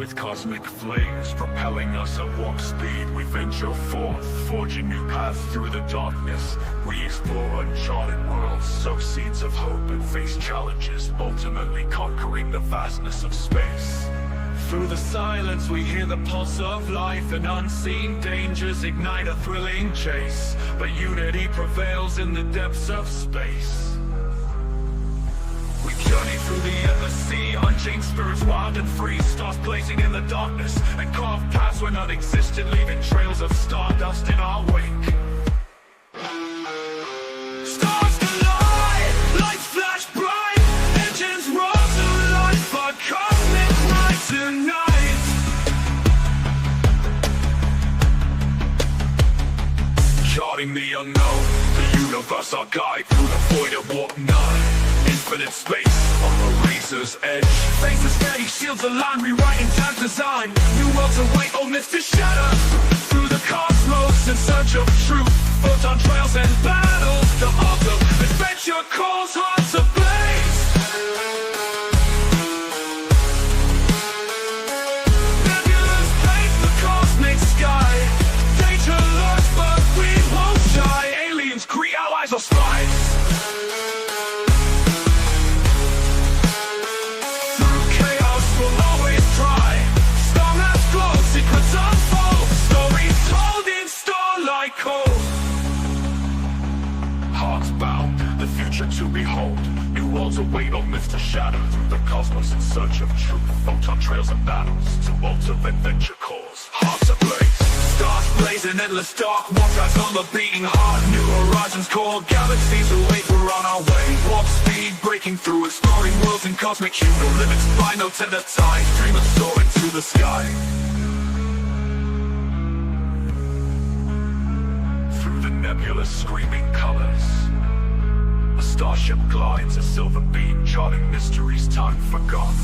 with cosmic flames propelling us at warp speed, we venture forth, forging new paths through the darkness. We explore uncharted worlds, sow seeds of hope, and face challenges, ultimately conquering the vastness of space. Through the silence we hear the pulse of life, and unseen dangers ignite a thrilling chase. But unity prevails in the depths of space. We journey through the endless sea, unchained spirits wild and free, stars blazing in the darkness, and carve paths where none existed, leaving trails of stardust in our wake. Stars collide, lights flash bright, engines roar to life, but cosmic night tonight. Charting the unknown, the universe our guide through the void of warp 9. Infinite space on the razor's edge. Faces steady, shields align, rewriting time's design. New worlds await, old myths to shatter. Through the cosmos in search of truth, photon trails and battles. The ultimate adventure calls hearts ablaze. Nebulas paint the cosmic sky. Danger lurks, but we won't shy. Aliens, Kree allies or spies. Hearts bound, the future to behold. New worlds await, old myths to shatter. Through the cosmos in search of truth, photon trails and battles, to ultimate adventure calls. Hearts ablaze, stars blazing, endless dark warpaths on the beating heart. New horizons call, galaxies await, we're on our way. Warp speed breaking through, exploring worlds in cosmic hue. No limits, by no tender ties, dreamers soaring through the sky. Nebulous screaming colors, a starship glides, a silver beam charting mysteries time forgotten.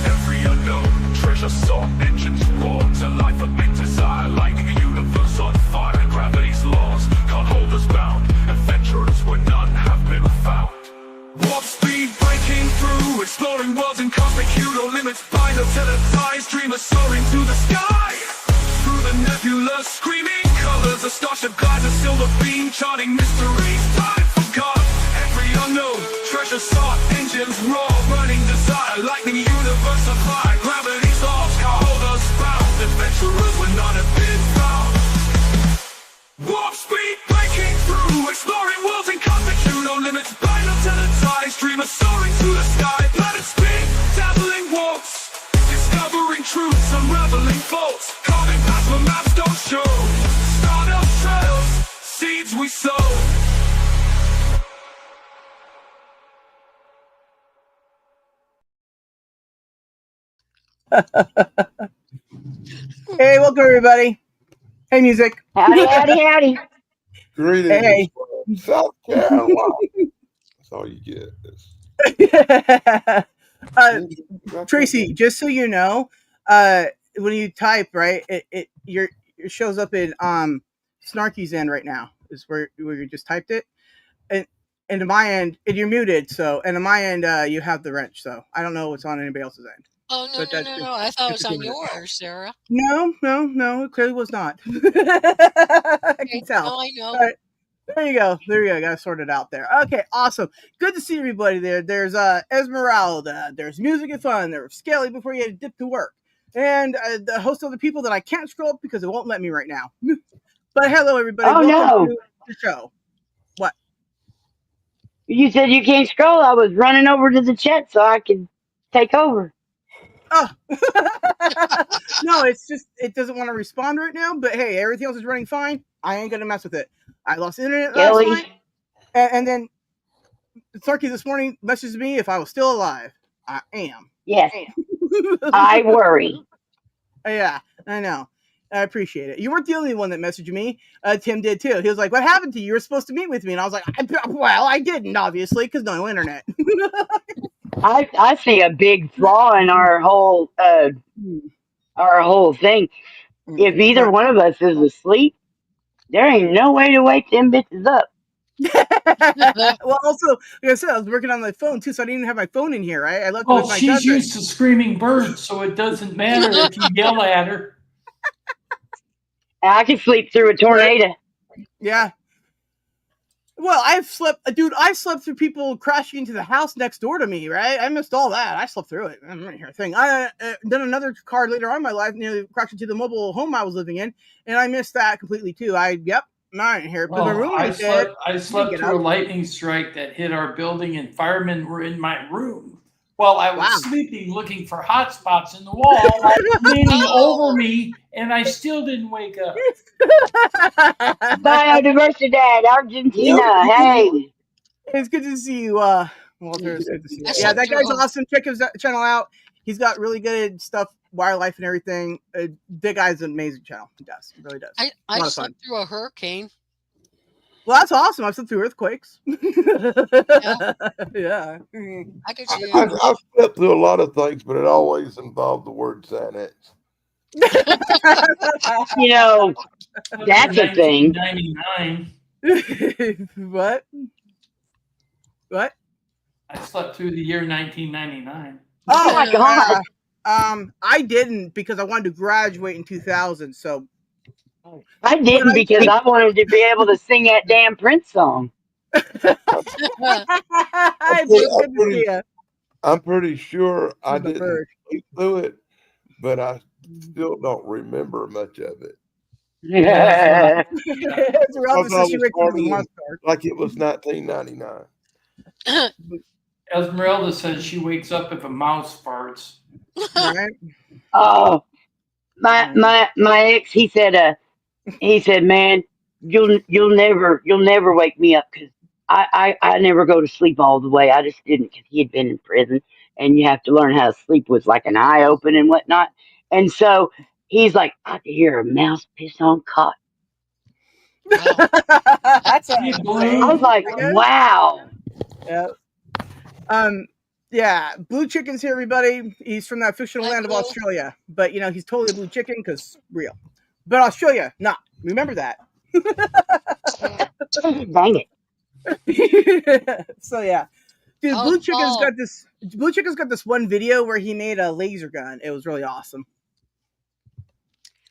Every unknown treasure sought, engines roar to life of big desire, lighting a universe on fire. And gravity's laws can't hold us bound, adventurers where none have been found. Warp speed breaking through, exploring worlds in cosmic hue. No limits, by no tender ties, dreamers soaring through the sky. Through the nebula screaming colors, a starship guides, a silver beam charting mysteries time forgotten. Every unknown treasure sought, engines roar, burning desire, lightning universe of fire. Gravity's laws can't hold us bound, adventurers when none have been found. Warp speed breaking through, exploring worlds in cosmic hue. No limits, by no tender ties, dreamers soaring through the sky. Planet spin, dazzling warps, discovering truths, unraveling faults, carving paths where maps don't show. Stardust trails, seeds we sow. Hey, welcome everybody. Hey, music. Howdy, howdy, howdy. Greetings Hey. from South Carolina. That's all you get. Tracy, just so you know, when you type, right, it shows up in Snarky's end right now. Is where you just typed it, and to my end, and you're muted. So, and to my end, you have the wrench. So I don't know what's on anybody else's end. Oh, no, no. I thought it was on yours, Sarah. No, it clearly was not. I can tell. Oh, I know. Right. There you go. Got to sort it out there. Okay, awesome. Good to see everybody there. There's Esmeralda. There's Music and Fun. There's Skelly before you had to dip to work. And the host of the people that I can't scroll up because it won't let me right now. But hello, everybody. Oh, welcome no. to the show. What? You said you can't scroll. I was running over to the chat so I could take over. Oh. No, it's just, it doesn't want to respond right now. But hey, everything else is running fine. I ain't going to mess with it. I lost internet last night. And then Sarky this morning messaged me if I was still alive. I am. Yes. I worry. Yeah, I know. I appreciate it. You weren't the only one that messaged me. Tim did too. He was like, "What happened to you? You were supposed to meet with me." And I was like, "Well, I didn't, obviously, because no internet." I see a big flaw in our whole thing. If either one of us is asleep, there ain't no way to wake them bitches up. Well, also, like I said, I was working on my phone too, so I didn't even have my phone in here. Right? I left it Well, with my she's cousin. used to screaming birds, so it doesn't matter if you yell at her. I can sleep through a tornado. Yeah. Well, I've slept, dude. I slept through people crashing into the house next door to me. Right? I missed all that. I slept through it. I don't hear a thing. I then another car later on in my life nearly crashed into the mobile home I was living in, and I missed that completely too. I didn't hear it, but my Well, roommate did. I slept get through out. a lightning strike that hit our building, and firemen were in my room while I was Wow. sleeping, looking for hot spots in the wall, leaning over me, and I still didn't wake up. Biodiversity, Argentina. Yep. Hey. It's good to see you, Walter. It's good to see you. I Yeah, slept that through guy's a awesome. Check his channel out. He's got really good stuff, wildlife and everything. That guy's an amazing channel. He does. He really does. I A lot of slept fun. through a hurricane. Well, that's awesome. I've slept through earthquakes. Yeah, Yeah. I could see I've it. slept through a lot of things, but it always involved the word Xanax. You know, that's a thing. 1999. What? What? I slept through the year 1999. Oh my God. I didn't because I wanted to graduate in 2000. So I didn't because I wanted to be able to sing that damn Prince song. I'm pretty sure I The didn't bird. sleep through it, but I still don't remember much of it. Yeah. Esmeralda Because I says she was wakes up with a partying monster. like it was 1999. Esmeralda says she wakes up if a mouse farts. Right? Oh, my ex, he said, man, you'll never wake me up because I never go to sleep all the way. I just didn't because he had been in prison, and you have to learn how to sleep with like an eye open and whatnot. And so he's like, I could hear a mouse piss on cotton. Wow. That's Hey, insane. Blue. I was like, I guess. wow. Yeah. Yeah, Blue Chicken's here, everybody. He's from that fictional Hi, land of Blue. Australia, but he's totally a blue chicken because real. But Australia, not. Remember that. Dang it. So yeah, dude, Oh, Blue it's Chicken's fall. got this. Blue Chicken's got this one video where he made a laser gun. It was really awesome.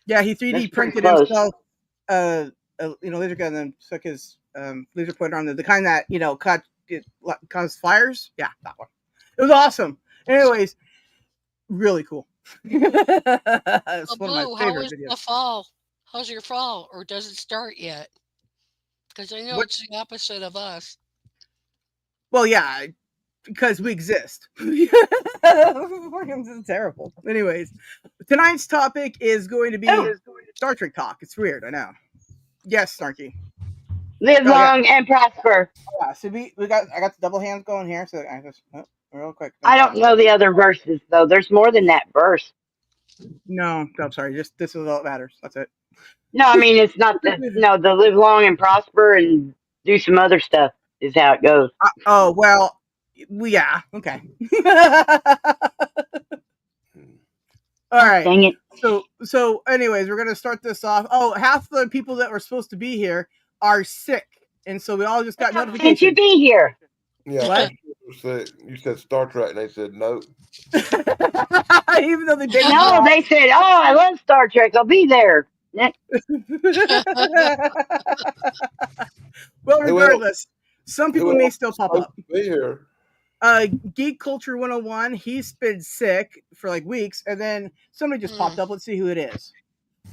Yeah, he 3D That's pretty printed close. himself a laser gun and stuck his laser pointer on the kind that caused fires. Yeah, that one. It was awesome. Anyways, really cool. It's one of my Blue, how favorite is the videos. fall? How's your fall? Or does it start yet? Because I know What- it's the opposite of us. Well, yeah, because we exist. It's terrible. Anyways, tonight's topic is going to be Star Trek talk. It's weird, I know. Yes, Snarky. Live long and prosper. Yeah, so I got the double hands going here, so I just real quick. I don't know the other verses though. There's more than that verse. No, I'm sorry. Just this is all that matters. That's it. No, I mean it's not the live long and prosper and do some other stuff is how it goes. Oh well, yeah. Okay. All right. Dang it. So anyways, we're gonna start this off. Oh, half the people that were supposed to be here are sick, and so we all just got Can't notifications. you be here? Yeah, What? you said Star Trek, and they said no. Even though they did No, they said, "Oh, I love Star Trek. I'll be there." Well, regardless, some people may still pop up. Be here. Geek Culture 101, he's been sick for like weeks, and then somebody just popped up. Let's see who it is.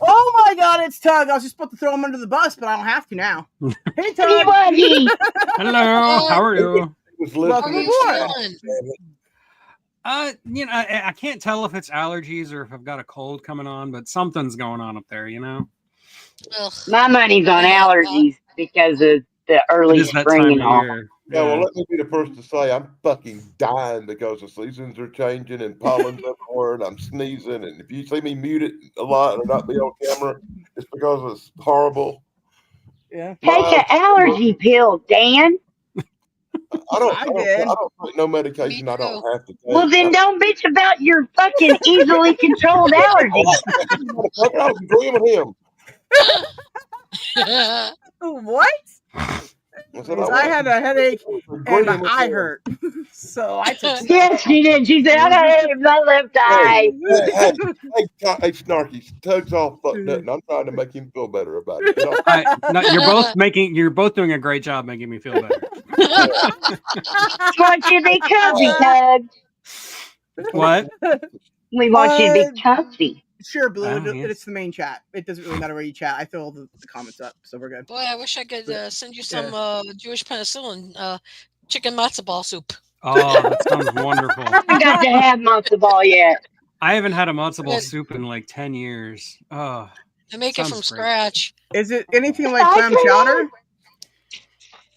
Oh my god, it's Tug. I was just about to throw him under the bus, but I don't have to now. Hey, Tug. Hello, how are you? Welcome How are you aboard. feeling? I can't tell if it's allergies or if I've got a cold coming on, but something's going on up there, Ugh. My money's on allergies because of the It early is that spring time and of all. year. Yeah, well, let me be the first to say I'm fucking dying because the seasons are changing and pollen's everywhere, and I'm sneezing. And if you see me mute it a lot or not be on camera, it's because it's horrible. Yeah. Take an allergy pill, Dan. I don't take no medication Me I don't too. have to take. Well, then don't bitch about your fucking easily controlled allergies. Motherfucker, I was agreeing with him. What? Because I had a headache and my eye hurt. So I took Yes, she did. She said, I got to have my left eye. Hey, Snarky, Tug's all fucked up, and I'm trying to make him feel better about it. Get off. No, you're both doing a great job making me feel better. We want you to be comfy, Tug. What? We want you to be comfy. Sure, Blue. Yes. It's the main chat. It doesn't really matter where you chat. I throw all the comments up, so we're good. Boy, I wish I could send you some Jewish penicillin chicken matzo ball soup. Oh, that sounds wonderful. I got to have matzo ball yet. I haven't had a matzo ball soup in like 10 years. Oh, I make it from scratch. Is it anything like clam chowder?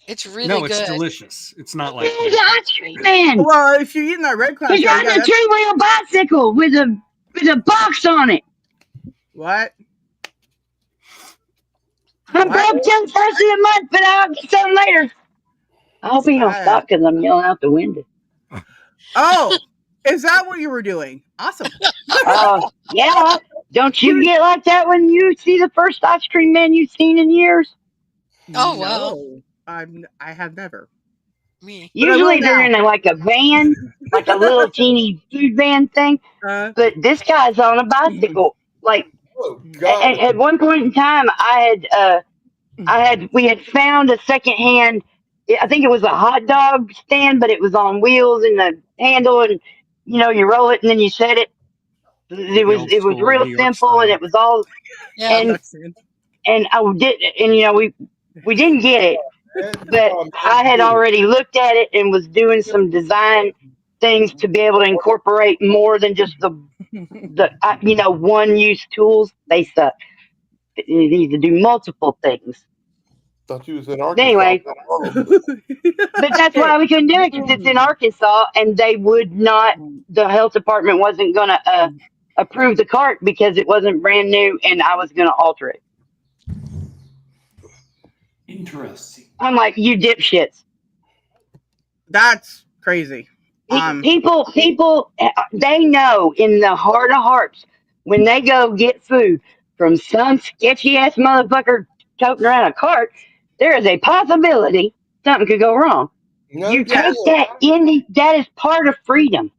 It's really no, good. it's delicious. It's not like Man. Well, if you're eating that red clam He's chowder, riding a 3-wheel bicycle with a box on it. What? I'm broke till the first of the month, but I'll get some later. I hope he don't stop because I'm yelling out the window. Oh, is that what you were doing? Awesome. Yeah. Don't you get like that when you see the first ice cream man you've seen in years? Oh, wow. No, I have never. Me. Usually they're in like a van, like a little teeny food van thing. But this guy's on a bicycle. Like at one point in time, we had found a secondhand. I think it was a hot dog stand, but it was on wheels and the handle, and you roll it and then you set it. It was real simple, and it was all. Yeah. And I did, and we didn't get it, but I had already looked at it and was doing some design things to be able to incorporate more than just the one use tools. They suck. You need to do multiple things. Thought you was in Arkansas. Anyway, but that's why we couldn't do it, because it's in Arkansas, and they would not. The health department wasn't going to approve the cart because it wasn't brand new, and I was going to alter it. Interesting. I'm like, you dipshits. That's crazy. People, they know in the heart of hearts when they go get food from some sketchy ass motherfucker toting around a cart, there is a possibility something could go wrong. You take that that is part of freedom.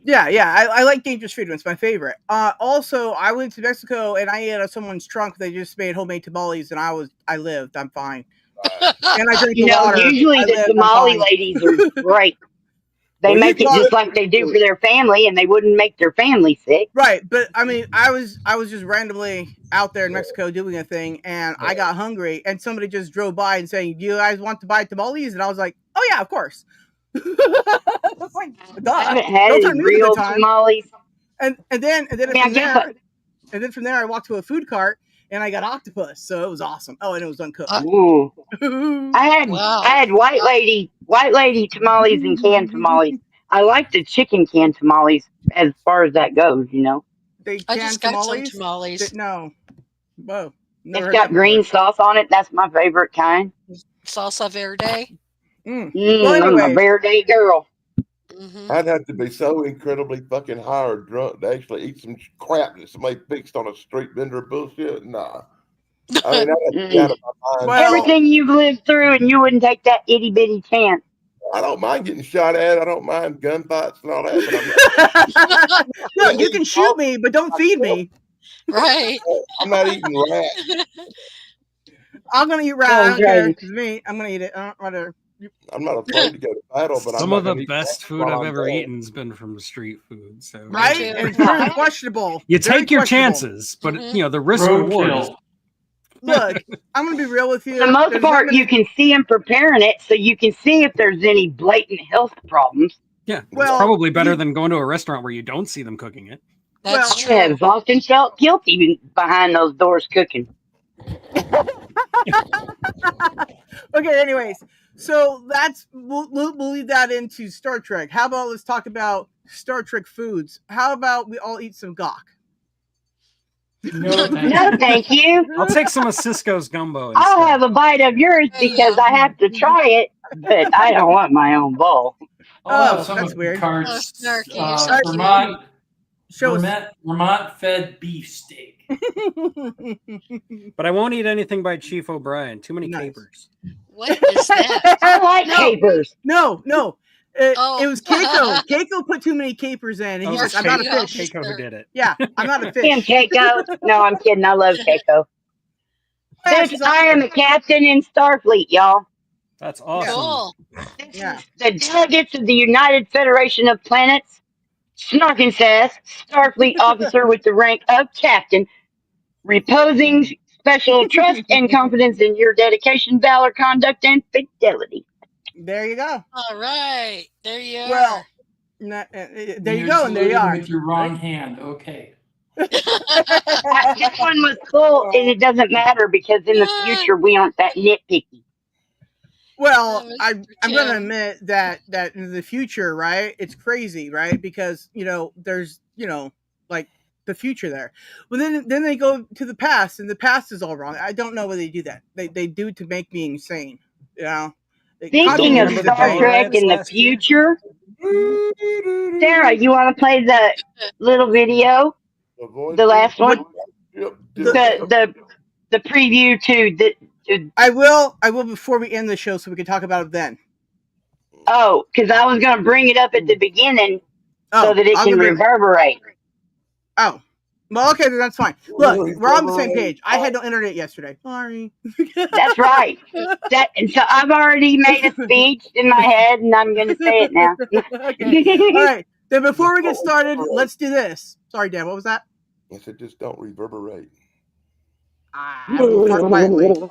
Yeah. I like dangerous freedom. It's my favorite. Also, I went to Mexico and I ate out of someone's trunk. They just made homemade tamales, and I lived. I'm fine. And I drink the water. Usually the tamale ladies are great. They make it just like they do for their family, and they wouldn't make their family sick. Right, but I mean, I was just randomly out there in Mexico doing a thing, and I got hungry, and somebody just drove by and saying, "Do you guys want to buy tamales?" And I was like, "Oh yeah, of course." It's like, duh. I haven't had any real tamales. And then from there, I walked to a food cart and I got octopus, so it was awesome. Oh, and it was uncooked. I had white lady tamales and canned tamales. I like the chicken canned tamales as far as that goes. I just got some tamales. No, whoa. It's got green sauce on it. That's my favorite kind. Salsa verde. I'm a verde girl. Mm-hmm. I'd have to be so incredibly fucking high or drunk to actually eat some crap that somebody fixed on a street vendor bullshit. Nah. I mean, I'd be out of my mind. Everything you've lived through, and you wouldn't take that itty bitty chance. I don't mind getting shot at. I don't mind gunfights and all that. But look, you can shoot me, but don't feed me. Right. I'm not eating rat. I'm gonna eat rat. I don't care. It's me. I'm gonna eat it. Whatever. I'm not afraid to go to battle, but some of the best food I've ever eaten has been from street food. So right, and it's very questionable. You take your chances, but the risk reward. Look, I'm gonna be real with you. For the most part, you can see them preparing it, so you can see if there's any blatant health problems. Yeah, it's probably better than going to a restaurant where you don't see them cooking it. That's true. I've often felt guilty behind those doors cooking. Okay, anyways, so we'll leave that into Star Trek. How about let's talk about Star Trek foods? How about we all eat some gawk? No, thank you. I'll take some of Cisco's gumbo. I'll have a bite of yours because I have to try it, but I don't want my own bowl. Oh, that's weird. Vermont fed beef steak. But I won't eat anything by Chief O'Brien. Too many capers. What is that? I like No. capers. No. Oh. It was Keiko. Keiko put too many capers in. And Oh, he's it like, was I'm not a Keiko. fish. Keiko who did it. Yeah, I'm not a Damn, fish. Keiko. No, I'm kidding. I love Keiko. Yeah, Bitch, she's I am a awesome. captain in Starfleet, y'all. That's awesome. Cool. This Yeah. is the delegates of the United Federation of Planets. Snarkin says, Starfleet officer with the rank of captain, reposing special trust and confidence in your dedication, valor, conduct, and fidelity. There you go. All right. There you are. Well, there you go, and there you saluting are. with your wrong hand. Okay. This one was cool, and it doesn't matter because in the future we aren't that nitpicky. Well, Mr. I'm going to Tim. admit that in the future, right? It's crazy, right? Because there's like the future there. Well, then they go to the past, and the past is all wrong. I don't know why they do that. They do it to make me insane. You know. Speaking of remember the Star Bell Trek riots in the last year? future, Sarah, you want to play the little video, the last one, Yep. the preview to the. I will before we end the show, so we can talk about it then. Oh, because I was going to bring it up at the beginning so that it I'll can give it. reverberate. Oh. Well, okay, then that's fine. Look, we're on the same page. I had no internet yesterday. Sorry. That's right. And so I've already made a speech in my head, and I'm going to say it now. Okay. All right. Then before we get started, let's do this. Sorry, Dan. What was that? I said, just don't reverberate. I will talk quietly.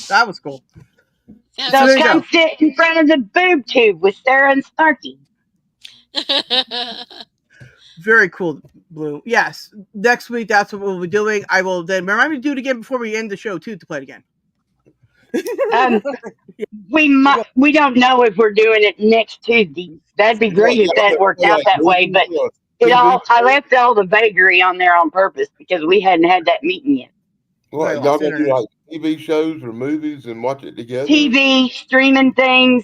That was cool. Yeah, So there you come go. sit in front of the boob tube with Sarah and Snarky. Very cool, Blue. Yes. Next week, that's what we'll be doing. I will then remind me to do it again before we end the show, too, to play it again. We don't know if we're doing it next Tuesday. That'd be great if that worked out that way, but I left all the vagary on there on purpose because we hadn't had that meeting yet. Well, y'all gonna do like TV shows or movies and watch it together? TV, streaming things,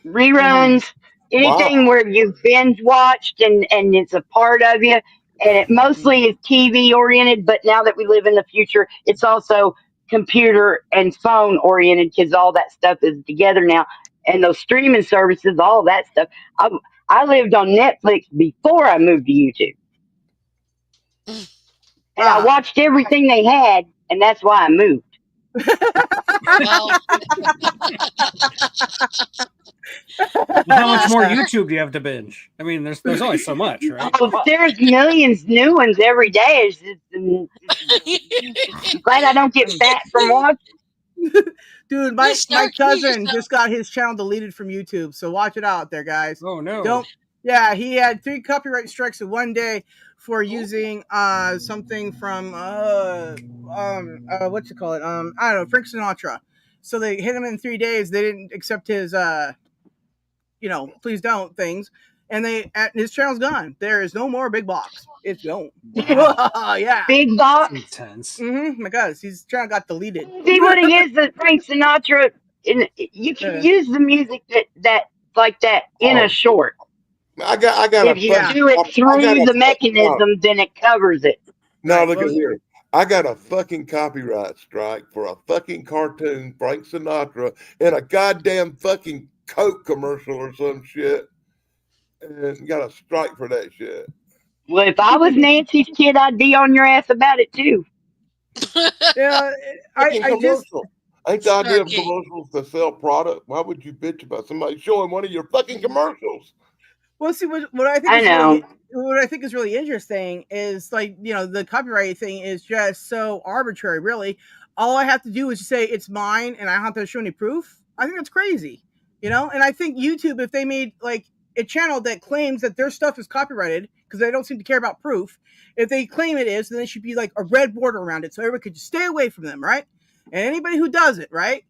reruns, anything where you've binge watched and it's a part of you. And it mostly is TV oriented, but now that we live in the future, it's also computer and phone oriented because all that stuff is together now. And those streaming services, all that stuff. I lived on Netflix before I moved to YouTube. And I watched everything they had, and that's why I moved. Well, How much more YouTube do you have to binge? I mean, there's only so much, right? Oh, there's millions new ones every day. I'm glad I don't get fat from watching. Dude, my cousin just got his channel deleted from YouTube, so watch it out there, guys. Oh no! Yeah, he had 3 copyright strikes in one day for using something from what you call it? I don't know, Frank Sinatra. So they hit him in 3 days. They didn't accept his please don't things, and his channel's gone. There is no more Big Box. It's gone. Wow. Yeah, Big Box. That's intense. My God, his channel got deleted. See what it is that Frank Sinatra. You can use the music that like that in a short. I got. If you do it through the mechanism, then it covers it. Now look at here. I got a fucking copyright strike for a fucking cartoon, Frank Sinatra, in a goddamn fucking Coke commercial or some shit, and got a strike for that shit. Well, if I was Nancy's kid, I'd be on your ass about it too. Yeah, I just ain't the idea of commercials to sell product. Why would you bitch about somebody showing one of your fucking commercials? Well, see what I think. What I think is really interesting is the copyright thing is just so arbitrary. Really, all I have to do is say it's mine, and I don't have to show any proof. I think that's crazy, And I think YouTube, if they made like a channel that claims that their stuff is copyrighted because they don't seem to care about proof, if they claim it is, then there should be like a red border around it so everybody could just stay away from them, right? And anybody who does it, right,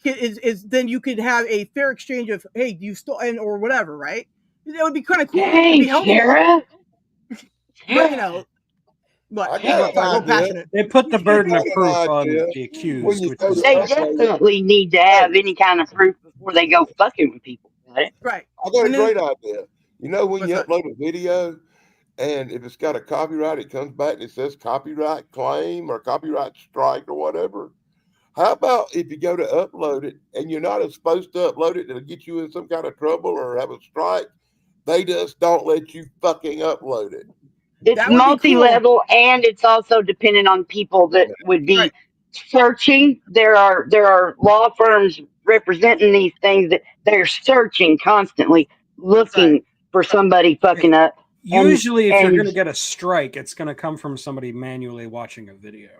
is then you could have a fair exchange of, hey, you stole or whatever, right? That would be kind of cool. It'd be Dang, helpful. Sarah. But you know, I what? got Sorry, an a little idea. passionate. They put the burden of I got proof an on idea. the When accused, you which go is to They upload it, definitely need to have any kind of proof before they go fucking with people. Got it? Right. I got a And then, great idea. You know, when what's you that? upload a video and if it's got a copyright, it comes back and it says copyright claim or copyright strike or whatever. How about if you go to upload it and you're not supposed to upload it, it'll get you in some kind of trouble or have a strike. They just don't let you fucking upload it. It's That would be cool. multi-level, and it's also dependent on people that would be Right. searching. There are law firms representing these things that they're searching constantly, looking Right. for somebody fucking up. usually if you're and going to get a strike, it's going to come from somebody manually watching a video.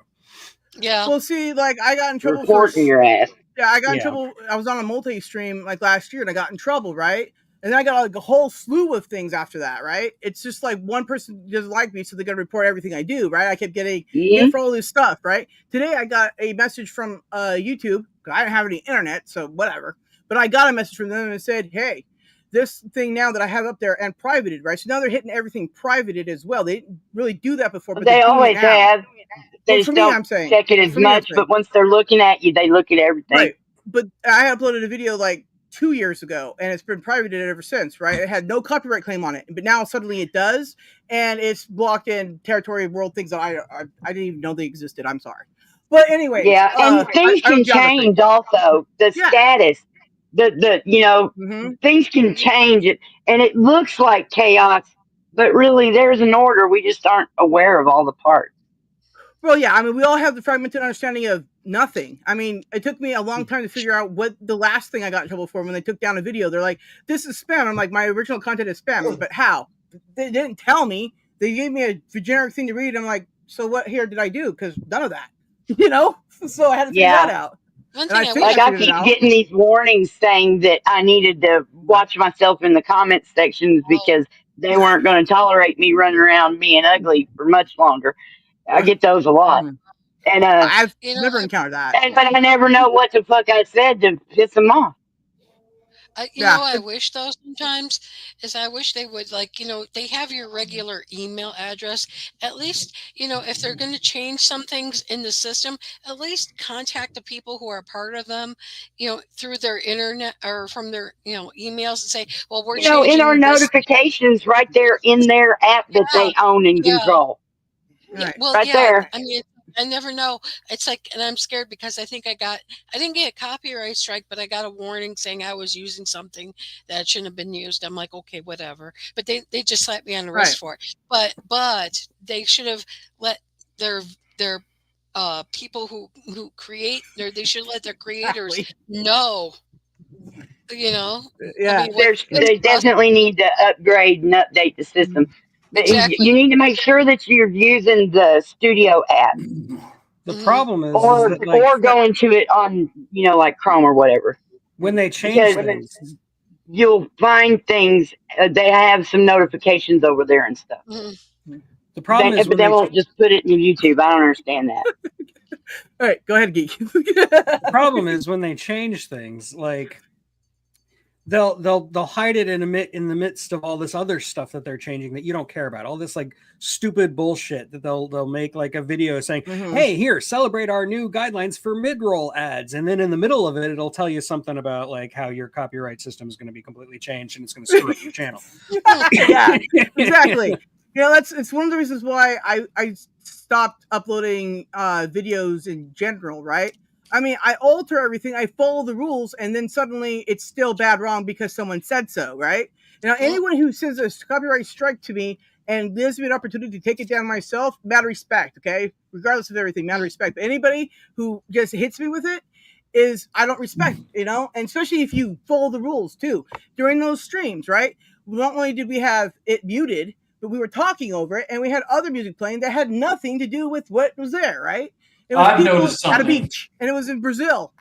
Yeah. Well, see, like I got in trouble for. reporting your ass. Yeah, I got in Yeah. trouble. I was on a multi-stream like last year, and I got in trouble, right? And then I got like a whole slew of things after that, right? It's just like one person doesn't like me, so they're gonna report everything I do, right? I kept getting hit for all this stuff, right? Today I got a message from YouTube. I didn't have any internet, so whatever. But I got a message from them and it said, "Hey, this thing now that I have up there and privated, right? So now they're hitting everything privated as well. They didn't really do that before, but They they're doing always it now. have. They Well, just for me, don't I'm saying. check it as For me, I'm much, saying. but once they're looking at you, they look at everything. Right. But I uploaded a video like 2 years ago, and it's been privated ever since, right? It had no copyright claim on it, but now suddenly it does, and it's blocked in territory of world things that I didn't even know they existed. I'm sorry, but anyways, Yeah, and things I can don't geography. change also. The Yeah. status, the Mm-hmm. things can change it, and it looks like chaos, but really there's an order. We just aren't aware of all the parts. Well, yeah, I mean, we all have the fragmented understanding of nothing. I mean, it took me a long time to figure out what the last thing I got in trouble for when they took down a video. They're like, "This is spam." I'm like, "My original content is spam," but how? They didn't tell me. They gave me a generic thing to read. I'm like, "So what here did I do?" Because none of that, you know. So I had to figure that Yeah, out. One And I thing I think wish like I I figured it keep out. getting these warnings saying that I needed to watch myself in the comment sections because they weren't going to tolerate me running around being ugly for much longer. I get those a lot, Mhm. and I've you know never I, encountered that. but I never know what the fuck I said to piss them off. you Yeah. know I wish though sometimes is I wish they would like they have your regular email address. At least if they're going to change some things in the system, at least contact the people who are part of them, through their internet or from their emails and say, well, we're In our changing this. notifications right there in their app that Yeah, they own and yeah. control. Yeah, Right. well, Right yeah. there. I mean, I never know. It's like, and I'm scared because I think I didn't get a copyright strike, but I got a warning saying I was using something that shouldn't have been used. I'm like, okay, whatever. But they just slapped me on the wrist Right. for it. But they should have let their people who create they should let their creators Exactly. know. I Yeah. mean, what's They possible. definitely need to upgrade and update the system. But Exactly. you need to make sure that you're using the studio app The Mhm. problem is or that like going to it on like Chrome or whatever, when they change because things, you'll find things. They have some notifications over there and stuff. Mhm. the problem is But when they they won't just put it in YouTube. I don't understand that. All right. Go ahead, geek. the problem is when they change things, like they'll hide it in the midst of all this other stuff that they're changing that you don't care about, all this like stupid bullshit that they'll make like a video saying, Mhm. hey, here, celebrate our new guidelines for mid-roll ads, and then in the middle of it it'll tell you something about like how your copyright system is going to be completely changed and it's going to screw up your channel. Yeah, exactly. It's one of the reasons why I stopped uploading videos in general, right? I mean, I alter everything, I follow the rules, and then suddenly it's still bad wrong because someone said so, right? Now, anyone who sends a copyright strike to me and gives me an opportunity to take it down myself, mad respect, okay? Regardless of everything, mad respect. But anybody who just hits me with it I don't respect, and especially if you follow the rules too. During those streams, right? Not only did we have it muted, but we were talking over it, and we had other music playing that had nothing to do with what was there, right? It was I've people noticed at a something. beach, and it was in Brazil.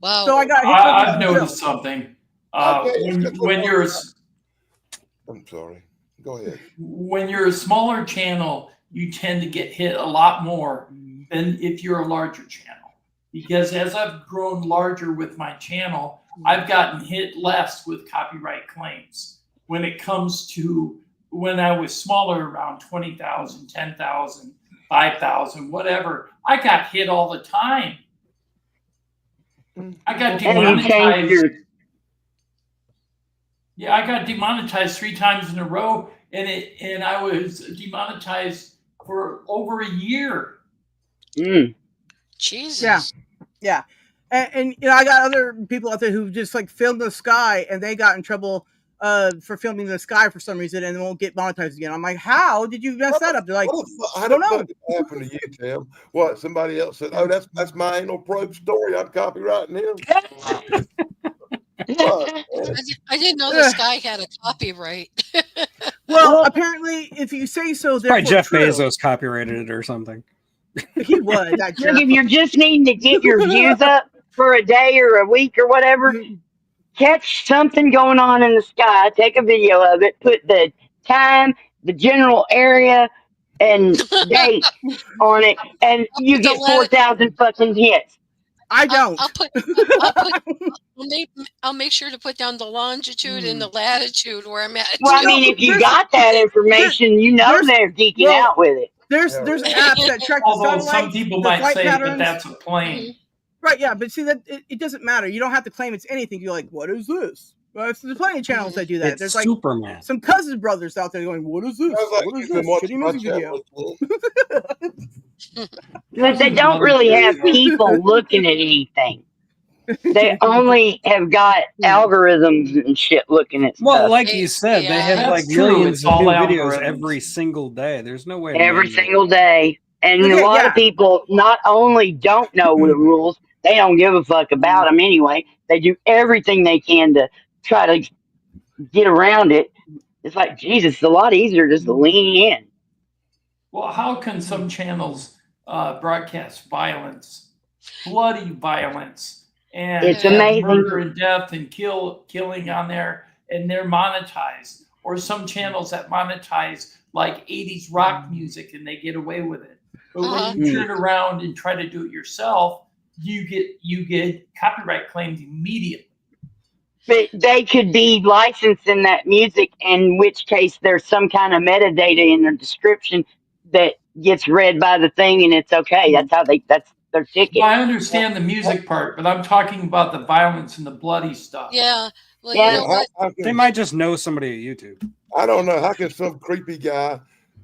Wow. So I got hit for I've Brazil. noticed something. When you're, I'm sorry. Go ahead. When you're a smaller channel, you tend to get hit a lot more than if you're a larger channel, because as I've grown larger with my channel, I've gotten hit less with copyright claims. When it comes to when I was smaller, around 20,000, 10,000, 5,000, whatever, I got hit all the time. I got demonetized. Yeah, I got demonetized 3 times in a row, and I was demonetized for over a year. Jesus. Yeah. And you know, I got other people out there who just like filmed the sky and they got in trouble for filming the sky for some reason and they won't get monetized again. I'm like, how did you mess that up? They're like, how did it happen to you, Tim? What, somebody else said, oh, that's my anal probe story, I'm copywriting him? I didn't know the sky had a copyright. Well, apparently, if you say so, Probably therefore Jeff true. Bezos copyrighted it or something. He would. That Look, if you're just needing to get your views up for a day or a week or whatever, catch something going on in the sky, take a video of it, put the time, the general area, and date on it, and you get 4,000 fucking hits. I don't. I'll make sure to put down the longitude and the latitude where I'm at. Well, I mean, if you got that information, you know they're geeking out with it. There's apps that track the Although satellites, some people the might flight say patterns. that that's a plane. Right, yeah, but see that it doesn't matter. You don't have to claim it's anything. You're like, what is this? Well, there's plenty of channels that do that. It's There's like Superman. some cousin brothers out there going, what is this? What is this? Shitty music video. But they don't really have people looking at anything. They only have got algorithms and shit looking at stuff. Well, like you said, they have like That's true. millions It's of all new videos algorithms. every single day. There's no way. Every single day. And a lot of people not only don't know the rules, they don't give a fuck about them anyway. They do everything they can to try to get around it. It's like, Jesus, it's a lot easier just to lean in. Well, how can some channels broadcast violence, bloody violence, and It's amazing. murder and death and killing on there, and they're monetized? Or some channels that monetize like 80s rock music and they get away with it. But when you turn around and try to do it yourself, you get copyright claims immediately. But they could be licensing that music, in which case there's some kind of metadata in their description that gets read by the thing, and it's okay. That's their ticket. Well, I understand the music part, but I'm talking about the violence and the bloody stuff. Yeah. Well, Yeah. you know what? They might just know somebody at YouTube. I don't know. How can some creepy guy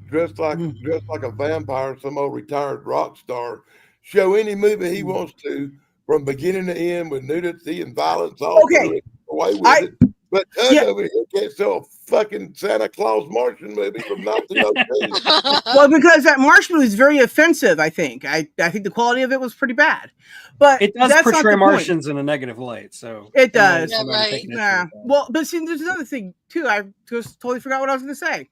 dressed like a vampire, some old retired rock star, show any movie he wants to from beginning to end with nudity and violence all through it, away with it? But over here can't sell a fucking Santa Claus Martian movie from 1902. Well, because that Martian movie is very offensive, I think. I think the quality of it was pretty bad. But It does that's portray not the Martians in a negative light, so It does. Yeah, right. Yeah. Well, but see, there's another thing too. I just totally forgot what I was going to say.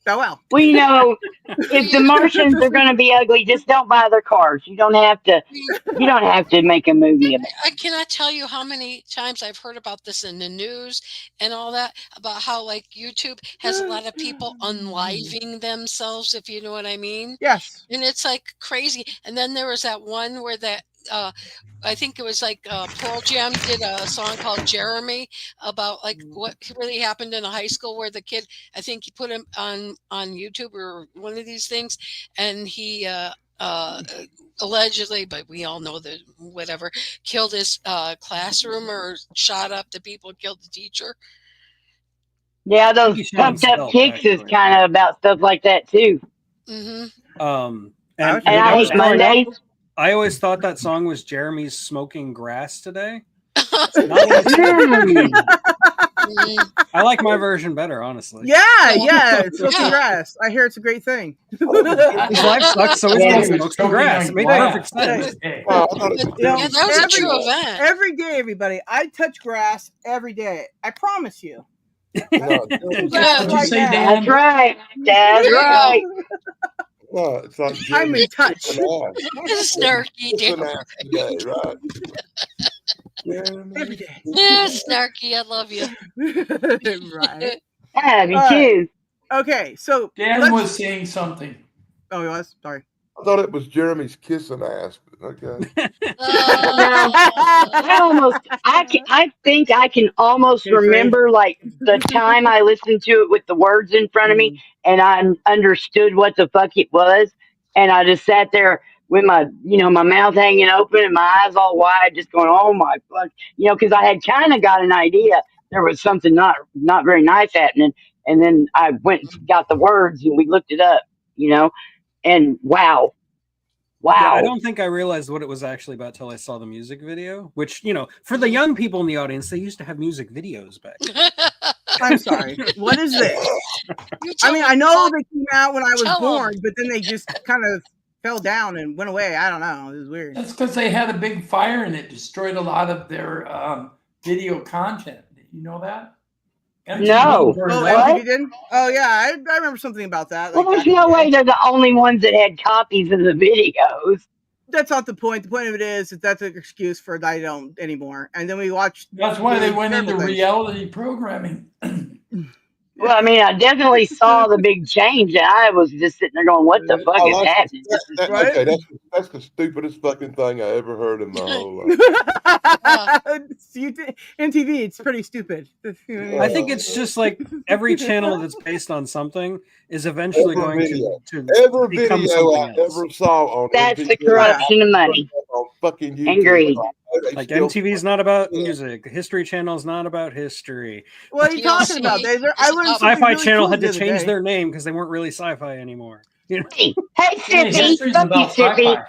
Oh well. Well, you know, if the Martians are going to be ugly, just don't buy their cars. You don't have to. You don't have to make a movie about it. I cannot tell you how many times I've heard about this in the news and all that, about how like YouTube has a lot of people unliving themselves, if you know what I mean. Yes. And it's like crazy. And then there was that one where that I think it was like Pearl Jam did a song called Jeremy about like what really happened in a high school where the kid, I think he put him on YouTube or one of these things, and he allegedly, but we all know that whatever, killed his classroom or shot up the people, killed the teacher. Yeah, those pumped up kicks is kind of about stuff like that too. Mm-hmm. And I hate Mondays. I always thought that song was Jeremy's "Smoking Grass" today. I like my version better, honestly. Yeah, it's smoking grass. I hear it's a great thing. His life sucks, so he's smoking grass. It made perfect sense. That was a true event. Every day, everybody. I touch grass every day. I promise you. Did you say Dan? That's right. That's right. No, it's like I'm in touch. Snarky, today, right? Every day. Yeah, Snarky, I love you. Right. Yeah, me too. Okay, so Dan was saying something. Oh, he was? Sorry. I thought it was Jeremy's kissing ass. Okay. I think I can almost Okay, Trey. remember like the time I listened to it with the words in front of me and I understood what the fuck it was. And I just sat there with my, my mouth hanging open and my eyes all wide, just going, oh my fuck, because I had kind of got an idea there was something not very nice happening. And then I went and got the words and we looked it up, and wow. Yeah, I don't think I realized what it was actually about till I saw the music video, which, for the young people in the audience, they used to have music videos back then. I'm sorry. What is this? I mean, I know they came out when I was born, but then they just kind of fell down and went away. I don't know. It was weird. That's because they had a big fire and it destroyed a lot of their video content. Did you know that? No. MTV did? Oh, yeah. I remember something about that. Well, there's no way they're the only ones that had copies of the videos. That's not the point. The point of it is that that's an excuse for I don't anymore. And then we watched. That's why they went into reality programming. Well, I mean, I definitely saw the big change, and I was just sitting there going, "What the fuck is happening?" Okay, that's the stupidest fucking thing I ever heard in my whole life. MTV, it's pretty stupid. I think it's just like every channel that's based on something is eventually going to every become video something I else. ever saw on That's MTV, the corruption of money. Fucking YouTube. And greed. Like MTV's not about music. History Channel is not about history. What are you talking about? I learned Sci-Fi really Channel cool had to the change day. their name because they weren't really sci-fi anymore. Hey, Sippy, fuck you, Sippy.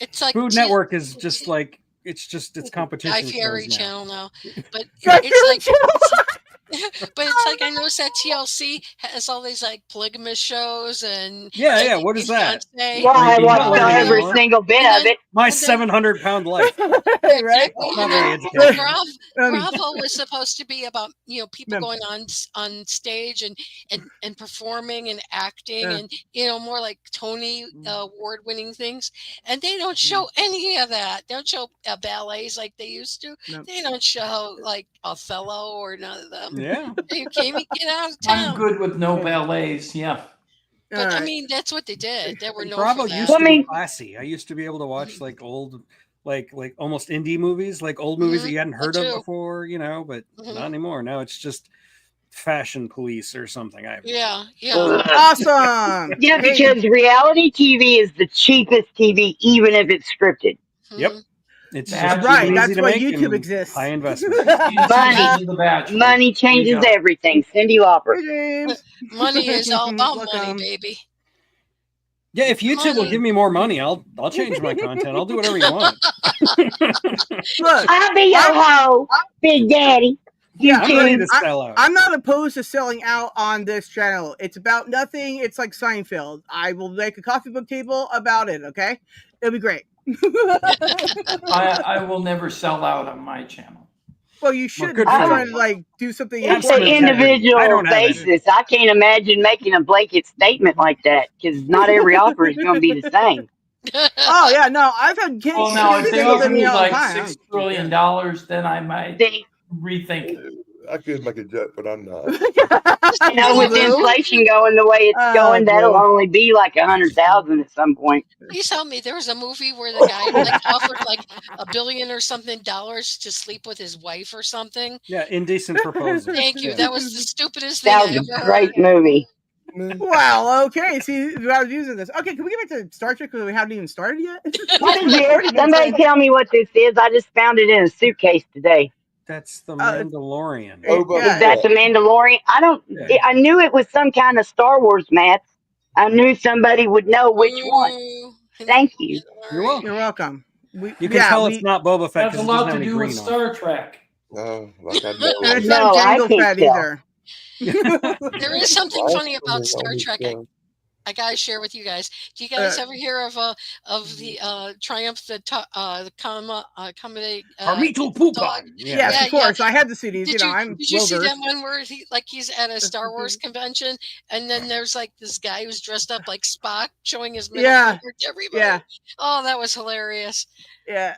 It's like Food Network is just like it's competition. Guy Fieri channel now, but Guy it's Fieri like. But it's like I noticed that TLC has all these like polygamous shows and yeah. What is that? Well, I watched every single bit of it. My 700-pound life. Right? Bravo was supposed to be about people going on stage and performing and acting and more like Tony award-winning things, and they don't show any of that. They don't show ballets like they used to. They don't show like Othello or none of them. Yeah. You can't even get out of town. I'm good with no ballets. Yeah. But I mean, that's what they did. They were known Bravo for that. used to be classy. I used to be able to watch like old, like almost indie movies, like old movies that you hadn't heard of before, but not anymore. Now it's just Fashion Police or something. Yeah. Awesome. Yeah, because reality TV is the cheapest TV, even if it's scripted. Yep. It's right. That's why YouTube exists. High investment. Money changes everything. Cyndi Lauper. Money is all about money, baby. Yeah, if YouTube will give me more money, I'll change my content. I'll do whatever you want. Look, I'll be your hoe, Big Daddy. Yeah, I'm ready to sell out. I'm not opposed to selling out on this channel. It's about nothing. It's like Seinfeld. I will make a coffee book table about it. Okay, it'll be great. I will never sell out on my channel. Well, you should try to like do something. It's an individual basis. I can't imagine making a blanket statement like that because not every offer is going to be the same. Oh yeah, no, I've had kids. Well, now if they offer me like $6 trillion, then I might rethink it. I could make a joke, but I'm not. With inflation going the way it's going, that'll only be like 100,000 at some point. You tell me there was a movie where the guy like offered like $1 billion or something to sleep with his wife or something. Yeah, Indecent Proposal. Thank you. That was the stupidest thing That was a great movie. Wow. Okay. See, I was using this. Okay, can we get back to Star Trek because we haven't even started yet? Somebody tell me what this is. I just found it in a suitcase today. That's the Mandalorian. Is that the Mandalorian? I knew it was some kind of Star Wars math. I knew somebody would know which one. Thank you. You're welcome. You're welcome. You can tell it's not Boba Fett. That's a lot to do with Star Trek. No, like I know. It's not Jango Fett either. There is something funny about Star Trek. I gotta share with you guys. Do you guys ever hear of the Triumph the comedy? Carmito Pupa. Yes, of course. I had the CDs. Did you see that that one where he's at a Star Wars convention, and then there's like this guy who's dressed up like Spock, showing his middle finger to everybody. Yeah. Oh, that was hilarious. Yeah,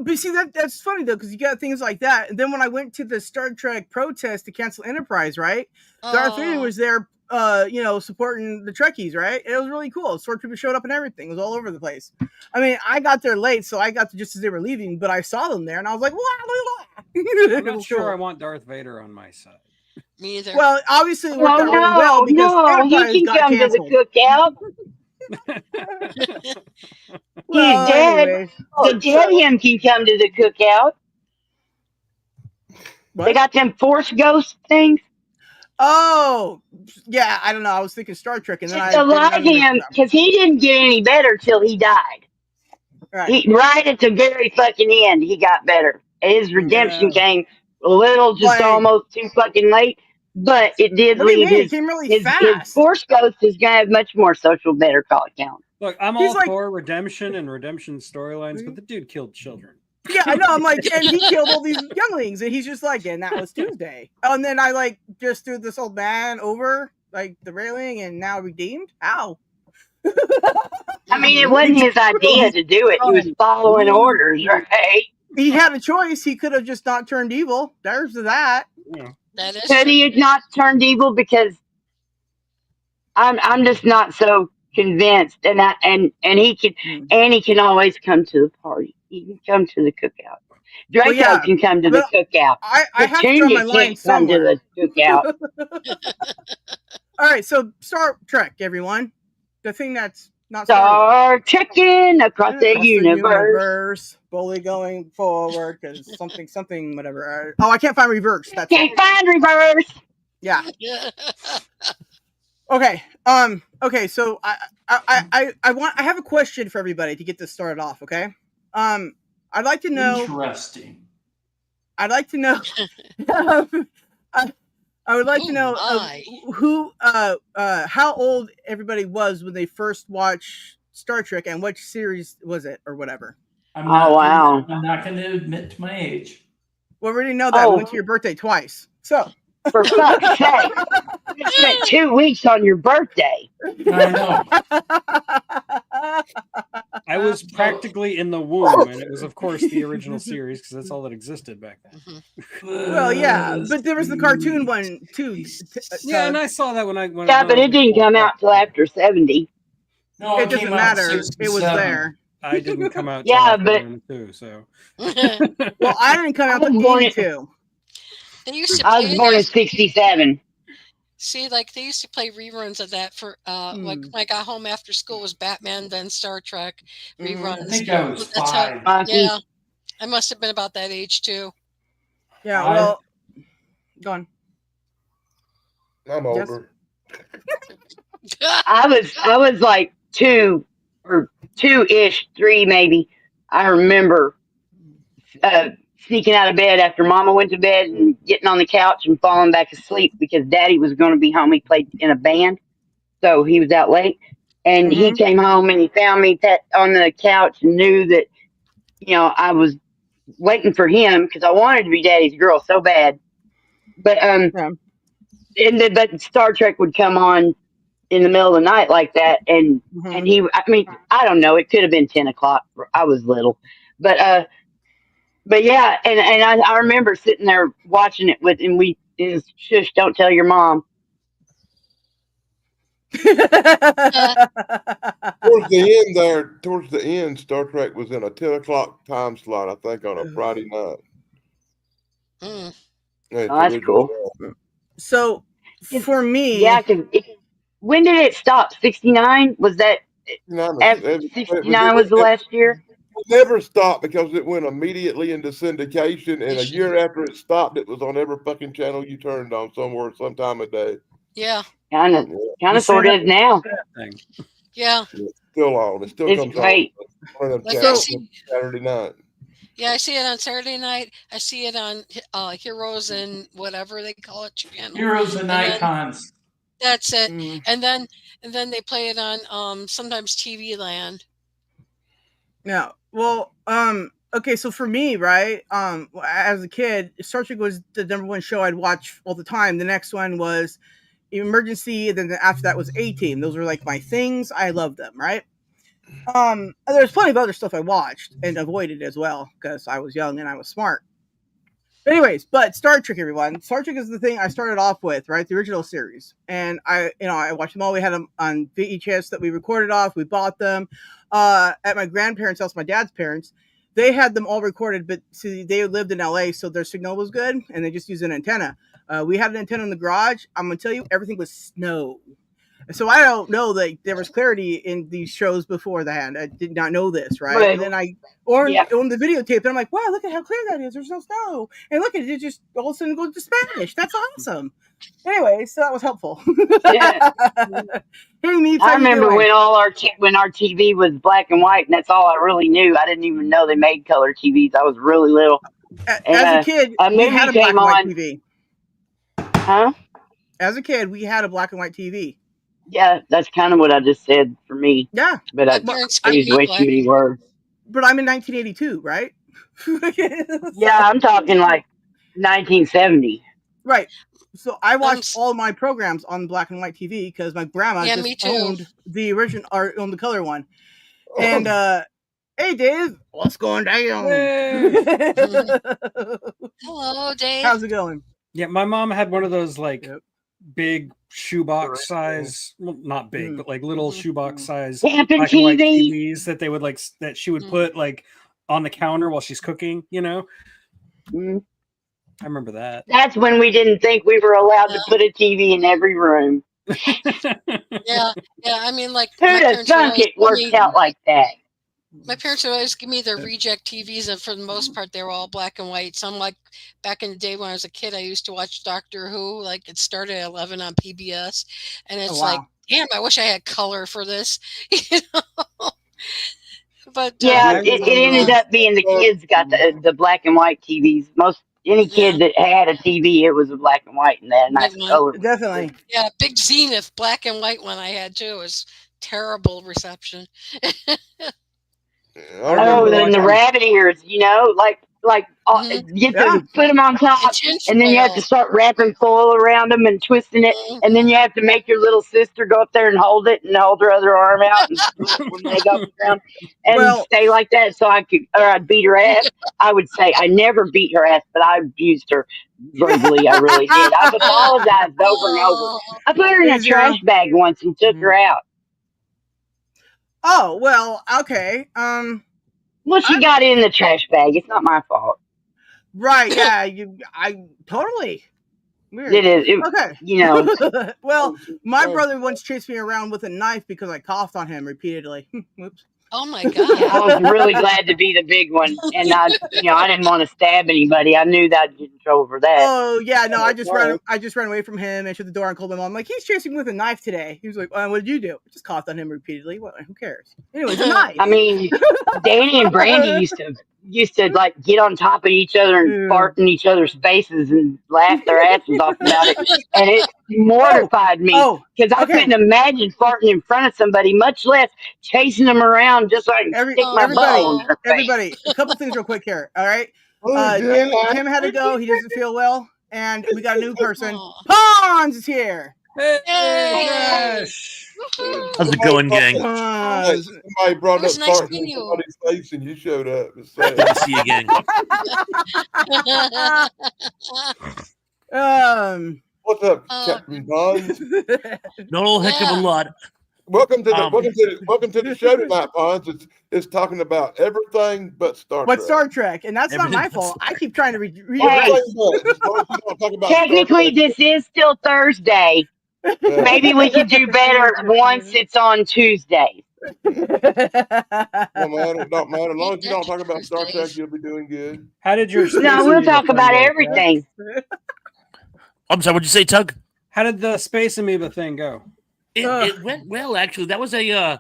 but see that's funny though because you got things like that. And then when I went to the Star Trek protest to cancel Enterprise, right? Darth Vader was there supporting the Trekkies, right? It was really cool. Stormtroopers showed up and everything. It was all over the place. I mean, I got there late, so I got to just as they were leaving, but I saw them there, and I was like, wow. I'm not sure I want Darth Vader on my side. Me either. Well, obviously it Oh worked out really well because no, he Enterprise can got come canceled. to the cookout. Well, He's dead. anyways. The dead him can come to the cookout. What? They got them Force Ghost things. Oh, yeah. I don't know. I was thinking Star Trek, and then Just I alive didn't know him because he didn't get any better till he died. Right. Right at the very fucking end, he got better. His redemption came a little, just almost too fucking late, but it did What do you leave mean? It came really his fast. Force Ghost is gonna have much more social better call count. Look, I'm all for redemption and redemption storylines, but the dude killed children. Yeah, I know. I'm like, and he killed all these younglings, and he's just like, and that was Tuesday. And then I just threw this old man over the railing, and now redeemed. How? I mean, it wasn't his idea to do it. He was following orders, right? He had a choice. He could have just not turned evil. There's that. Yeah. That is Could he have not turned evil? Because I'm just not so convinced. And he can always come to the party. He can come to the cookout. Draco can come to the cookout. I have to draw my line somewhere. To the cookout. All right, so Star Trek, everyone. The thing that's not Star trekking across the universe. Bully going forward because something, whatever. Oh, I can't find reverse. That's can't find reverse. Yeah. Okay. Okay. So I have a question for everybody to get this started off. Okay. I'd like to know. Interesting. I'd like to know. I would like to know who, how old everybody was when they first watched Star Trek and which series was it or whatever. I'm not going to admit to my age. Well, we already know that. We went to your birthday twice. So. For fuck's sake. You spent 2 weeks on your birthday. I know. I was practically in the womb, and it was, of course, the original series because that's all that existed back then. Well, yeah, but there was the cartoon one too. Yeah, and I saw that when but it didn't come out till after 70. No, it doesn't matter. It was there. I didn't come out. Yeah, but so. Well, I didn't come out until 82. I was born in 67. See, they used to play reruns of that for when I got home after school was Batman, then Star Trek reruns. I think I was 5. Yeah, I must have been about that age too. Yeah, well, go on. I'm older. I was like 2 or 2-ish, 3 maybe. I remember sneaking out of bed after Mama went to bed and getting on the couch and falling back asleep because Daddy was going to be home. He played in a band, so he was out late. And he came home and he found me on the couch and knew that, I was waiting for him because I wanted to be Daddy's girl so bad. But but Star Trek would come on in the middle of the night like that, and I don't know, it could have been 10 o'clock. I was little, but yeah, and I remember sitting there watching it and shush, don't tell your mom. Towards the end, Star Trek was in a 10 o'clock time slot, I think, on a Friday night. That's cool. So, for me... Yeah, when did it stop? 69? Was that... 69 was the last year? It never stopped because it went immediately into syndication, and a year after it stopped, it was on every fucking channel you turned on somewhere, sometime of day. Yeah. Kind of sort of now. Yeah. It's still on. It still comes great. on. Saturday night. Yeah, I see it on Saturday night. I see it on Heroes and whatever they call it channel. Heroes and Icons. That's it. And then they play it on sometimes TV Land. Yeah. Well, okay, so for me, right, as a kid, Star Trek was the #1 show I'd watch all the time. The next one was Emergency, and then after that was A-Team. Those were my things. I loved them, right? There's plenty of other stuff I watched and avoided as well because I was young and I was smart. Anyways, but Star Trek, everyone. Star Trek is the thing I started off with, right? The original series, and I watched them all. We had them on VHS that we recorded off. We bought them at my grandparents' house, my dad's parents. They had them all recorded, but see, they lived in LA, so their signal was good, and they just used an antenna. We had an antenna in the garage. I'm gonna tell you, everything was snow. So I don't know that there was clarity in these shows before that. I did not know this, right? Right. And then on the videotape, and I'm like, wow, look at how clear that is. There's no snow. And look at it, just all of a sudden goes to Spanish. That's awesome. Anyway, so that was helpful. Yeah. Hey, Meeps, I how you remember doing? when when our TV was black and white, and that's all I really knew. I didn't even know they made color TVs. I was really little. And As a kid, a we had movie a black came and white on. TV. Huh? As a kid, we had a black and white TV. Yeah, that's kind of what I just said for me. Yeah, But My I parents gave used me way too black. many words. but I'm in 1982, right? Yeah, I'm talking like 1970. Right. So I watched s- all my programs on black and white TV because my grandma Yeah, just me too. owned the original or owned the color one. And hey Dave, what's going down? Hey. Hello, Dave. How's it going? Yeah, my mom had one of those like Yep. big shoebox size, well, not big, Mm. but like little Mhm. shoebox size Camping black and white TV. TVs that they would like that she would Mm. put like on the counter while she's cooking. You know, Mm. I remember that. That's when we didn't think we were allowed to put a TV in every room. Yeah, yeah. I mean, like Who'd my have parents would thunk always it give worked me. out like that? My parents would always give me their reject TVs, and for the most part, they were all black and white. Some like back in the day when I was a kid, I used to watch Doctor Who. Like it started at 11 on PBS, and it's like, wow. damn, I wish I had color for this. You know? But Yeah, I it ended remember. up being the kids got the black and white TVs. Most any yeah, kid that had a TV, it was a black and white, and they had a white nice one. color. Definitely. Yeah, big Zenith black and white one I had too. It was terrible reception. I Oh, remember then the rabbit ears, like Mhm. you have Yeah. to put them on And top, and then you have to tinfoil. start wrapping foil around them and twisting it, and then you have to make your little sister go up there and hold it and hold her other arm out and put one leg off the ground and Well, stay like that so I'd beat her ass. I would say I never beat her ass, but I abused her verbally. I really did. I've apologized over and over. Oh, I put her in a is your trash bag once and took her out. oh well, okay. Well, she I'm got in the trash bag. It's not my fault. right, yeah, I totally weird. It is. Okay. Well, my Oh, brother once chased me around with a knife because I coughed on him repeatedly. Whoops. oh my I God. was really glad to be the big one, and I didn't want to stab anybody. I knew that I'd get in trouble for that. Oh yeah, no, I just Okay. ran away from him and shut the door and called my mom. I'm like, he's chasing me with a knife today. He was like, what did you do? I just coughed on him repeatedly. What? Who cares? Anyways, a knife. I mean, Danny and Brandy used to like get on top of each other and Yeah. fart in each other's faces and laugh their asses off about it, and it mortified me Oh, because I okay. couldn't imagine farting in front of somebody, much less chasing them around just so I can stick my butthole in their face. Everybody, a couple things real quick here. All right. Tim had to go. He doesn't feel well, and we got a new person. Aw. Pons is here. Hey, Yay. Josh. Woohoo. How's it going, gang? Pons. Somebody brought It was up nice farting meeting in you. somebody's face and you showed up. It's sad. Good to see you, gang. What's up, Uh, Captain Bonds? Not a heck of a Yeah. lot. Welcome to the Um, welcome to the show tonight, Bonds. It's talking about everything but Star But Trek. Star Trek, and that's not Everything my but fault. Star I keep trying to read Hey, Everything but. As long as you don't talk about Star technically, Trek. this is still Thursday. Maybe we could do better once it's on Tuesday. Don't matter. Don't matter. As long as you don't Reject talk about Star Trek, Tuesdays. you'll be doing good. How did your space No, we'll amoeba talk thing about go, Jack? everything. I'm sorry, what'd you say, Tug? How did the space amoeba thing go? It went well, actually. That was a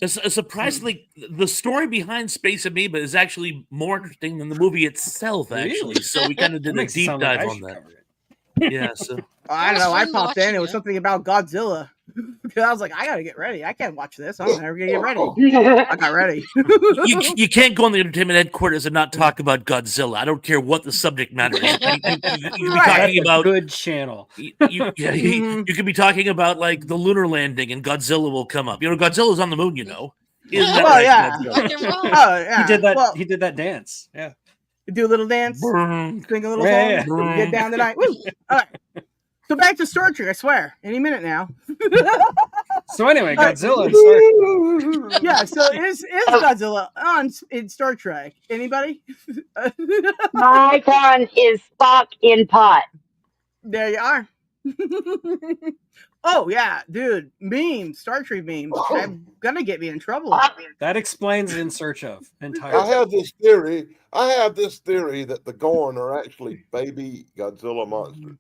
surprisingly, the story behind Space Amoeba is actually more interesting than the movie itself, actually. Really? So we kind of did That a makes it deep sound like dive I on should that. cover it. Yeah, so I don't was know. I fun popped in. watching It was it. something about Godzilla. Because I was like, I gotta get ready. I can't watch this. I'm never gonna get ready. I got ready. you can't go in the entertainment headquarters and not talk about Godzilla. I don't care what the subject matter is. You could be Right. talking That's a about good channel. Mhm. you could be talking about like the lunar landing and Godzilla will come up. Godzilla's on the moon. Isn't that Well, right, yeah. Godzilla? Rock and roll. Oh yeah. He did that. Well, He did that dance. Yeah. Do a little dance, Brrrr. sing a little Yeah, song, yeah. get down tonight. Woo! All right. So back to Star Trek. I swear, any minute now. So anyway, All right. Godzilla and Star. Yeah. So is Godzilla in Star Trek? Anybody? My icon is Spock in pot. There you are. Oh yeah, dude. Memes, Star Trek memes. I'm gonna get me in trouble. That explains In Search Of I entirely. have this theory. That the Gorn are actually baby Godzilla monsters.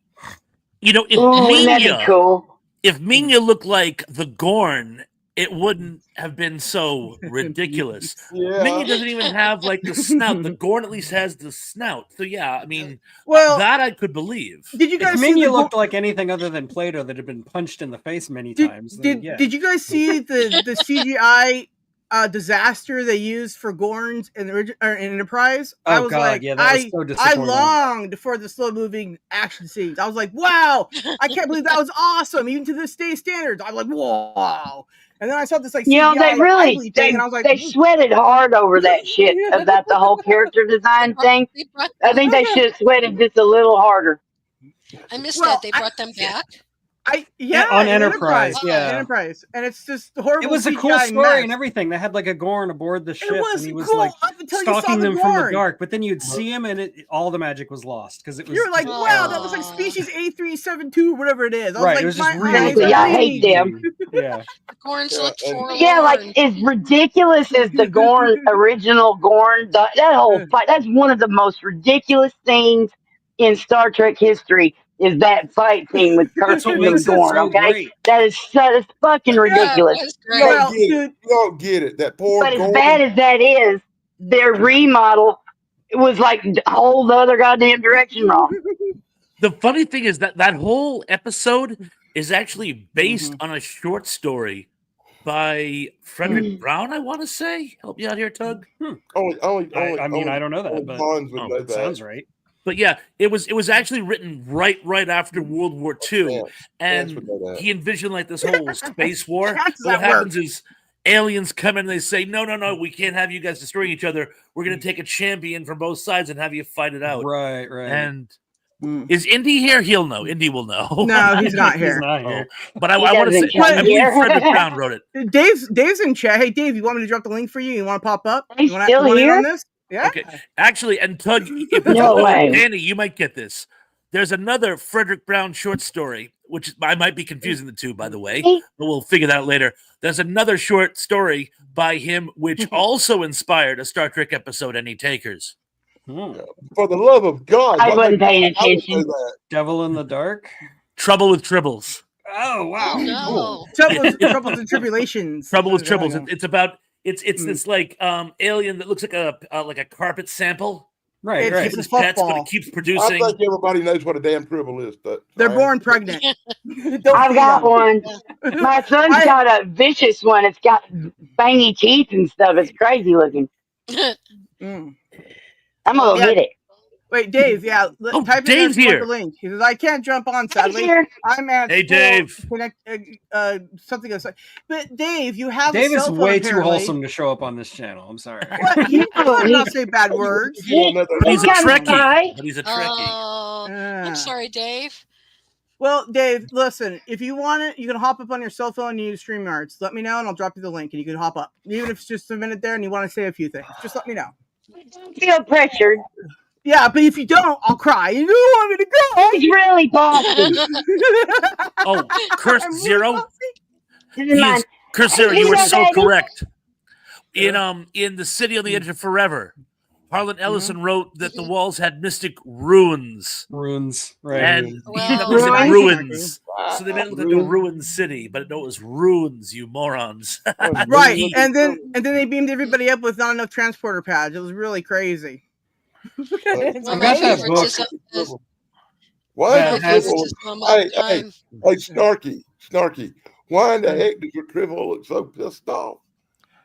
You know, Ooh, wouldn't that be cool? if Minya looked like the Gorn, it wouldn't have been so ridiculous. Yeah. Minya doesn't even have like the snout. The Gorn at least has the snout. So yeah, I mean, Well, that I could believe. did you If guys see Minya looked like anything other than Plato that had been punched in the face many times, then yeah. Did you guys see the CGI disaster they used for Gorns in Enterprise? Oh, I was God, like, yeah, that was so I disappointing. longed for the slow moving action scenes. I was like, wow, I can't believe that was awesome, even to this day standards. I'm like, whoa. And then I saw this like CGI You know, they really thing, and I was like, they sweated hard over that shit about the whole character design thing. They brought I them, think they should have sweated just a little harder. I missed Well, that. They brought them back. On in Enterprise, yeah. Enterprise, and it's just horrible. It was a cool CGI story mess. and everything. They had like a Gorn aboard the ship, was and he was cool like up until you saw stalking the them from the Gorn. dark. But then you'd see him, and all the magic was lost because it was. You're like, just- wow, that looks like species A372, whatever it is. I was Right, like, it was just my really eyes Frankly, are I hate bleeding. them. Yeah. The Gorns Yeah, looked and- forlorn. Yeah, like as ridiculous as the Gorn original Gorn, that whole fight. That's one of the most ridiculous things in Star Trek history. Is that fight scene with Kirk That's what and the makes it Gorn? so Okay, great. that's fucking Yeah, ridiculous. it was You great. don't Well, get it. dude, You don't get it. That poor But as Gorn. bad as that is, their remodel it was like the whole other goddamn direction wrong. The funny thing is that whole episode is actually based Mm-hmm. on a short story by Frederick Brown, I want to say. Help me out here, Tug. I mean, I don't know that, but Bonds would know it that. sounds right. But yeah, it was actually written right after World War II, Yeah, and would know that. he envisioned like this whole space war. How does But what that work? happens is aliens come in and they say, no, we can't have you guys destroying each other. We're going to take a champion from both sides and have you fight it out. Right. And is Indy here? He'll know. Indy will know. No, he's not He's here. not here. But I He want to say, doesn't come I believe here. Frederick Brown wrote it. Dave's in chat. Hey, Dave, you want me to drop the link for you? You want to pop up? He's You want still in here? on this? Yeah. Okay, actually, and Tug, if No way. Danny, you might get this. There's another Frederick Brown short story, which I might be confusing the two, by the way, but we'll figure that out later. There's another short story by him, which also inspired a Star Trek episode, Any Takers? For the love of God. I why wasn't would- paying I would say attention. that. Devil in the Dark. Trouble with Tribbles. Oh wow. Oh, Troubles and tribulations. Trouble with There we Tribbles. go. It's about it's this like alien that looks like a carpet sample. Right. It's Right. just His a pets, but puffball. it keeps I producing. think everybody knows what a damn tribble is. But They're I- born pregnant. Don't I've feed got them. one. My son's got a vicious one. It's got bangy teeth and stuff. It's crazy looking. Mm. I'm gonna Yeah. get it. Wait, Dave. Yeah, Oh, type Dave's in there, here. the link. He says I can't jump on. He's Sadly, here. I'm at Hey, school. Dave. Connect something else. But Dave, you have Dave a is cell phone, way too apparently. wholesome to show up on this channel. I'm sorry. What? He does not say bad words. But he's a He's got a Trekkie. tie. But he's a Trekkie. oh, I'm sorry, Dave. Well, Dave, listen. If you want it, you can hop up on your cell phone and use StreamYards. Let me know, and I'll drop you the link, and you can hop up. Even if it's just a minute there, and you want to say a few things, just let me know. Don't feel pressured. Yeah, but if you don't, I'll cry. You don't want me to go. He's really bossy. Oh, Curse I'm really Zero. bossy. This He is is mine. Curse Zero. Hey, You were Zero, so baby. correct. In the City on the Edge of Forever, Harlan Ellison wrote that the walls had mystic ruins, Runes. Right. and Wow. he thought they said Ruins? ruins. So they meant it looked like a ruined city, but no, it was ruins. You morons. Right, and then they beamed everybody up with not enough transporter pads. It was really crazy. It's One of got my that favorites book. is Why Yeah, is my it has- favorites is Mom All the Time. Hey, Snarky. Why in the heck does your Tribble look so pissed off?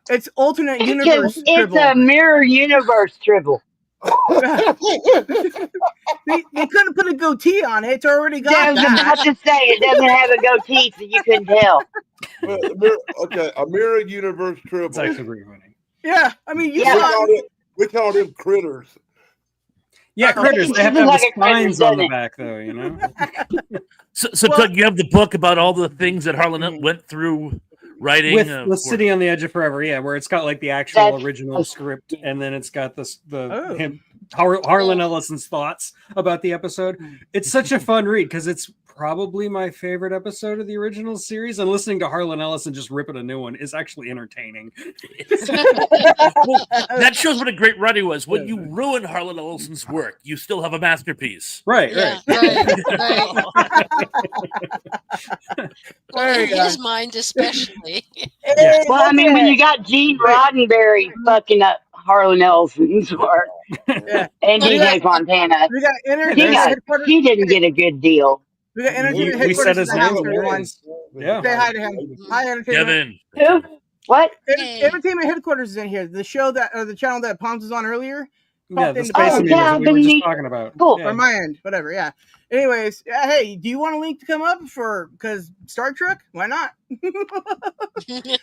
It's alternate Because universe. it's a Tribble. mirror universe tribble. They couldn't put a goatee on it. It's already I got was about that. to say it doesn't have a goatee, so you couldn't tell. Well, a mirror universe Tribble. It's actually pretty funny. Yeah, I mean, you Yeah. saw We call them critters. Yeah, critters. They have to have Like the a critter, spines on the doesn't it? back, though. You know. So Well- Doug, you have the book about all the things that Harlan went through writing With for- City on the Edge of Forever, yeah, where it's got like the actual That's- original script, and then it's got Oh. Harlan Ellison's thoughts about the episode. It's such a fun read because it's probably my favorite episode of the original series, and listening to Harlan Ellison just rip at a new one is actually entertaining. Well, that shows what a great writer he was. When you ruin Harlan Ellison's work, you still have a masterpiece. Right, Yeah, right. right. Well, in There you his mind, especially. Yeah. Well, I mean, when you got Gene Roddenberry fucking up Harlan Ellison's work Yeah. and We DJ got- Fontana, We got he, entertainment got, headquarters. he didn't get a good deal. We got entertainment We said headquarters in his the name house, and everyone. raised. Yeah. Say hi to him. Hi, entertainment. Kevin, Who? What? Hey. Entertainment headquarters is in here. The show that, or the channel that Palms was on earlier. Yeah, the into space Oh, amoebas yeah, that we were the just neat- talking about. Cool. Yeah. Or my end, whatever. Yeah. Anyways, hey, do you want a link to come up for because Star Trek? Why not? Let me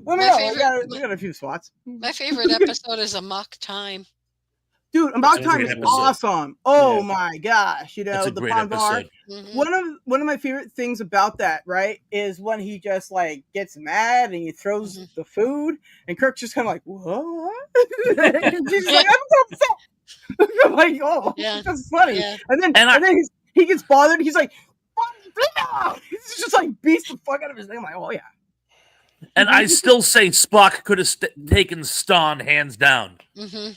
My know. favorite- We got a few spots, My favorite episode is Amok Time. dude. About That's a Time great is episode. awesome. Oh Yeah. my gosh, you know that's a the great Pond Bar. episode. Mhm. One of my favorite things about that, right, is when he just like gets mad and he throws Mhm. the food, and Kirk's just kind of like, what? And she's like, I'm upset. I'm like, oh, Yeah. that's funny. Yeah. And then And he gets bothered. He's like, he's just like beats the fuck out of his thing. I'm like, oh yeah. And I still say Spock could have taken Ston hands down. Mhm.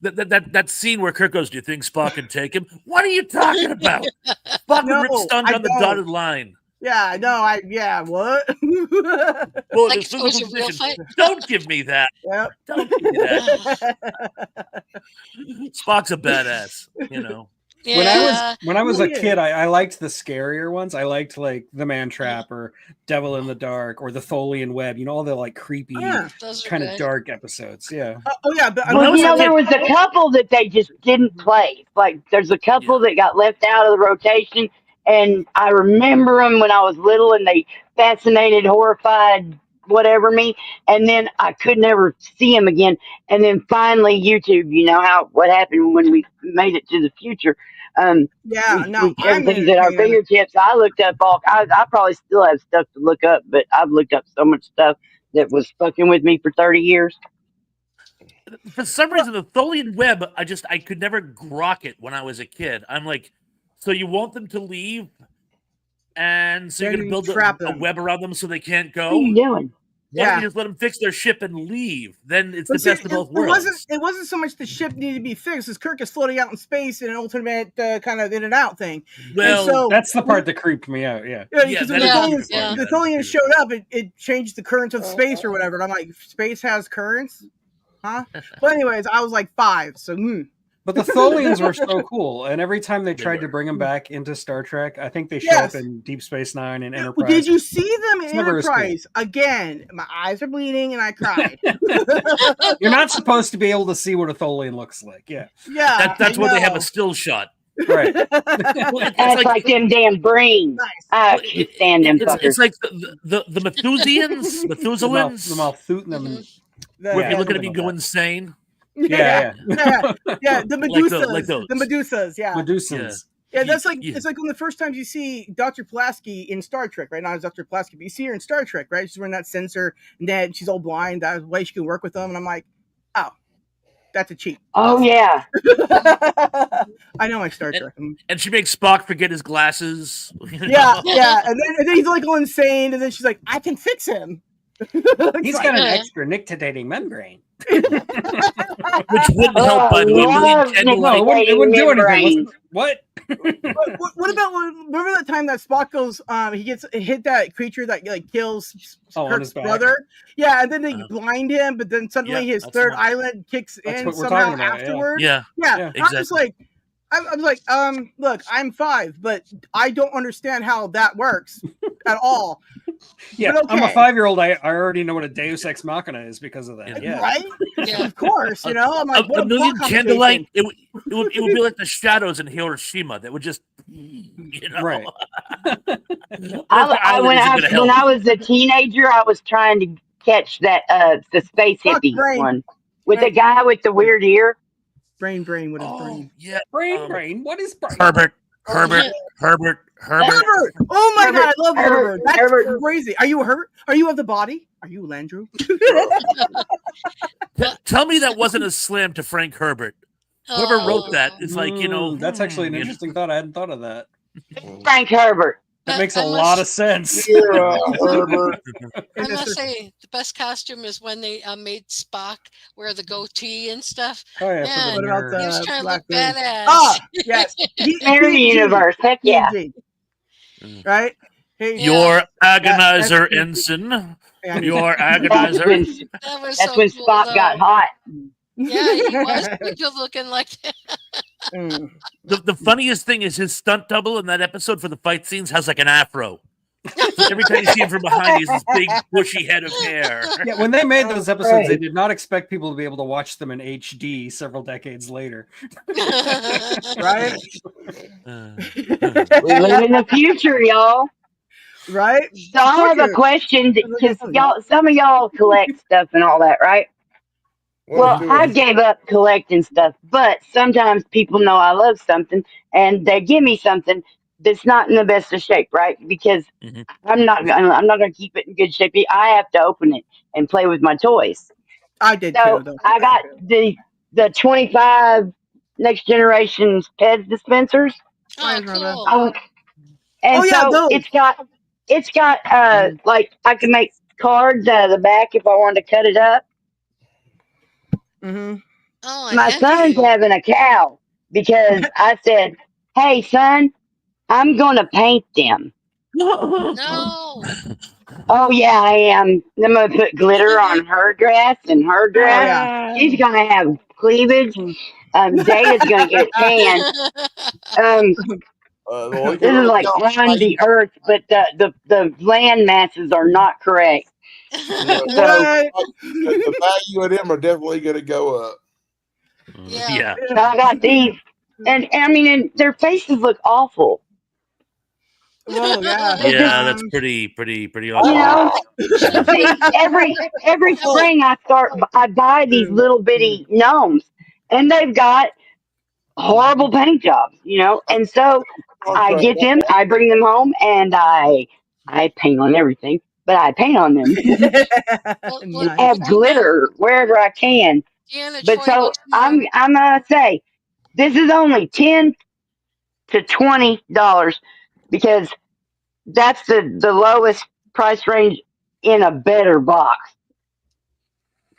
That scene where Kirk goes, "Do you think Spock can take him?" What are you talking about? Spock No, would rip Ston I down the don't. dotted line. Yeah, no, what? Well, Like it's if it was a physical real position. fight. Don't give me that. Yep. Don't give me that. Spock's a badass, you know. Yeah. When I was a Yeah. kid, I liked the scarier ones. I liked like the Man Trap or Devil in the Dark or the Tholian Web. You know, all the like creepy, Yeah. Those are kind of good. dark episodes. Yeah. Oh yeah, but When I Well, was you a know, kid- there was a couple that they just didn't play. Like, there's a couple that got left out of the rotation, and I remember them when I was little, and they fascinated, horrified, whatever me. And then I could never see them again. And then finally, YouTube. You know what happened when we made it to the future. yeah, no, With I'm everything's at our entertained. fingertips. I looked up I probably still have stuff to look up, but I've looked up so much stuff that was fucking with me for 30 years. For some reason, the Tholian Web, I could never grok it when I was a kid. I'm like, so you want them to leave, and so you're Then going to you build trap a them. web around them so they can't What are go? you doing? Why don't Yeah. you just let them fix their ship and leave? Then it's But the see, best of both worlds. It wasn't so much the ship needed to be fixed as Kirk is floating out in space in an ultimate kind of in and out thing. Well, so That's the part that creeped me out. Yeah. yeah, Yeah, because that when is the true. Tholians, Yeah. the Tholians showed up, it changed the currents of space or whatever. And I'm like, space has currents, huh? But anyways, I was like 5, so But the Tholians were so cool, and every time they tried were. to bring them back into Star Trek, I think they show Yes. up in Deep Space Nine and Well, Enterprise. did you see them in It's never as cool. Enterprise? Again, my eyes are bleeding and I cried. You're not supposed to be able to see what a Tholian looks like. Yeah. Yeah, that's I why they have know. a still shot. Right. Well, it's That's like them damn brains. Nice. I can't stand them fuckers. it's like the Methusians, The Methuselians, Malthusian. The- where Yeah, people are going to something be like go that. insane. Yeah, yeah, the Like Medusas, like those. the Medusas, yeah. Medusans. Yeah, that's like Yeah. it's like one of the first times you see Dr. Pulaski in Star Trek, right? Not as Dr. Pulaski, but you see her in Star Trek, right? She's wearing that sensor, and then she's all blind. That's the way she can work with them, and I'm like, oh, that's a cheat. Oh yeah. I know my Star Trek. And she makes Spock forget his glasses. you know? Yeah, and then he's like all insane, and then she's like, I can fix him. He's got an extra nictitating membrane. Which wouldn't help, by the way. love Really intended No, it like- wouldn't do anything. Membrane. What? what about remember that time that Spock goes he gets hit that creature that like kills Oh, on Kirk's his back. brother, yeah, and then they Uh-huh. blind him, but then suddenly Yeah, his that's third the one. eyelid kicks That's in what we're somehow talking about, yeah. afterwards. Yeah. Yeah, I'm just like I was like, look, I'm 5, but I don't understand how that works at all. Yeah, But I'm a okay. 5-year-old. I already know what a Deus Ex Machina is because of that. Yeah. Right? Yeah. Of course, you know. I'm like, what a million plot candlelight. complication. It would be like the shadows in Hiroshima that would just, you know. Right. The When island isn't gonna help. I was a teenager, I was trying to catch that the space Fuck hippie brain. one with the guy with the weird ear. brain with his brain. Yeah. Brain. What is brain? Herbert. Herbert! Oh my Herbert, god, I love Herbert. That's Herbert. crazy. Are you Herbert? Are you of the body? Are you Landrew? Tell me that wasn't a slam to Frank Herbert. Whoever wrote that is like, that's actually an interesting thought. I hadn't thought of that. Frank Herbert. That makes a lot of sense. Herbert. I must say, the best costume is when they made Spock wear the goatee and stuff. Oh yeah. Man, What about he was trying to look Black Moon? badass. Oh, yes. Mirror universe. Heck yeah. Right? Hey, Your that's agonizer, creepy. ensign. Yeah. Your That's agonizer. when, That was that's so when cool, Spock though. got hot. Yeah, he was good looking like that. Mm. The funniest thing is his stunt double in that episode for the fight scenes has like an afro. So every time you see him from behind, he has this big bushy head of hair. Yeah, when they made those episodes, they Right. did not expect people to be able to watch them in HD several decades later. Right? We live in the future, y'all. Right? So I have a question because some of y'all collect stuff and all that, right? Well, I gave up collecting stuff, but sometimes people know I love something and they give me something that's not in the best of shape, right? Because Mhm. I'm not gonna keep it in good shape. I have to open it and play with my toys. I did So too, though. I got the 25 next generation's Pez dispensers. Oh, cool. And Oh, yeah, so those. it's got like I can make cards out of the back if I wanted to cut it up. Mm-hmm. Oh, I My envy son's you. having a cow because I said, "Hey, son, I'm gonna paint them." No. Oh yeah, I am. I'm gonna put glitter on her dress and her Oh, dress. yeah. She's gonna have cleavage. Data's gonna get a tan. Well, This is like on the earth, but the land masses are not correct. So What? the value of them are definitely going to go up. Yeah. So I got these, and I mean, and their faces look awful. Whoa, yeah. They just, Yeah, that's pretty you awesome. know, see, every spring I buy these little bitty gnomes, and they've got horrible paint jobs, you know, and so I get them, I bring them home, and I paint on everything, but I paint on them Well, and Nice. add glitter wherever I can. Deanna But Troy so looks more. I'm gonna say this is only $10 to $20 because that's the lowest price range in a better box.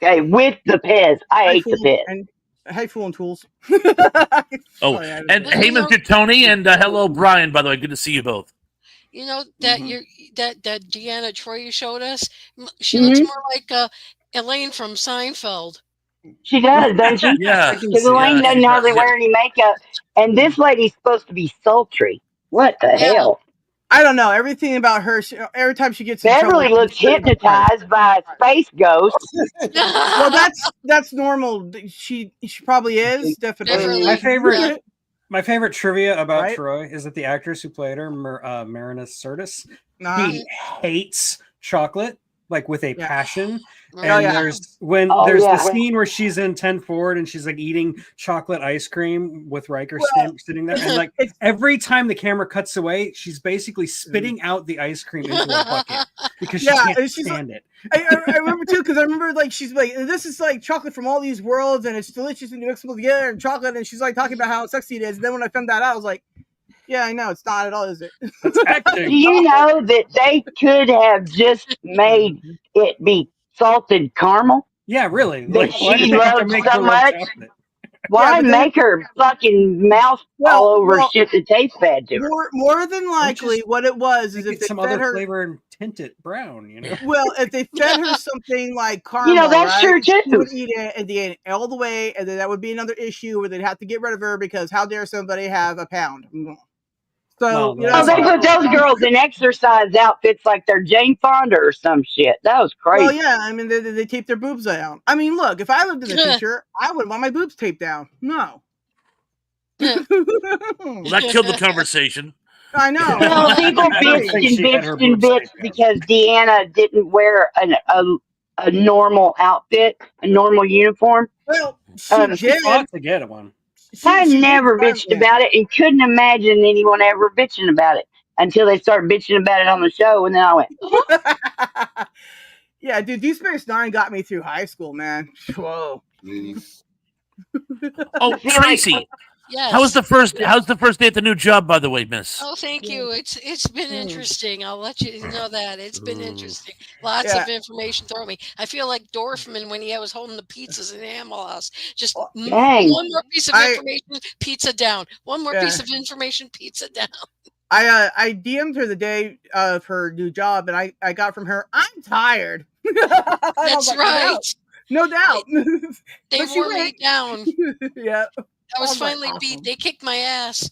Okay, with the Pez. I Hi, ate the Fool, Pez. and hi, Fool and Tools. Oh, yeah, and Well, hey, you know, Mr. Tony, and hello, Brian. By the way, good to see you both. you know that Mhm. that Deanna Troy you showed us. She looks Hmm. more like Elaine from Seinfeld. She does, doesn't she? Yeah, I can Because see Elaine that. doesn't she hardly does, wear any makeup, and this lady's supposed to be sultry. What the Yeah. hell? I don't know. Everything about her, every time she gets in trouble. Beverly looks hypnotized by a space ghost. Well, that's normal. She probably is, definitely. Beverly. My favorite trivia about Right? Troy is that the actress who played her, Marinus Sirtis, Nah. he hates chocolate like with a Yeah. passion. Oh, And yeah. there's the scene where she's in 10 Forward and she's like eating chocolate ice cream with Riker sitting there, and like every time the camera cuts away, she's basically spitting out the ice cream into a bucket because she can't stand it. I remember too, because I remember like she's like, this is like chocolate from all these worlds, and it's delicious, and you mix them together and chocolate, and she's like talking about how sexy it is. And then when I found that out, I was like, yeah, I know it's not at all, is it? That's acting. Do you know that they could have just made it be salted caramel Yeah, really. that Like, why did she they have to loved make so her love much? chocolate? Why but then- make her fucking mouth all over shit that tastes bad to her? More than likely, what it was is Make if it they some fed other her, flavor and tint it brown, you know. well, if they fed her something like caramel, You know, that's right, true she too. would eat it at the end all the way, and then that would be another issue where they'd have to get rid of her because how dare somebody have a pound? So Well, you know, Oh, they put those girls in exercise outfits like they're Jane Fonda or some shit. That was well, crazy. yeah, I mean they tape their boobs down. I mean, look, if I lived in the future, I would want my boobs taped down. No. Well, that killed the conversation. I know. Well, people I don't think bitched and she had her bitched and boobs bitched taped down. because Deanna didn't wear a normal outfit, a normal uniform. Well, she Um, did. Fought to get one. I she never bitched about it and couldn't imagine anyone ever bitching about it until they started bitching about it on the show. And then I went, Yeah, dude, Deep Space Nine got me through high school, man. Whoa. Jeez. Oh, See, like, Tracy, Yes. how's the first day at the new job, by the way, miss? Oh, thank you. It's been interesting. I'll let you know that it's been interesting. Lots Yeah. of information thrown at me. I feel like Dorfman when he was holding the pizzas in Animal House. Just dang. one more piece of information, pizza down. One more piece of information, pizza down. I DM'd her the day of her new job, and I got from her, I'm tired. That's like, right. No doubt. They But she wore me went. down. Yeah. I was like, finally beat. awesome. They kicked my ass.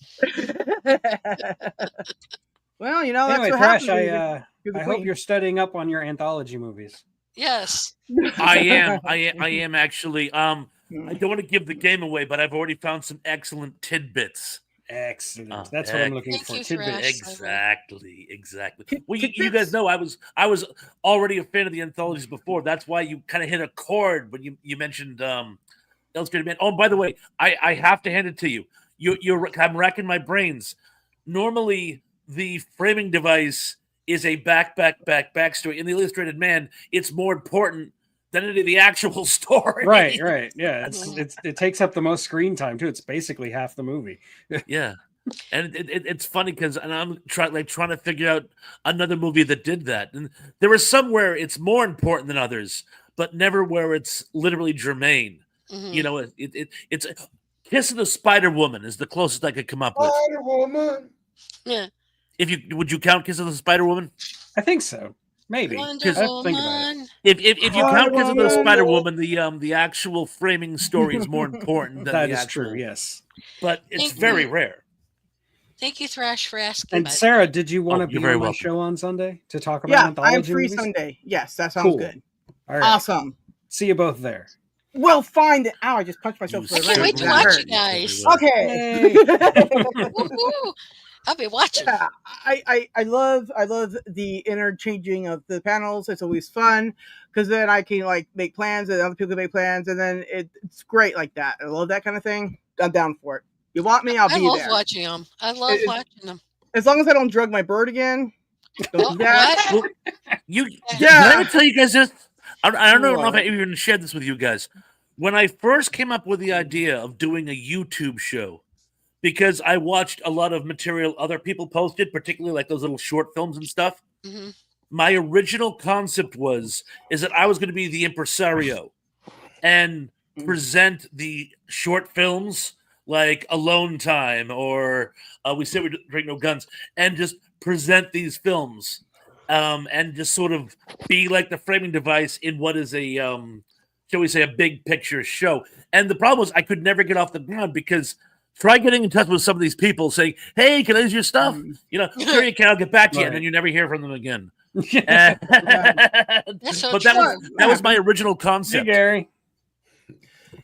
Well, you know, that's Anyway, what Thrash, happens. I hope you're studying up on your anthology movies. Yes. I am actually. I don't want to give the game away, but I've already found some excellent tidbits. Excellent. That's what I'm looking for. Tidbits. Exactly. Well, you guys know I was already a fan of the anthologies before. That's why you kind of hit a chord when you mentioned Illustrated Man. Oh, and by the way, I have to hand it to you. I'm racking my brains. Normally, the framing device is a backstory. In the Illustrated Man, it's more important than any of the actual story. Right. Yeah, it takes up the most screen time too. It's basically half the movie. Yeah, and it's funny because I'm trying to figure out another movie that did that, and there was some where it's more important than others, but never where it's literally germane. Mm-hmm. You know, it's Kiss of the Spider Woman is the closest I could come up with. Spider Woman. Yeah. Would you count Kiss of the Spider Woman? I think so. Maybe. Wonder Woman. If you count Kiss of the Spider Woman, the actual framing story is more important than that the is actual. true. Yes, but it's very rare. Thank you, Thrash, for asking. And Sarah, did you want to be on my welcome. show on Sunday to talk about Yeah, anthology I'm free movies? Sunday. Yes, that sounds good. All right. Awesome. See you both there. Well, fine. Ow, I just punched myself. I can't wait to watch you guys. Okay. I'll be watching. Yeah, I love the interchanging of the panels. It's always fun because then I can like make plans and other people can make plans, and then it's great like that. I love that kind of thing. I'm down for it. You want me? I'll be there. I love watching them. I love watching them. As long as I don't drug my bird again. Don't do that. What? Well, did I ever tell you guys this? I don't know if I even shared this with you guys. When I first came up with the idea of doing a YouTube show, because I watched a lot of material other people posted, particularly like those little short films and stuff. Mm-hmm. My original concept is that I was going to be the impresario and present the short films like Alone Time or We Say We Drink No Guns, and just present these films and just sort of be like the framing device in what is a, shall we say, a big picture show. And the problem was I could never get off the ground because try getting in touch with some of these people saying, hey, can I use your stuff? You know, sure you can, I'll get back to you. And then you never hear from them again. But that was my original concept. Hey, Gary.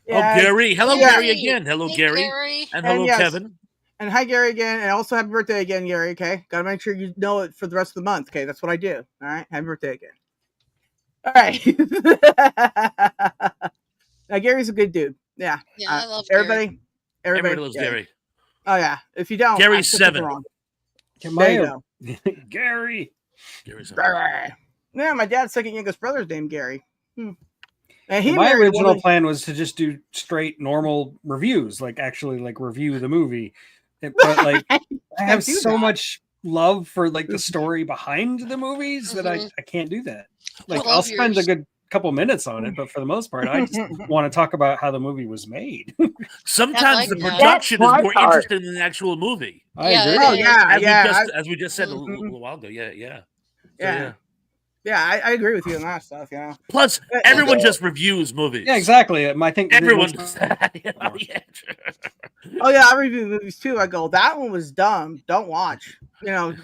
Yeah, Gary. Hello, Gary again. Hello, Hey, Gary. And hello, Kevin. And hi, Gary, again. And also happy birthday again, Gary, okay? Got to make sure you know it for the rest of the month, okay? That's what I do, all right? Happy birthday again. All right. Now, Gary's a good dude. Yeah. Yeah, I love everybody. Everybody loves Gary. Oh, yeah. If you don't, Gary's 7. There you go. Gary. Gary's 7. Yeah, my dad's second youngest brother's named Gary. And my original plan was to just do straight normal reviews, like actually like review the movie. But like I have so much love for like the story behind the movies that I can't do that. Like I'll spend a good couple minutes on it, but for the most part, I just want to talk about how the movie was made. Sometimes the production is more interesting than the actual movie. I agree. Oh yeah, as we just said a little while ago. Yeah, I agree with you on that stuff. Yeah. Plus, everyone just reviews movies. Yeah, exactly. I think everyone does that. Oh yeah, I review movies too. I go, that one was dumb. Don't watch. 0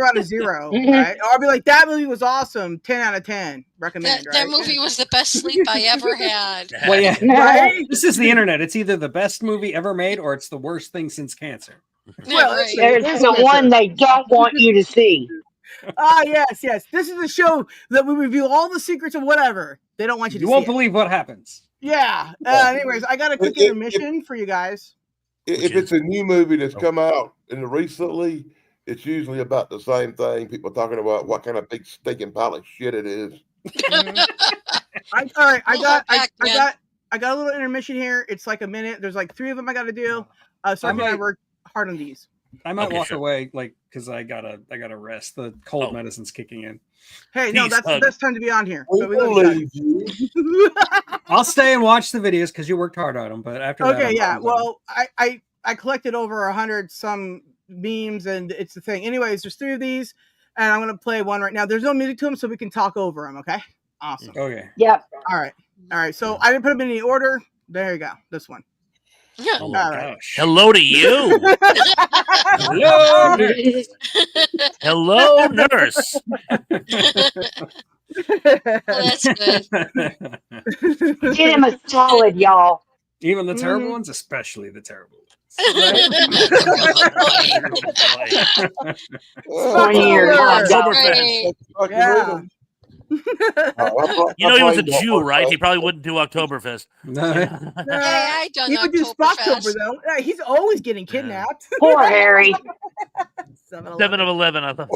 out of 0. Right? Or I'll be like, that movie was awesome. 10 out of 10. Recommend. That movie was the best sleep I ever had. Well, yeah. Right? This is the internet. It's either the best movie ever made or it's the worst thing since cancer. Well, there's the one they don't want you to see. Yes. This is the show that we review all the secrets of whatever. They don't want you to see. You won't believe what happens. Yeah. Anyways, I got a quick intermission for you guys. if it's a new movie that's come out recently, it's usually about the same thing. People talking about what kind of big stinking pile of shit it is. All right, I got a little intermission here. It's like a minute. There's like 3 of them I got to do. Starkey and I worked hard on these. I might walk away, like, because I gotta rest. The cold medicine's kicking in. Hey, no, that's the best time to be on here. We believe you. I'll stay and watch the videos because you worked hard on them. But after that, okay, yeah. Well, I collected over 100 some memes, and it's the thing. Anyways, there's 3 of these, and I'm gonna play one right now. There's no music to them, so we can talk over them. Okay. Awesome. Okay. Yep. All right. So I didn't put them in any order. There you go. This one. Oh my gosh. Hello to you. Hello, nurse. Hello, nurse. That's good. Get him a solid, y'all. Even the terrible ones, especially the terrible ones. 20 years. Yeah. You know he was a Jew, right? He probably wouldn't do Oktoberfest. Hey, I done he would do Oktoberfest. Spocktober though. Yeah, he's always getting kidnapped. Poor Harry. 7 of 11. I thought.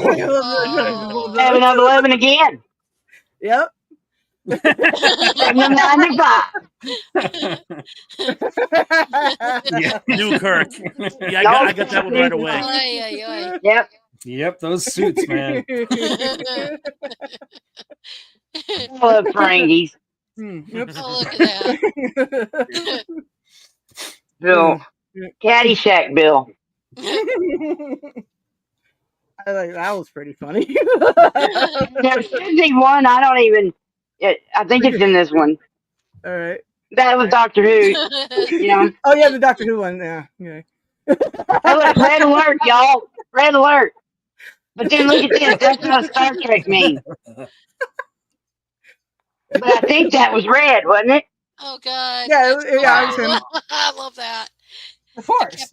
7 of 11 again. Yep. 7 of 95. Yeah. Newkirk. Yeah, I got that one right away. Yep. Yep, those suits, man. I love Frangies. Yep. Oh, look at that. Bill. Caddyshack Bill. I like that was pretty funny. There should be one. I don't even. I think it's in this one. All right. That was Doctor Who. You know. Oh yeah, the Doctor Who one. Yeah. Hey, look, red alert, y'all. Red alert. But then look at this. That's what Star Trek means. But I think that was red, wasn't it? Oh God. Yeah, I was him. I love that. Of course.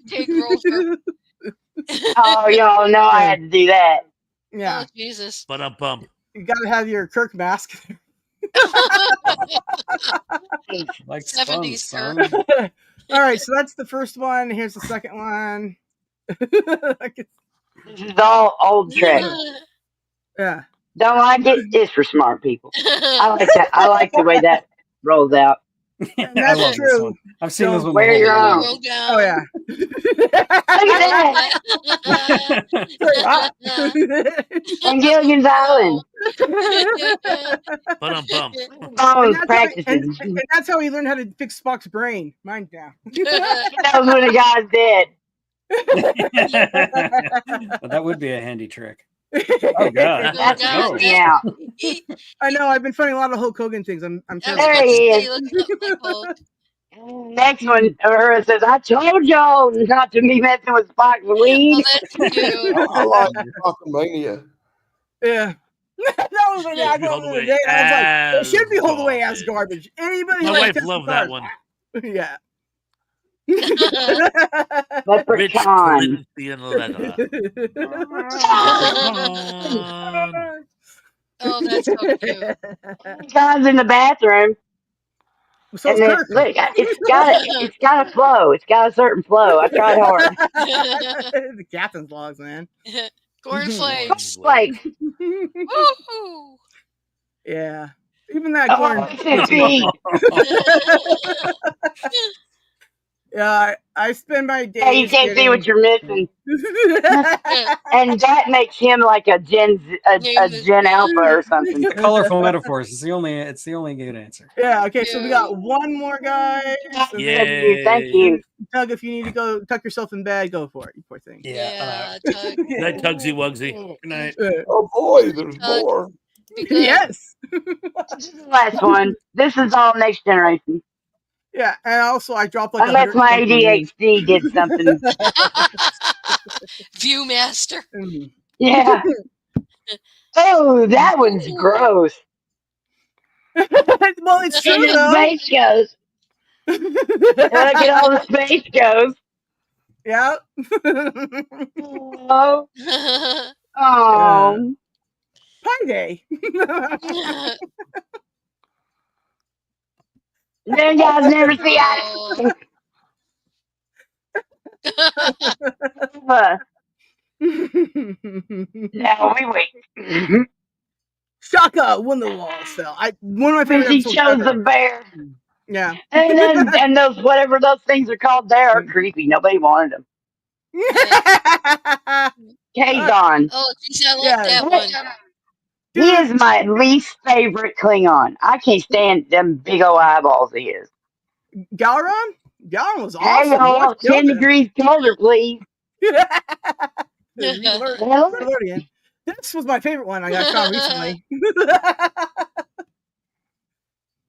Oh, y'all know I had to do that. Yeah. Oh, Jesus. But bump. You gotta have your Kirk mask. Like 70s Kirk. All right, so that's the first one. Here's the second one. This is all old Trek. Yeah. Don't like it? It's for smart people. I like that. I like the way that rolls out. That's I love true. this one. I've seen this one. Wear your own. Oh yeah. Look at that. On Gilligan's Island. But bump. Oh, practicing. And that's how he learned how to fix Spock's brain. Mine down. He knows when a guy's dead. Well, that would be a handy trick. Oh God! That's God. yeah. I know. I've been finding a lot of Hulk Hogan things. I'm terrible. There he is. Next one, her says, "I told y'all not to be messing with Spock's weed." I like Hulkamania. Yeah. That was the day. I was like, it should be hauled away as garbage. Anybody? My who wife likes loved cars- that one. Yeah. Rich Leprechaun. Corinthian leather. Oh, that's so cute. Guys in the bathroom. So And then, look, it's got a flow. It's got a certain flow. I tried hard. The captain's logs, man. Cornflakes. Like, Woo-hoo. Yeah. Even that corn. Yeah, I spend my days. Yeah, you can't see what you're missing. And that makes him like a Gen Alpha or something. The colorful metaphors. It's the only good answer. Yeah. Okay. So we got one more guy. Thank you. Tug, if you need to go tuck yourself in bed, go for it. You poor thing. Yeah, Tug. Good night, Tugsy Wugsy. Good night. Oh boy, there's more. Yes. This is the last one. This is all next generation. Yeah, and also I dropped like unless my ADHD did something. Viewmaster. Yeah. Oh, that one's gross. Well, it's true though. Space shows. Look at all the space shows. Yeah. Oh. Oh. Pie Day. Then guys never see eye. Uh, now we wait. Shaka when the walls fell. One of my When favorite she episodes chose ever. the bear. Yeah. And then those whatever those things are called, they are creepy. Nobody wanted them. Kazon. Oh, geez, I like Yeah. that one. He is Dude, my least favorite Klingon. I can't stand them big old eyeballs he is. Galeron? Galeron was Hey, awesome. You y'all, watched 10 Delta. degrees colder, please. Nickelodeon. This was my favorite one I found recently.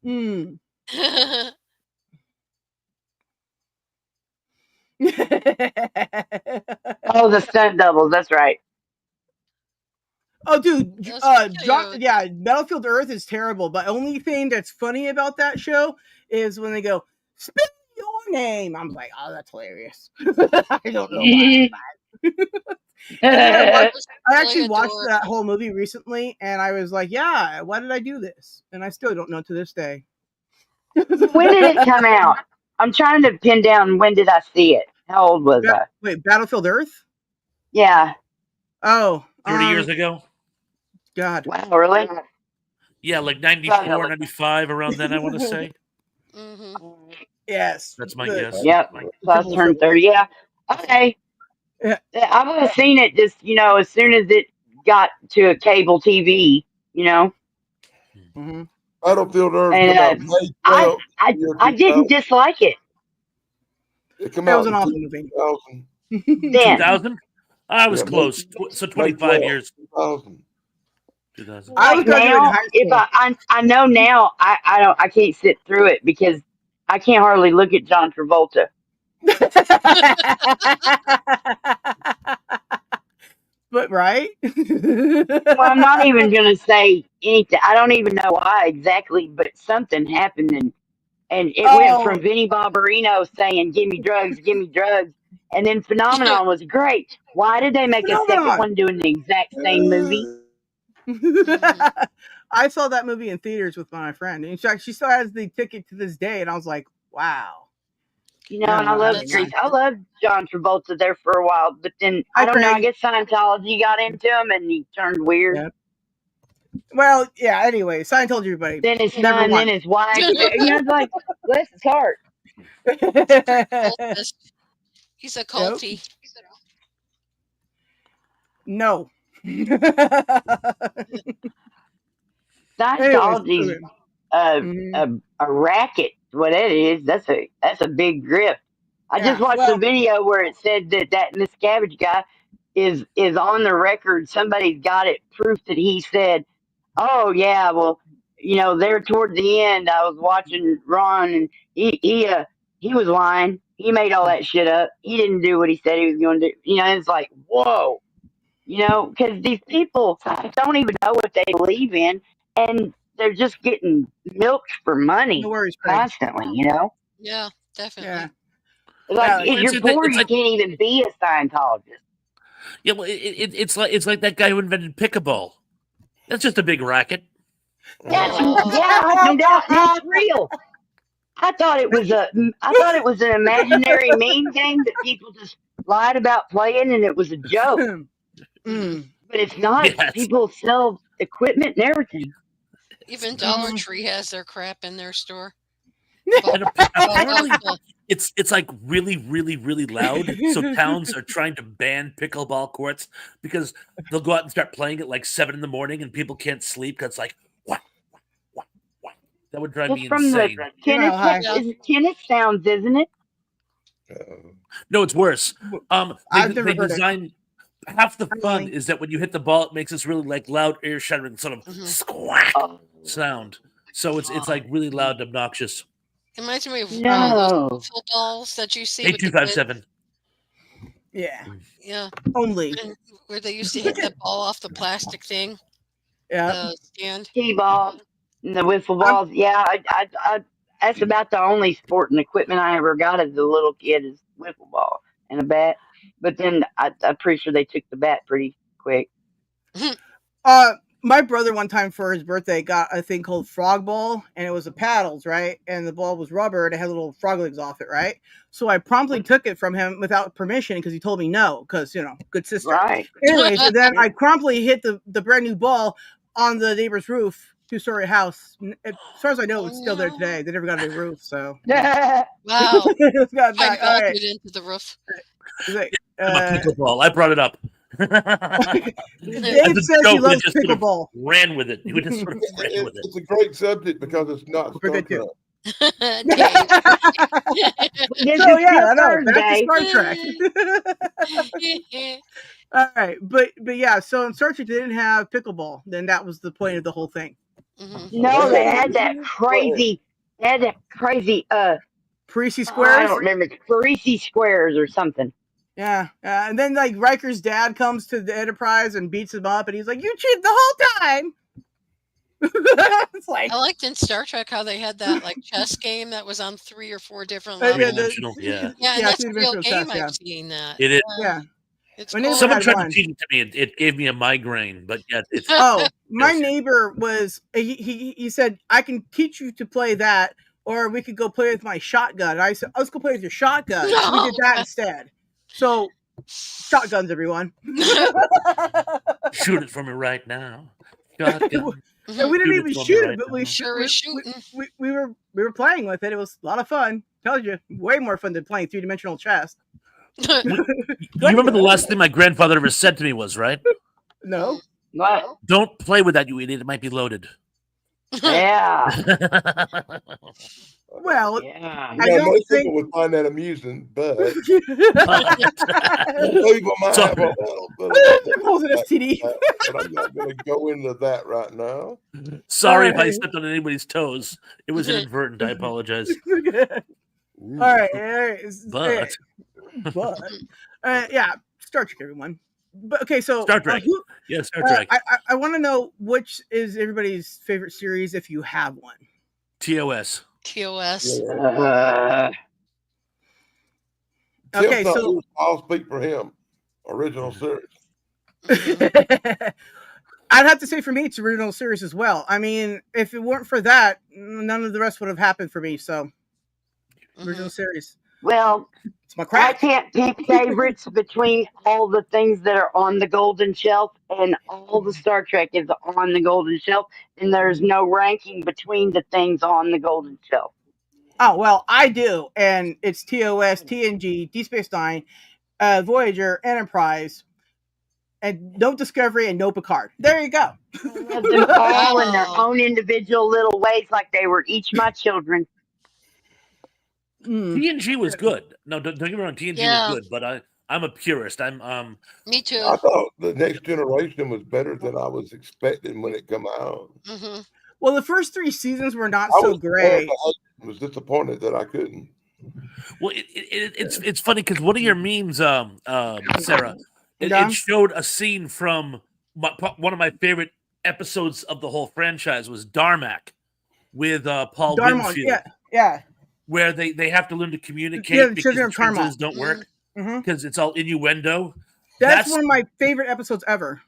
Mm. Oh, the stunt doubles. That's right. Oh, dude, That's cute. yeah, Battlefield Earth is terrible. But only thing that's funny about that show is when they go, "Spell your name." I'm like, oh, that's hilarious. I don't know why. And then I actually Really watched adorable. that whole movie recently, and I was like, yeah, why did I do this? And I still don't know to this day. When did it come out? I'm trying to pin down when did I see it. How old was I? Wait, Battlefield Earth? Yeah. Oh, 30 years ago. God. Wow, really? Yeah, like 94, 95, around then, I want to say. Yes. That's my guess. Yep. So I turned 30. Yeah. Okay. Yeah. I would have seen it just, as soon as it got to a cable TV, Mm-hmm. Battlefield Earth And came out May 12th, I didn't dislike it. It came It out was an in awesome movie. 2000. Then 2000? I was Yeah, close. So 25 years. 2000. 2000. I was like graduating now, high if school. I know now, I can't sit through it because I can't hardly look at John Travolta. But right? Well, I'm not even gonna say anything. I don't even know why exactly, but something happened, and it went Oh, from Vinnie Barbarino saying "Give me drugs," and then Phenomenon was great. Why did they make a second Phenomenon. one doing the exact same movie? I saw that movie in theaters with my friend. In fact, she still has the ticket to this day, and I was like, wow. And I love Grease. I loved John Travolta there for a while, but then I Hi, don't know. I Craig. guess Scientology got into him, and he turned weird. Yeah. Well, yeah. Anyway, Scientology, everybody. Then his Never son, then once. his wife. It's like bless his heart. Cultist. He's a culty. No. Scientology's Mhm. a racket. What it is, that's a big grip. I just Yeah. watched a Well, video where it said that Miscavige guy is on the record. Somebody's got it proof that he said, "Oh yeah, well, there toward the end, I was watching Ron, and he was lying. He made all that shit up. He didn't do what he said he was going to do. It's like whoa." Because these people don't even know what they believe in, and they're just getting milked for money no worries, Craig. constantly. Yeah, definitely. Yeah. Like Yeah, if you're poor, you can't even be a Scientologist. Yeah, well, it's like that guy who invented pickleball. That's just a big racket. That's no doubt, and it's real. I thought it was an imaginary meme game that people just lied about playing, and it was a joke. But it's not. Yes. People sell equipment and everything. Even Dollar Tree has their crap in their store. And apparently, it's like really, really, really loud. So towns are trying to ban pickleball courts because they'll go out and start playing at like 7 a.m. and people can't sleep because it's like what. That would drive me From insane. the tennis sounds, isn't it? No, it's worse. I've never They heard design half the fun is that when you hit the ball, it makes this really like loud, ear shattering sort of squawk sound. So it's like really loud and obnoxious. It reminds me of No. footballs that you see. 8257. Yeah. Yeah. Only. And where they used to hit that ball off the plastic thing. Yeah. The stand. T-ball and the wiffle balls. I that's about the only sport and equipment I ever got as a little kid is wiffle ball and a bat. But then I'm pretty sure they took the bat pretty quick. my brother one time for his birthday got a thing called frog ball, and it was a paddles, right? And the ball was rubber, and it had little frog legs off it, right? So I promptly took it from him without permission because he told me no, because good sister. Right. Anyways, and then I promptly hit the brand new ball on the neighbor's roof, 2-story house. As far as I know, it's still there today. They never got a new roof, so Wow. it's got I back. All right. melted into the roof. He's like, My pickleball. I brought it up. Dave As a says he joke, we loves just sort of pickleball. ran with it. We just sort of ran with it. It's a great subject because it's not We're Star good Trek. too. Dave. This So is yeah, still I know. Back to Thursday. Star Trek. All right, but yeah, so in Star Trek they didn't have pickleball. Then that was the point of the whole thing. Mhm. No, they had that crazy, Parisi I squares. don't remember, Parisi squares or something. Yeah, and then like Riker's dad comes to the Enterprise and beats him up, and he's like, "You cheated the whole time." It's like I liked in Star Trek how they had that like chess game that was on 3 or 4 different yeah, levels. Three-dimensional, yeah. Yeah, and that's a real three-dimensional game. chess, yeah. I've seen that. It is. Yeah. It's My cool. neighbor Someone had tried one. to teach it to me. It gave me a migraine, but yeah, it's Oh, my Yes. neighbor was he said, "I can teach you to play that, or we could go play with my shotgun." And I said, "Let's go play with your shotgun." So we did that instead. So shotguns, everyone. shoot it for me right now. Shotgun. And we didn't Shoot it even for me shoot right it, but now. Sure is shooting. we were playing with it. It was a lot of fun. Tells you, way more fun than playing 3-dimensional chess. You remember the last thing my grandfather ever said to me was, right? No. What? Don't play with that, you idiot. It might be loaded. Yeah. Well, Yeah. I Yeah, don't most think- people would find that amusing, but But- some people might Sorry. have a little bit of Pulls an STD. but I'm not going to go into that right now. Sorry if I Alright. stepped on anybody's toes. It was inadvertent. I apologize. All right. But Yeah, Star Trek, everyone. But okay, so Star Trek. Yeah, Star Trek. I want to know which is everybody's favorite series if you have one. TOS. TOS. Okay, Tim so thought I'll speak for him. Original series. I'd have to say for me, it's original series as well. I mean, if it weren't for that, none of the rest would have happened for me. So, original series. Well, It's my I crack. can't pick favorites between all the things that are on the golden shelf, and all the Star Trek is on the golden shelf, and there's no ranking between the things on the golden shelf. Oh, well, I do. And it's TOS, TNG, D Space Nine, Voyager, Enterprise, and no Discovery and no Picard. There you go. I love them all in their own individual little ways, like they were each my children. TNG was good. No, don't get me wrong. TNG was good, but I'm a purist. I'm Me too. I thought the Next Generation was better than I was expecting when it come out. Well, the first 3 seasons were not I so was great. I was disappointed that I couldn't. Well, it's funny because one of your memes, Sarah, Yeah. it showed a scene from one of my favorite episodes of the whole franchise was Darmak with Paul Darmon, Winfield, yeah. where they have to learn to communicate Yeah, the because Children the of Tarmon. translators don't work because it's all innuendo. That's one of my favorite episodes ever.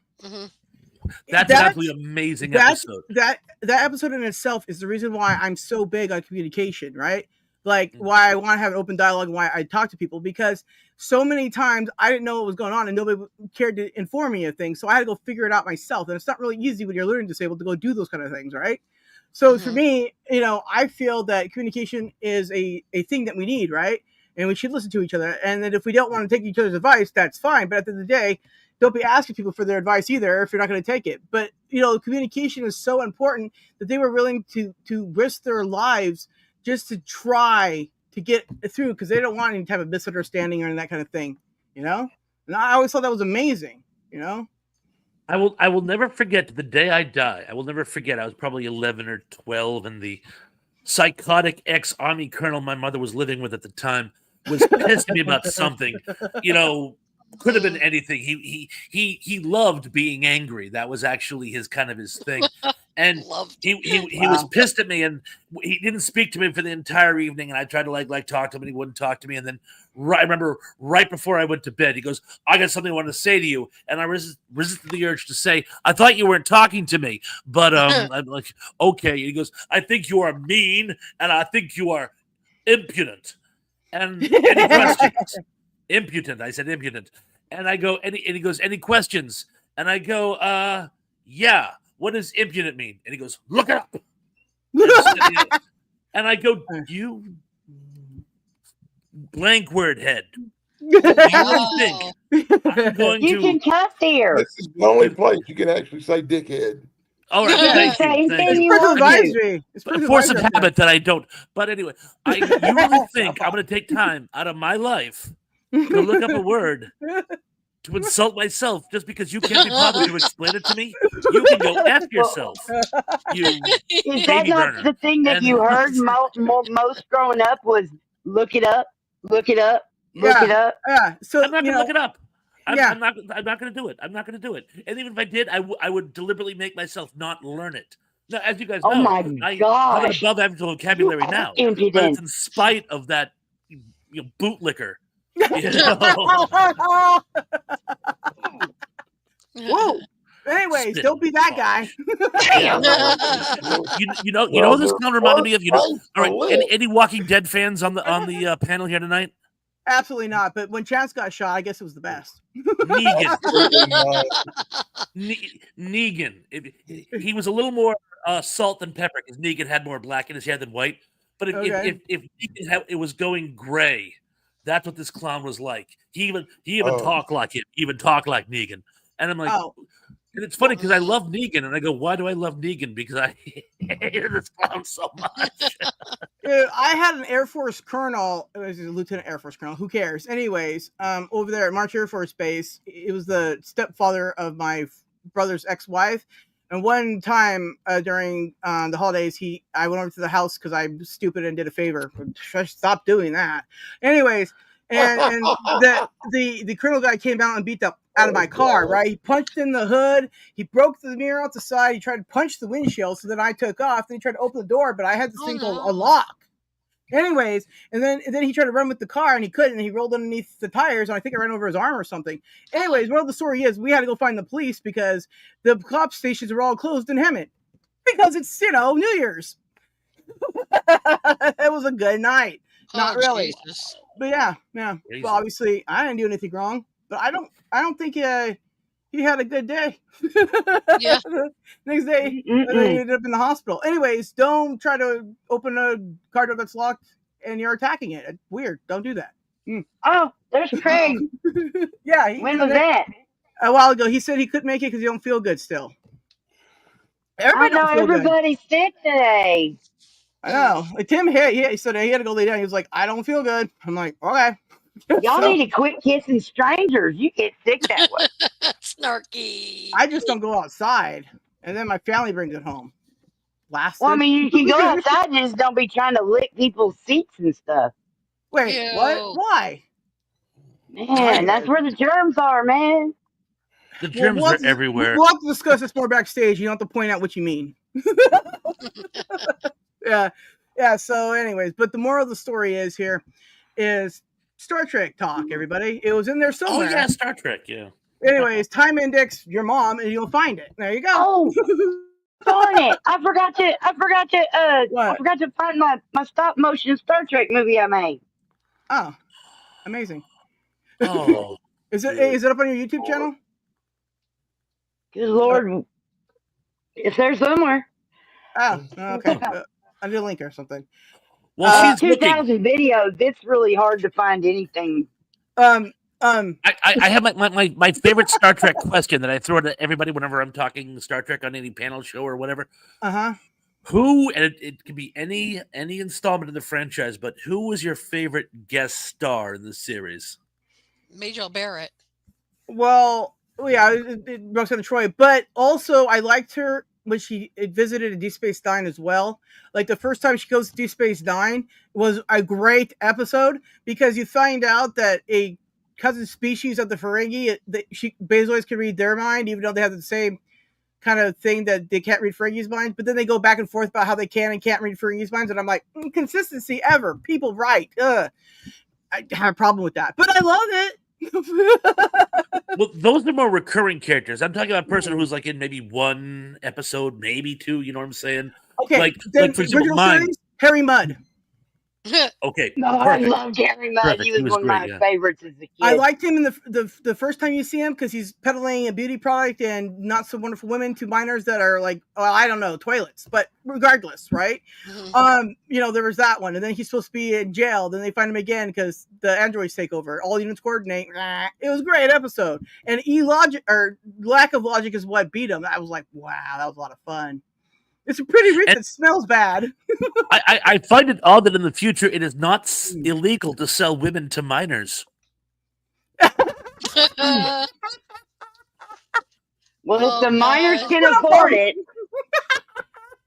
That's an absolutely amazing episode. That episode in itself is the reason why I'm so big on communication, right? Like why I want to have an open dialogue and why I talk to people, because so many times I didn't know what was going on and nobody cared to inform me of things. So I had to go figure it out myself. And it's not really easy when you're learning disabled to go do those kind of things, right? So for me, I feel that communication is a thing that we need, right? And we should listen to each other. And that if we don't want to take each other's advice, that's fine. But at the end of the day, don't be asking people for their advice either if you're not going to take it. But, communication is so important that they were willing to risk their lives just to try to get through because they don't want any type of misunderstanding or that kind of thing, And I always thought that was amazing, I will never forget the day I die. I will never forget. I was probably 11 or 12, and the psychotic ex-army colonel my mother was living with at the time was pissed at me about something. Could have been anything. He loved being angry. That was actually his thing. And he was pissed at me, and he didn't speak to me for the entire evening. And I tried to like talk to him, and he wouldn't talk to me. And then I remember right before I went to bed, he goes, "I got something I want to say to you." And I resisted the urge to say, "I thought you weren't talking to me," but I'm like, "Okay." And he goes, "I think you are mean, and I think you are impudent." And any questions? Impudent. I said impudent. And I go, and he goes, "Any questions?" And I go, "Yeah. What does impudent mean?" And he goes, "Look it up." And I go, "You blank word head. What do you think? I'm going You can cuss here. This is the only place you can actually say dickhead. All right, thank you. Thank you. It's force of habit that I don't. But anyway, you really think I'm going to take time out of my life to look up a word to insult myself just because you can't be bothered to explain it to me? You can go F yourself. You Is that not the thing that you heard most growing up was look it up, look it up, look it up? Yeah. So I'm not going to look it up. I'm not going to do it. I'm not going to do it. And even if I did, I would deliberately make myself not learn it. Now, as you guys know, my I gosh. have an above average vocabulary now, impudent. but it's in spite of that bootlicker. You know? Whoa. Anyways, don't be that guy. you know who this clown reminded me of? All right, any Walking Dead fans on the panel here tonight? Absolutely not. But when Chance got shot, I guess it was the best. Negan. He was a little more salt than pepper because Negan had more black in his hair than white. But if Negan it was going gray, that's what this clown was like. He even talked like him. He even talked like Negan. And I'm like, and it's funny because I love Negan, and I go, why do I love Negan? Because I hated this clown so much. Dude, I had an Air Force colonel. It was a lieutenant Air Force colonel. Who cares? Anyways, over there at March Air Force Base, it was the stepfather of my brother's ex-wife. And one time during the holidays, I went over to the house because I'm stupid and did a favor. Stop doing that. Anyways, and the colonel guy came out and beat the out of my car, right? He punched in the hood. He broke the mirror out the side. He tried to punch the windshield, so then I took off. Then he tried to open the door, but I had this thing called a lock. Anyways, and then he tried to run with the car, and he couldn't. And he rolled underneath the tires, and I think I ran over his arm or something. Anyways, well, the story is we had to go find the police because the cop stations were all closed in Hemet because it's New Year's. It was a good night. Not really, Jesus. but yeah. Well, obviously, I didn't do anything wrong, but I don't think he had a good day. Yeah. Next day, he ended up in the hospital. Anyways, don't try to open a car door that's locked and you're attacking it. It's weird. Don't do that. Oh, there's Craig. Yeah. When was that? A while ago. He said he couldn't make it because he don't feel good still. Everybody's sick today. I know. Like Tim, he said he had to go lay down. He was like, I don't feel good. I'm like, okay. Y'all need to quit kissing strangers. You get sick that way. Snarky. I just don't go outside, and then my family brings it home. Well, I mean, you can go outside and just don't be trying to lick people's seats and stuff. Wait, what? Why? Man, that's where the germs are, man. The germs are everywhere. We'll have to discuss this more backstage. You don't have to point out what you mean. Yeah. So, anyways, but the moral of the story is Star Trek talk, everybody. It was in there somewhere. Oh yeah, Star Trek. Yeah. Anyways, time index your mom, and you'll find it. There you go. Oh, darn it! I forgot to find my stop motion Star Trek movie I made. Oh, amazing. Oh, is it up on your YouTube channel? Good Lord, it's there somewhere. Oh, okay. I did a link or something. Well, 2,000 videos. It's really hard to find anything. I have my favorite Star Trek question that I throw to everybody whenever I'm talking Star Trek on any panel show or whatever. Who, and it could be any installment of the franchise, but who was your favorite guest star in the series? Majel Barrett. Well, yeah, Roxanne Troy, but also I liked her when she visited Deep Space Nine as well. Like the first time she goes to Deep Space Nine was a great episode because you find out that a cousin species of the Ferengi, Bezois can read their mind, even though they have the same kind of thing that they can't read Fergie's mind, but then they go back and forth about how they can and can't read Fergie's minds, and I'm like, consistency ever. People write. I have a problem with that, but I love it. Well, those are more recurring characters. I'm talking about a person who's like in maybe one episode, maybe two. You know what I'm saying? Okay, like then for example, original mine. series, Harry Mudd. Okay, No, perfect. I loved Harry Mudd. Perfect. He was one of great, my yeah. favorites as a kid. I liked him in the first time you see him because he's peddling a beauty product and not so wonderful women to minors that are like, well, I don't know, toilets. But regardless, right? You know, there was that one, and then he's supposed to be in jail. Then they find him again because the androids take over. All units coordinate. It was a great episode, and logic or lack of logic is what beat him. I was like, wow, that was a lot of fun. It's a pretty rich that smells bad. I find it odd that in the future it is not illegal to sell women to minors. Well, if the minors can afford it.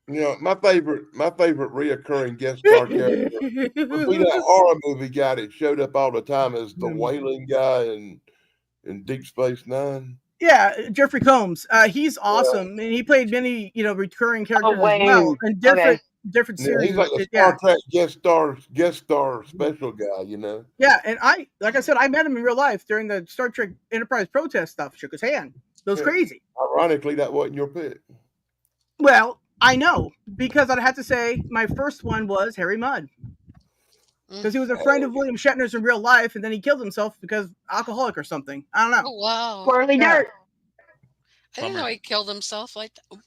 You know, my favorite reoccurring guest star character would be that horror movie guy that showed up all the time as the whaling guy in Deep Space Nine. Yeah, Jeffrey Combs. He's awesome, and he played many, recurring characters as well, and different series. He's like a Star Trek guest star special guy, you know. Yeah, and like I said, I met him in real life during the Star Trek Enterprise protest stuff. Shook his hand. That was crazy. Ironically, that wasn't your pick. Well, I know, because I'd have to say my first one was Harry Mudd. Because he was a friend of William Shatner's in real life, and then he killed himself because alcoholic or something. I don't know. Oh, wow. Squirrely dirt. I didn't know he killed himself like that.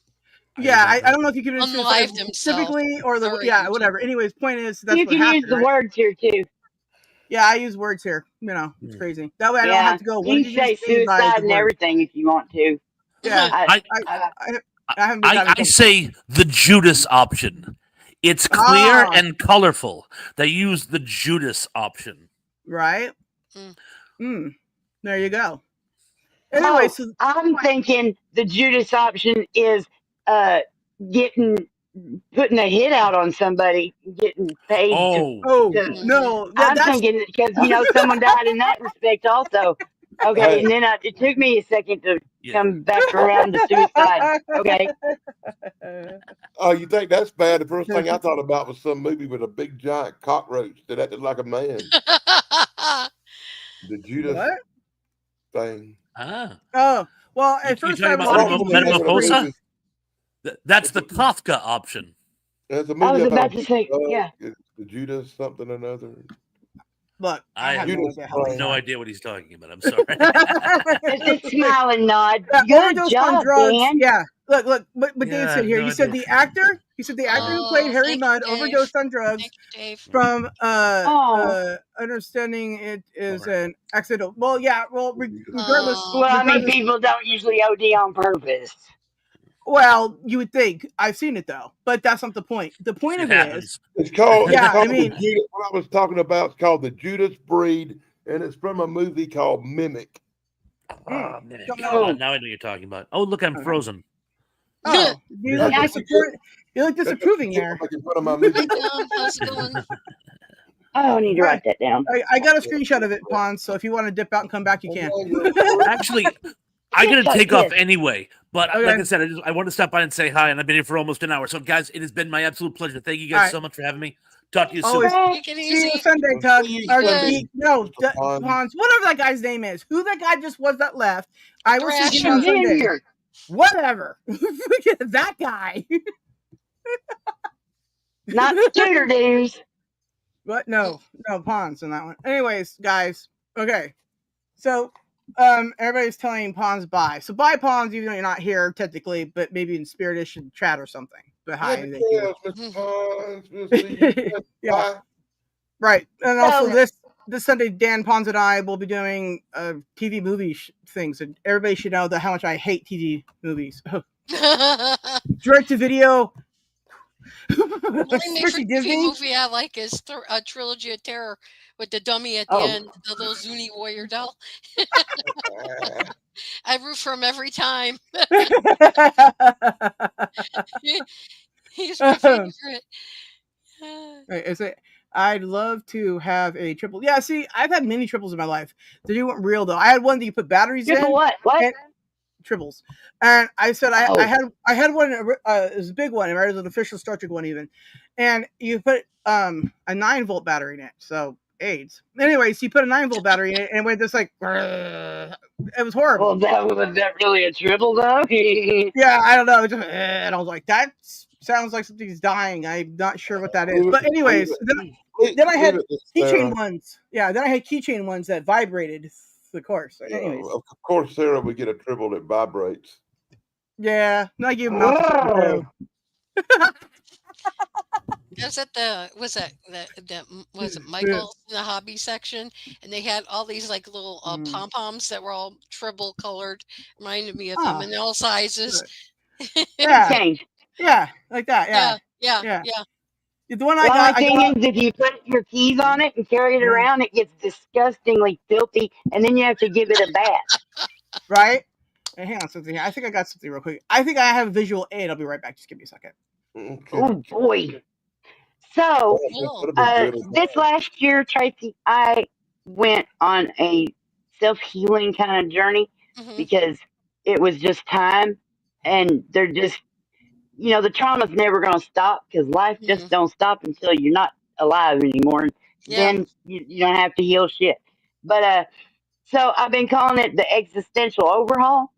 Yeah, I don't know if you can unlived himself specifically or the whatever. Anyways, point is that's you what can happened, use the words here too. Yeah, I use words here. It's crazy. That way I don't have to go. You can say suicide and everything if you want to. Yeah, I say the Judas option. It's clear and colorful. They use the Judas option. Right? There you go. Anyway, so I'm thinking the Judas option is putting a hit out on somebody, getting paid. No. I'm thinking because someone died in that respect also. Okay, and then it took me a second to come back around to suicide. Okay. Oh, you think that's bad? The first thing I thought about was some movie with a big giant cockroach that acted like a man. The Judas thing. Oh, well, at first I was Metamorphosa? That's the Kafka option. There's a movie I was about to say, the Judas something or another. Look, I have no idea what he's talking about. I'm sorry. Just a smiling nod. Good Good job, job, Dan. Yeah. Look. But Dave said here. You said the actor. He said the actor who played Harry Mudd overdosed on drugs. From understanding it is an accident. Well, yeah. Well, regardless. Well, I mean, people don't usually OD on purpose. Well, you would think. I've seen it though, but that's not the point. The point of it is, it's called. Yeah, I mean, what I was talking about is called the Judas Breed, and it's from a movie called Mimic. Mimic. Now I know what you're talking about. Oh, look, I'm frozen. Oh, you look disapproving there. Oh, I need to write that down. I got a screenshot of it, Pons. So if you want to dip out and come back, you can. Actually, I'm gonna take off anyway. But like I said, I want to stop by and say hi, and I've been here for almost an hour. So, guys, it has been my absolute pleasure. Thank you guys so much for having me. Talk to you soon. See you Sunday, Tug. Pons. Whatever that guy's name is. Who that guy just was that left. I will see you on Sunday. Whatever. That guy. Not Scooter Dudes. What? No, Pons in that one. Anyways, guys. Okay. So, everybody's telling Pons bye. So bye, Pons, even though you're not here technically, but maybe in spiritish and chat or something. But hi. Yeah. Right. And also this Sunday, Dan Pons and I will be doing TV movie things, and everybody should know how much I hate TV movies. Direct to video. The only Disney movie I like is a Trilogy of Terror with the dummy at the end, the little Zuni warrior doll. I root for him every time. He's my favorite. Is it? I'd love to have a triple. Yeah, see, I've had many triples in my life. They weren't real though. I had one that you put batteries in. What? tribbles, and I said I Oh. had one. It was a big one, right? It was an official Star Trek one even, and you put a 9-volt battery in it, so AIDS. Anyways, you put a 9-volt battery in it, and it went just like it was horrible. Well, was that really a tribble though? Yeah, I don't know. It just, and I was like, that sounds like something's dying. I'm not sure what that is. But anyways, then I had keychain ones. Yeah, then I had keychain ones that vibrated. Of course. Anyways. Of course, Sarah, we get a tribble that vibrates. Yeah, I give them out to Was it Michael in the hobby section, and they had all these like little pom poms that were all triple colored, reminded me of them in all sizes. Yeah, yeah, like that. Yeah. The one the only thing is, if you put your keys on it and carry it around, it gets disgustingly filthy, and then you have to give it a bath. Right? Hey, hang on something here. I think I got something real quick. I think I have a visual aid. I'll be right back. Just give me a second. Okay. Oh boy. So this last year, Tracy, I went on a self-healing kind of journey because it was just time, and they're just, the trauma's never going to stop because life just don't stop until you're not alive anymore. Then you don't have to heal shit. But so I've been calling it the existential overhaul.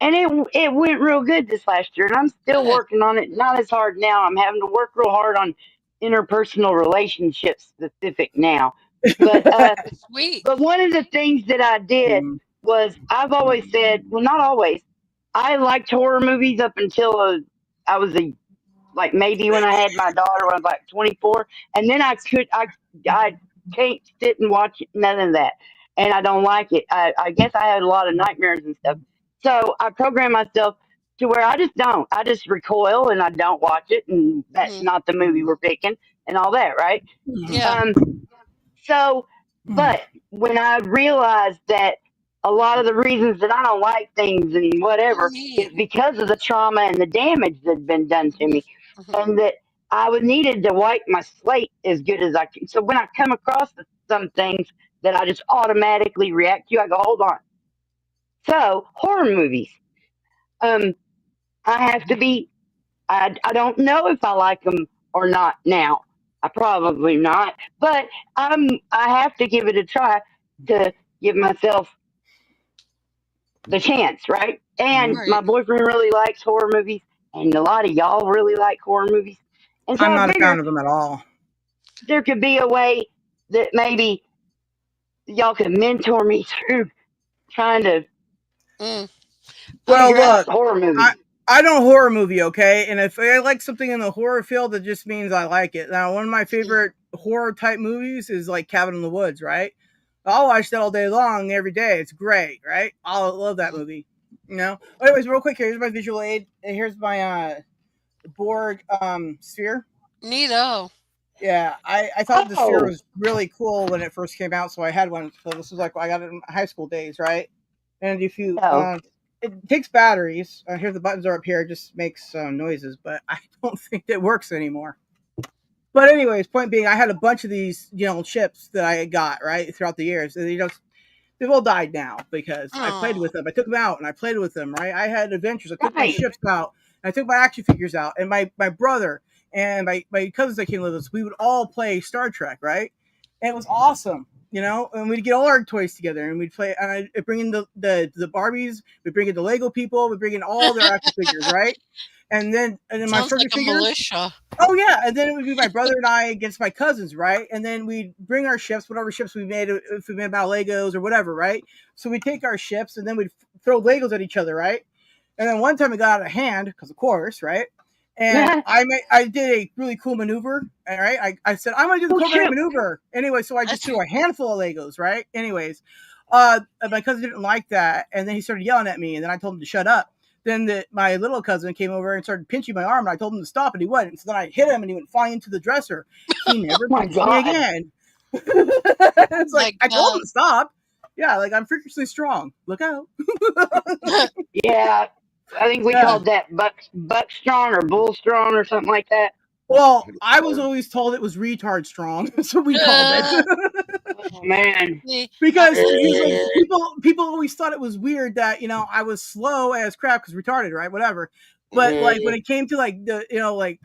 And it went real good this last year, and I'm still working on it. Not as hard now. I'm having to work real hard on interpersonal relationships specific now. But Sweet. But one of the things that I did was, I've always said, well, not always. I liked horror movies up until I was like maybe when I had my daughter when I was like 24, and then I can't sit and watch none of that, and I don't like it. I guess I had a lot of nightmares and stuff. So I programmed myself to where I just don't. I just recoil and I don't watch it, and that's not the movie we're picking and all that, right? Yeah. But when I realized that a lot of the reasons that I don't like things and whatever is because of the trauma and the damage that's been done to me, and that I needed to wipe my slate as good as I could. So when I come across some things that I just automatically react to, I go, hold on. So horror movies, I have to be. I don't know if I like them or not now. I probably not, but I have to give it a try to give myself the chance, right? And my boyfriend really likes horror movies, and a lot of y'all really like horror movies. And so I'm not I a figure fan of them at all. there could be a way that maybe y'all could mentor me through trying to Well, figure out look, horror movies. I don't horror movie, okay? And if I like something in the horror field, that just means I like it. Now, one of my favorite horror type movies is like Cabin in the Woods, right? I'll watch that all day long, every day. It's great, right? I love that movie. Anyways, real quick, here's my visual aid, and here's my Borg sphere. Neato. Yeah, I thought the sphere was really cool when it first came out, so I had one. So this was like I got it in high school days, right? And if you it takes batteries. Here the buttons are up here. It just makes noises, but I don't think it works anymore. But anyways, point being, I had a bunch of these, chips that I got right throughout the years. And, they've all died now because I played with them. I took them out and I played with them. Right, I had adventures. I took my ships out and I took my action figures out. And my brother and my cousins that came with us, we would all play Star Trek. Right, and it was awesome. And we'd get all our toys together and we'd play. And I'd bring in the Barbies, we'd bring in the Lego people, we'd bring in all their action figures, right? And then my Sounds like a militia. Oh yeah, and then it would be my brother and I against my cousins, right? And then we'd bring our ships, whatever ships we made, if we made about Legos or whatever, right? So we'd take our ships and then we'd throw Legos at each other, right? And then one time it got out of hand because of course, right? And I did a really cool maneuver. All right, I said I'm gonna do the Cobra maneuver anyway. So I just threw a handful of Legos, right? Anyways, my cousin didn't like that, and then he started yelling at me, and then I told him to shut up. Then my little cousin came over and started pinching my arm, and I told him to stop, and he wouldn't. So then I hit him, and he went flying into the dresser. He never pinched me again. It's like I told him to stop. Yeah, like I'm freakishly strong. Look out. Yeah. I think we called that buck strong or bull strong or something like that. Well, I was always told it was retard strong, so we called it. Oh man. because like, people always thought it was weird that I was slow as crap because retarded, right? Whatever. But like when it came to like the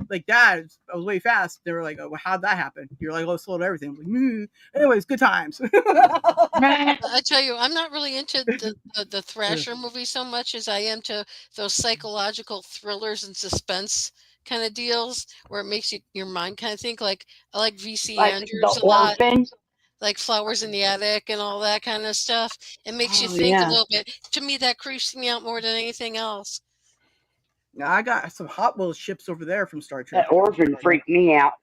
like that, I was way fast. They were like, "Oh, well, how'd that happen?" You're like, "Oh, slow to everything." I'm like, anyways, good times. I tell you, I'm not really into the Thrasher movies so much as I am to those psychological thrillers and suspense kind of deals where it makes your mind kind of think. Like I like VC Like Andrews the a lot, orphan. like Flowers in the Attic and all that kind of stuff. It makes you Oh think a yeah. little bit. To me, that creeps me out more than anything else. Now I got some Hot Wheels ships over there from Star Trek. That orphan freaked me out.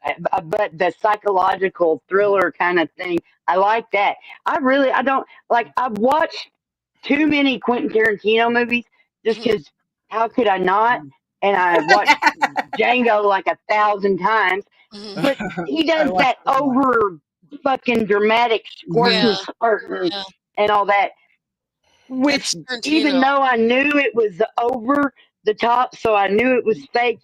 But the psychological thriller kind of thing, I like that. I don't like. I've watched too many Quentin Tarantino movies just because. How could I not? And I watched Django like 1,000 times. But he I does watched that that one. over fucking dramatic Yeah, squirting yeah. and all that. Which That's even Tarantino. though I knew it was over the top, so I knew it was fake.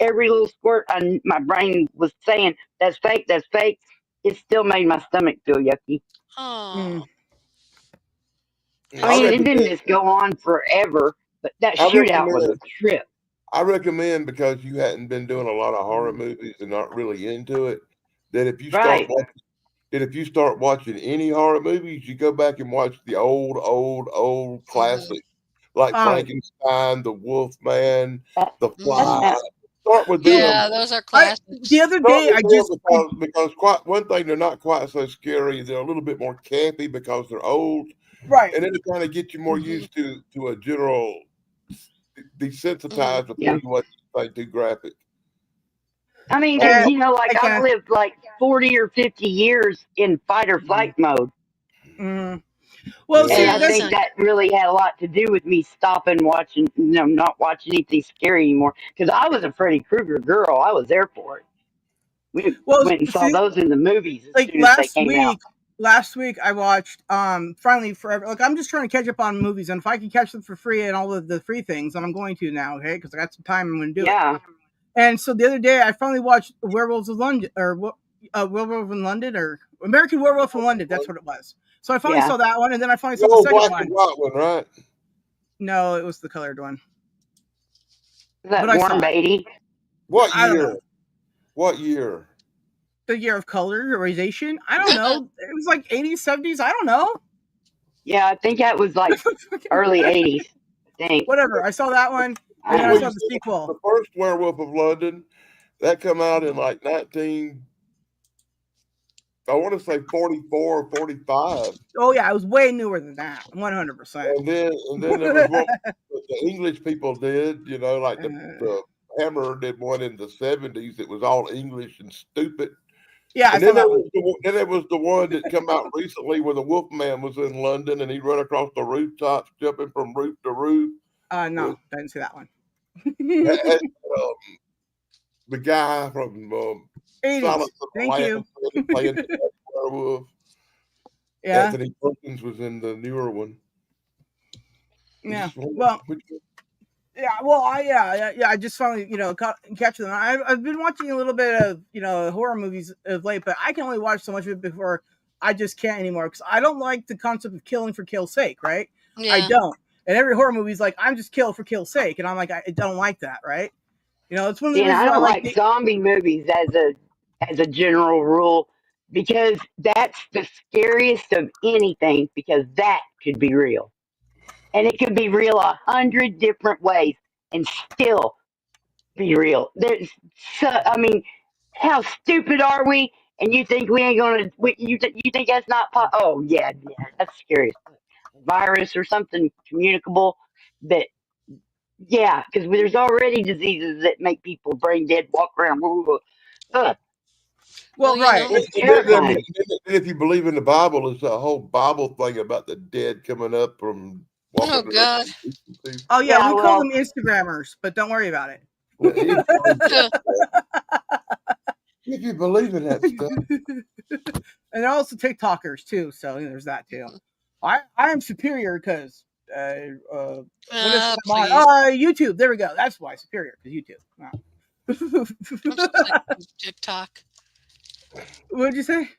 Every little squirt, my brain was saying that's fake, that's fake. It still made my stomach feel yucky. Oh, I I mean, that's it didn't recommend. just go on forever, but that I shootout was recommend. a trip. I recommend because you hadn't been doing a lot of horror movies and not really into it. That if you start Right? watching, that if you start watching any horror movies, you go back and watch the old classics like Oh, Frankenstein, The Wolf Man, That, The that Fly. sounds Start with them. yeah. Those are the classics. other Start day with I them just because quite one thing, they're not quite so scary. They're a little bit more campy because they're old, right. and it'll kind of get you more used to a general desensitized before yeah. you watch anything too graphic. I mean, because Uh, like I I've can. lived like 40 or 50 years in fight or flight mode. Mm. Well, And see, I Yeah, that's think that really had a lot to do with me stopping watching, not watching anything scary anymore. Because I was a Freddy Krueger girl. I was there for it. We well. went and saw See, those in the movies as like soon as they came out. last week I watched finally forever. Like I'm just trying to catch up on movies, and if I can catch them for free and all of the free things, then I'm going to now. Okay, because I got some time, I'm going to do it. Yeah, And so the other day I finally watched Werewolves of London, or Werewolf in London, or American Werewolf in London. That's what it was. So I finally yeah. saw that one, and then I finally The saw the old second black one. and white one, right? No, it was the colored one, Is but that I Warren saw it. Beatty? What I don't know. year? What year? The year of colorization. I don't know. It was like 80s, 70s. I don't know. Yeah, I think that was like early 80s. I think. Whatever. I saw that one, and then I Well, saw you the see, sequel. the first Werewolf of London that come out in like 19. I want to say 44 or 45, Oh yeah, it was way newer than that. 100%. and then there was one that the English people did. Like the Hammer did one in the 70s. It was all English and stupid. Yeah, I And saw then that one. there was the one that come out recently where the Wolfman was in London and he run across the rooftops, jumping from roof to roof. No, I didn't see that one. Had, the guy from 80s. Silence of the Thank you. Lambs playing the werewolf. Yeah, Anthony Perkins was in the newer one. yeah. Well, yeah. Well, I just finally catch them. I've been watching a little bit of horror movies of late, but I can only watch so much of it before I just can't anymore because I don't like the concept of killing for kill's sake. Right? I yeah. don't. And every horror movie is like I'm just kill for kill's sake, and I'm like I don't like that. Right? It's one of the See, and I reasons why I don't like like zombie movies as a general rule because that's the scariest of anything because that could be real. And it could be real 100 different ways and still be real. I mean, how stupid are we? And you think we ain't gonna? You think that's not? Oh yeah, that's scary. Virus or something communicable that yeah, because there's already diseases that make people brain dead, walk around. Ugh, Well, well, right. it's Then terrifying. if you believe in the Bible, it's a whole Bible thing about the dead coming up from oh walking God. around. Oh yeah, Yeah, we call well, them Instagrammers, but don't worry about it. If you believe in that stuff. And they're also TikTokers too, so there's that too. I am superior because what is it I'm on? Please. YouTube. There we go. That's why superior because YouTube. I'm so sick of TikTok. What did you say?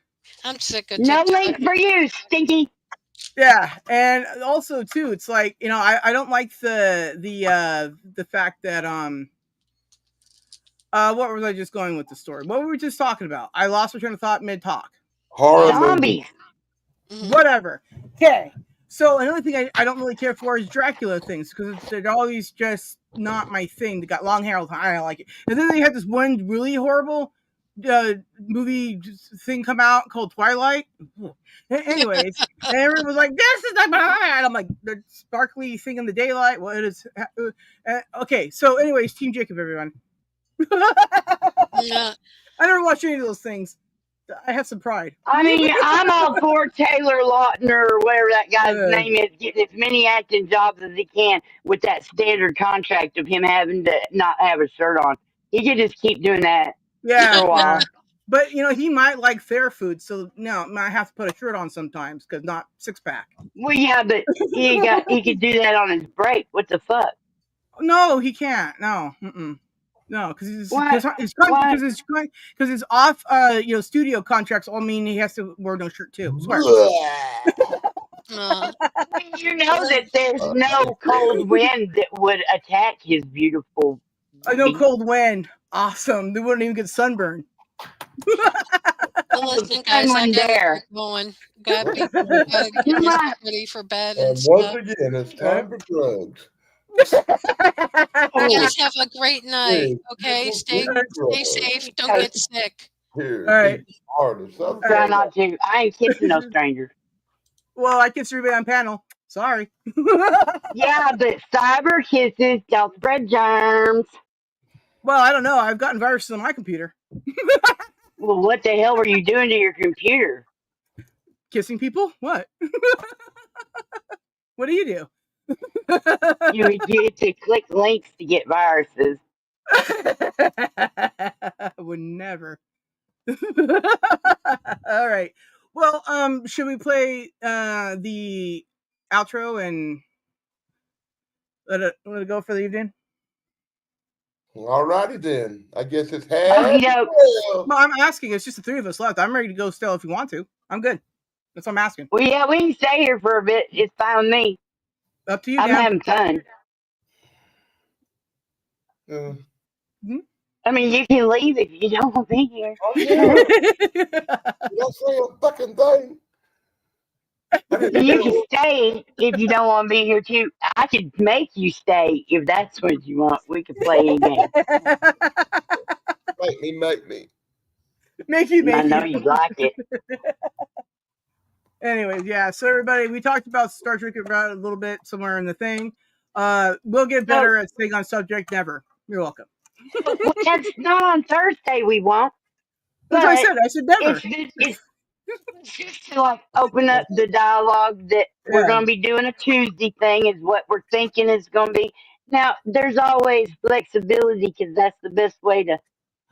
I'm sick of No TikTok. link for you, Stinky. Yeah, and also too, it's like, you know, I don't like the fact that what was I just going with the story? What were we just talking about? I lost my train of thought mid talk. Horror movie. Zombies. Mhm. Whatever. Okay. So another thing I don't really care for is Dracula things because they're always just not my thing. They got long hair all the time. I don't like it. And then they had this one really horrible movie thing come out called Twilight. Anyways, and everyone was like, "This is the," and I'm like, "The sparkly thing in the daylight." Well, it is. Okay. So, anyways, Team Jacob, everyone. Yeah. I never watched any of those things. I have some pride. I mean, I'm all for Taylor Lautner or whatever that guy's name is getting as many acting jobs as he can with that standard contract of him having to not have a shirt on. He could just keep doing that for Yeah, a while. but you know he might like fair food, so no, might have to put a shirt on sometimes because not 6-pack. Well, yeah, but he could do that on his break. What the fuck? No, he can't. No, no, because What? his What? because his off you know studio contracts all mean he has to wear no shirt too. Swear. Uh, You know that there's no cold wind that would attack his beautiful I know booty. cold wind. Awesome. They wouldn't even get sunburned. well, listen, guys, I Someone gotta there. get going. Gotta get myself ready for bed and And once stuff. again, it's time for drugs. Oh, You guys have a great night. Hey, Okay, people stay do drugs. safe. Don't get sick. Here, All right. eat hard. Some try not to. I ain't kissing no strangers. Well, I kiss everybody on panel. Sorry. Yeah, but cyber kisses don't spread germs. Well, I don't know. I've gotten viruses on my computer. Well, what the hell were you doing to your computer? Kissing people? What? What do you do? You get to click links to get viruses. I would never. All right. Well, should we play the outro and let it go for the evening? All righty then. I guess it's Okie doke. Well, I'm asking. It's just the three of us left. I'm ready to go still if you want to. I'm good. That's what I'm asking. Well, yeah, we can stay here for a bit. It's fine with me. Up to you, I'm Dan. having fun. I mean, you can leave if you don't want to be here. Oh, yeah. You don't say a fucking thing. You can stay if you don't want to be here too. I could make you stay if that's what you want. We could play a game. Make me. Make you. I know you'd like it. Anyways, yeah. So everybody, we talked about Star Trek about a little bit somewhere in the thing. We'll get better at staying on subject. Never. You're welcome. Well, that's not on Thursday. We won't. That's what I said. I said never. It's just to like open up the dialogue that we're going to be doing a Tuesday thing is what we're thinking is going to be. Now, there's always flexibility because that's the best way to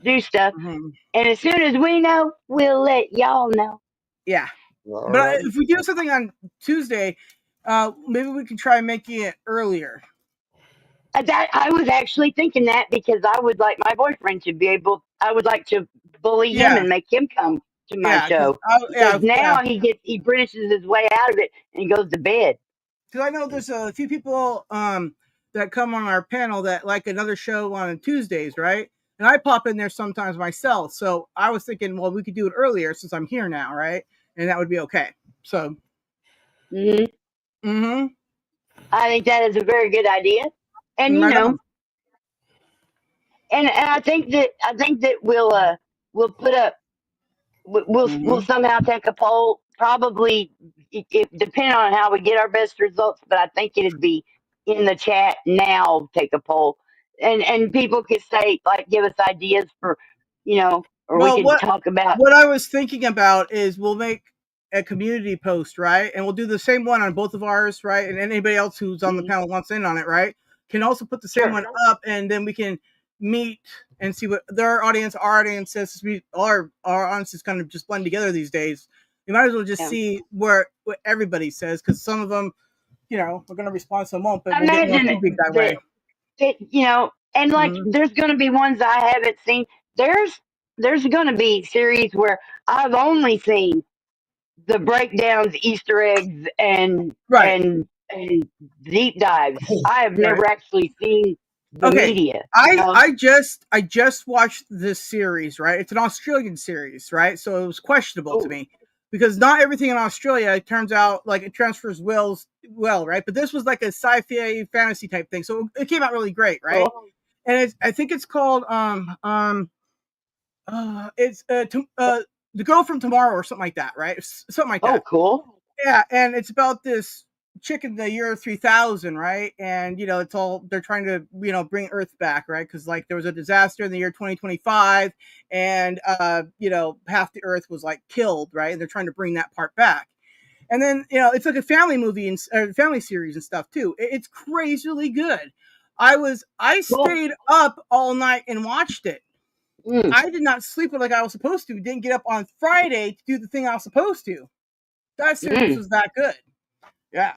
do stuff. Mm-hmm. And as soon as we know, we'll let y'all know. Yeah. All But right. if we do something on Tuesday, maybe we can try making it earlier. I was actually thinking that because I would like my boyfriend to be able. I would like to bully him and make him come to my show. Because now he finishes his way out of it and he goes to bed. Because I know there's a few people that come on our panel that like another show on Tuesdays, right? And I pop in there sometimes myself. So I was thinking, well, we could do it earlier since I'm here now, right? And that would be okay. So. I think that is a very good idea. And you Right know, on. and I think that we'll put up we'll somehow take a poll. Probably it depending on how we get our best results, but I think it'd be in the chat now. Take a poll, and people could say like give us ideas for or we could talk about. What I was thinking about is we'll make a community post, right? And we'll do the same one on both of ours, right? And anybody else who's on the panel wants in on it, right? Can also put the same one up, and then we can meet and see what their audience, our audience says. Our audiences kind of just blend together these days. You might as well just see what everybody says, because some of them, we're going to respond, some won't, but we'll get more feedback that way. And like there's going to be ones I haven't seen. There's going to be series where I've only seen the breakdowns, Easter eggs, and Right. and deep dives. I have never actually seen the Okay. media. I just watched this series, right? It's an Australian series, right? So it was questionable to me because not everything in Australia, it turns out, like, it transfers well, right? But this was like a sci-fi fantasy type thing, so it came out really great, right? Cool. And I think it's called it's The Girl from Tomorrow or something like that, right? Something like that. Oh, cool. Yeah, and it's about this chick in the year 3000, right? And it's all, they're trying to bring Earth back, right? Because, like, there was a disaster in the year 2025, and half the Earth was, like, killed, right? And they're trying to bring that part back. And then it's like a family movie and family series and stuff too. It's crazily good. I stayed up all night and watched it. I did not sleep like I was supposed to. Didn't get up on Friday to do the thing I was supposed to. That series was that good. Yeah.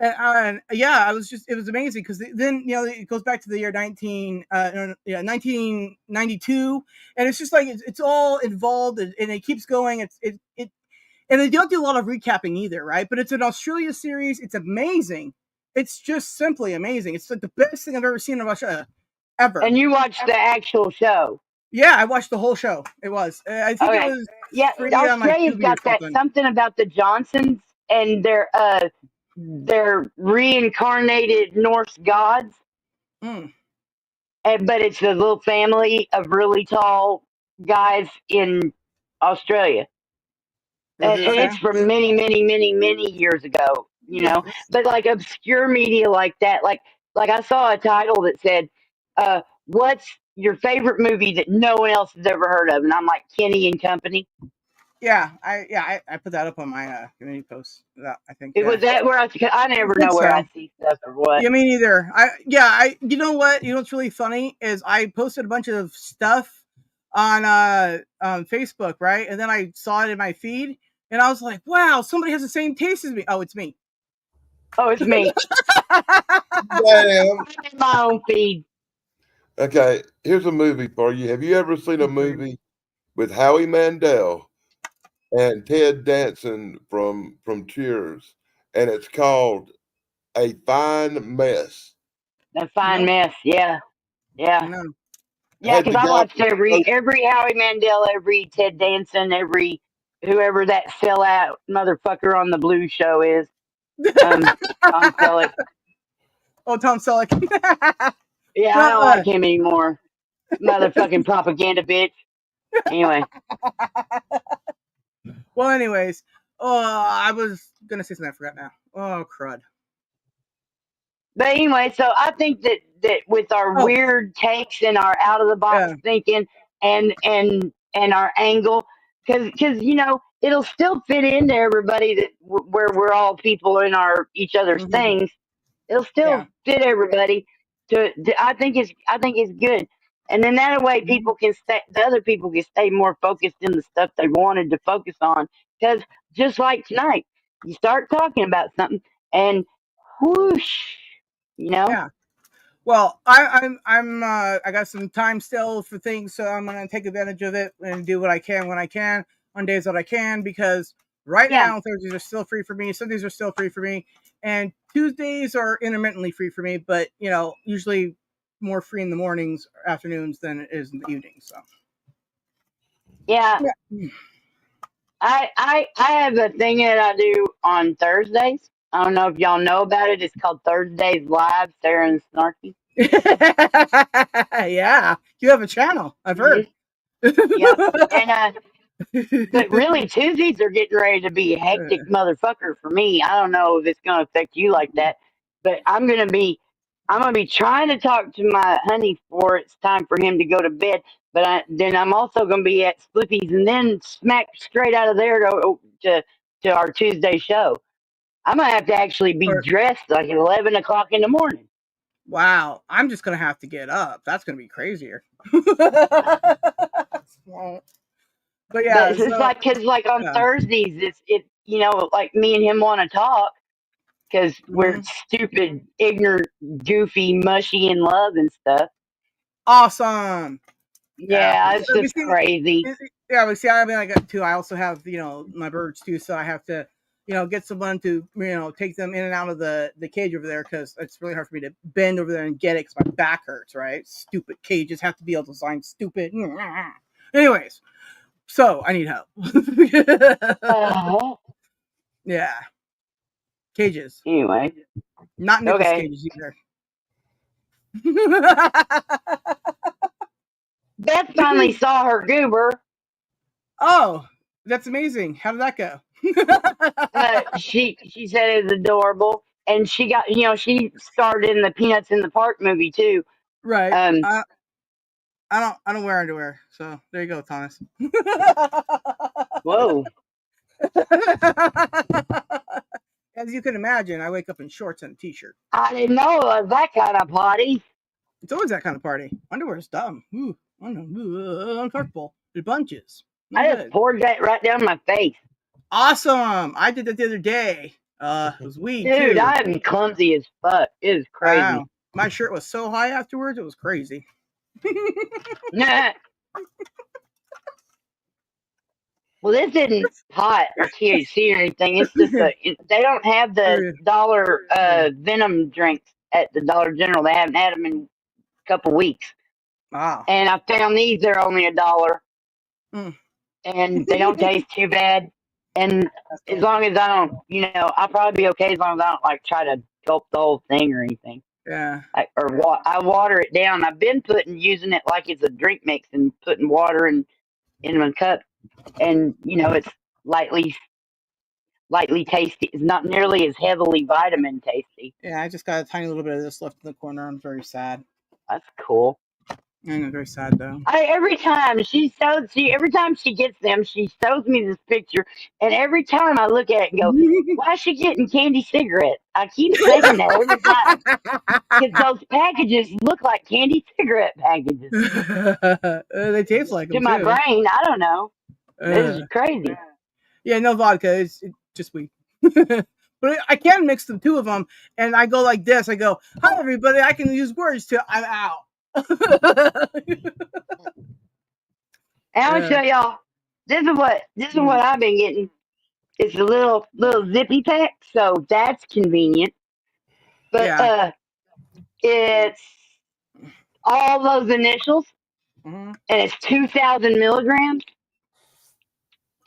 And yeah, it was amazing because then it goes back to the year 1992, and it's just like it's all involved, and it keeps going. And they don't do a lot of recapping either, right? But it's an Australia series. It's amazing. It's just simply amazing. It's like the best thing I've ever seen in Australia, ever. And you watched the actual show? Yeah, I watched the whole show. It was. I think it was. Australia's got that something about the Johnsons and their reincarnated Norse gods. But it's a little family of really tall guys in Australia. And it's from many, many, many, many years ago, But like obscure media like that, like I saw a title that said, "What's your favorite movie that no one else has ever heard of?" And I'm like, Kenny and Company. Yeah, I put that up on my community post. I think it was that where I never know where I see stuff or what. Yeah, me neither. You know what? What's really funny is I posted a bunch of stuff on Facebook, right? And then I saw it in my feed, and I was like, "Wow, somebody has the same taste as me." Oh, it's me. Oh, it's me. Damn. In my own feed. Okay, here's a movie for you. Have you ever seen a movie with Howie Mandel and Ted Danson from Cheers, and it's called A Fine Mess? A Fine Mess, yeah. No. Yeah, because I watched every Howie Mandel, every Ted Danson, every whoever that sellout motherfucker on the Blues show is. Tom Selleck. Oh, Tom Selleck. Yeah, I don't like him anymore. Motherfucking propaganda bitch. Anyway. Well, anyways, I was gonna say something I forgot now. Oh, crud. But anyway, so I think that with our weird takes and our out of the box thinking and our angle, because it'll still fit into everybody that where we're all people in each other's things. It'll still fit everybody. I think it's good, and then that way people can the other people can stay more focused in the stuff they wanted to focus on. Because just like tonight, you start talking about something, and whoosh. Yeah. Well, I got some time still for things, so I'm gonna take advantage of it and do what I can when I can on days that I can, because right now Thursdays are still free for me, Sundays are still free for me, and Tuesdays are intermittently free for me, but usually more free in the mornings or afternoons than it is in the evenings. So yeah. I have a thing that I do on Thursdays. I don't know if y'all know about it. It's called Thursdays Live, SARA and SNARKY. Yeah, you have a channel. I've heard. Yeah, and but really Tuesdays are getting ready to be a hectic motherfucker for me. I don't know if it's going to affect you like that, but I'm gonna be trying to talk to my honey before it's time for him to go to bed. But then I'm also going to be at Slippy's and then smack straight out of there to our Tuesday show. I'm going to have to actually be dressed like at 11 o'clock in the morning. Wow. I'm just going to have to get up. That's going to be crazier. But yeah. But it's like, because like on Thursdays, it's like me and him want to talk because we're stupid, ignorant, goofy, mushy in love and stuff. Awesome. Yeah, it's just crazy. Yeah, but see, I mean, I got two. I also have, my birds too, so I have to, get someone to, take them in and out of the cage over there because it's really hard for me to bend over there and get it because my back hurts. Right? Stupid cages have to be able to design stupid. Anyways, so I need help. Yeah, cages, Anyway, not Nicholas okay. cages either. Beth finally saw her goober. Oh, that's amazing. How did that go? She said it was adorable, and she got she starred in the Peanuts in the Park movie too. Right. Um, I don't wear underwear, so there you go, Thomas. whoa, As you can imagine, I wake up in shorts and a t-shirt. I didn't know it was that kind of party. It's always that kind of party. Underwear is dumb. Ooh, I don't know. Uncomfortable. It bunches. No I just good. poured that right down my face. Awesome. I did that the other day. It was weed Dude, too. I'm clumsy as fuck. It was crazy. Wow. My shirt was so high afterwards, it was crazy. Nah. Well, this isn't pot or THC or anything. It's just they don't have the dollar venom drinks at the Dollar General. They haven't had them in a couple weeks. Wow. And I found these. They're only $1. Mm. And they don't taste too bad. And as long as I don't, I'll probably be okay as long as I don't like try to gulp the whole thing or anything. Yeah. I water it down. I've been using it like it's a drink mix and putting water in a cup, and it's lightly tasty. It's not nearly as heavily vitamin tasty. Yeah, I just got a tiny little bit of this left in the corner. I'm very sad. That's cool. I'm very sad though. Every time she gets them, she shows me this picture, and every time I look at it and go, "Why is she getting candy cigarettes?" I keep saying that every time because those packages look like candy cigarette packages. They taste like them to my too. brain. I don't know. This is crazy. Yeah, no vodka. It's just weed. But I can mix the two of them, and I go like this. I go, "Hi, everybody. I can use words to I'm out." And I'll show y'all. This is what I've been getting. It's a little zippy pack, so that's convenient. But it's all those initials, and it's 2,000 milligrams.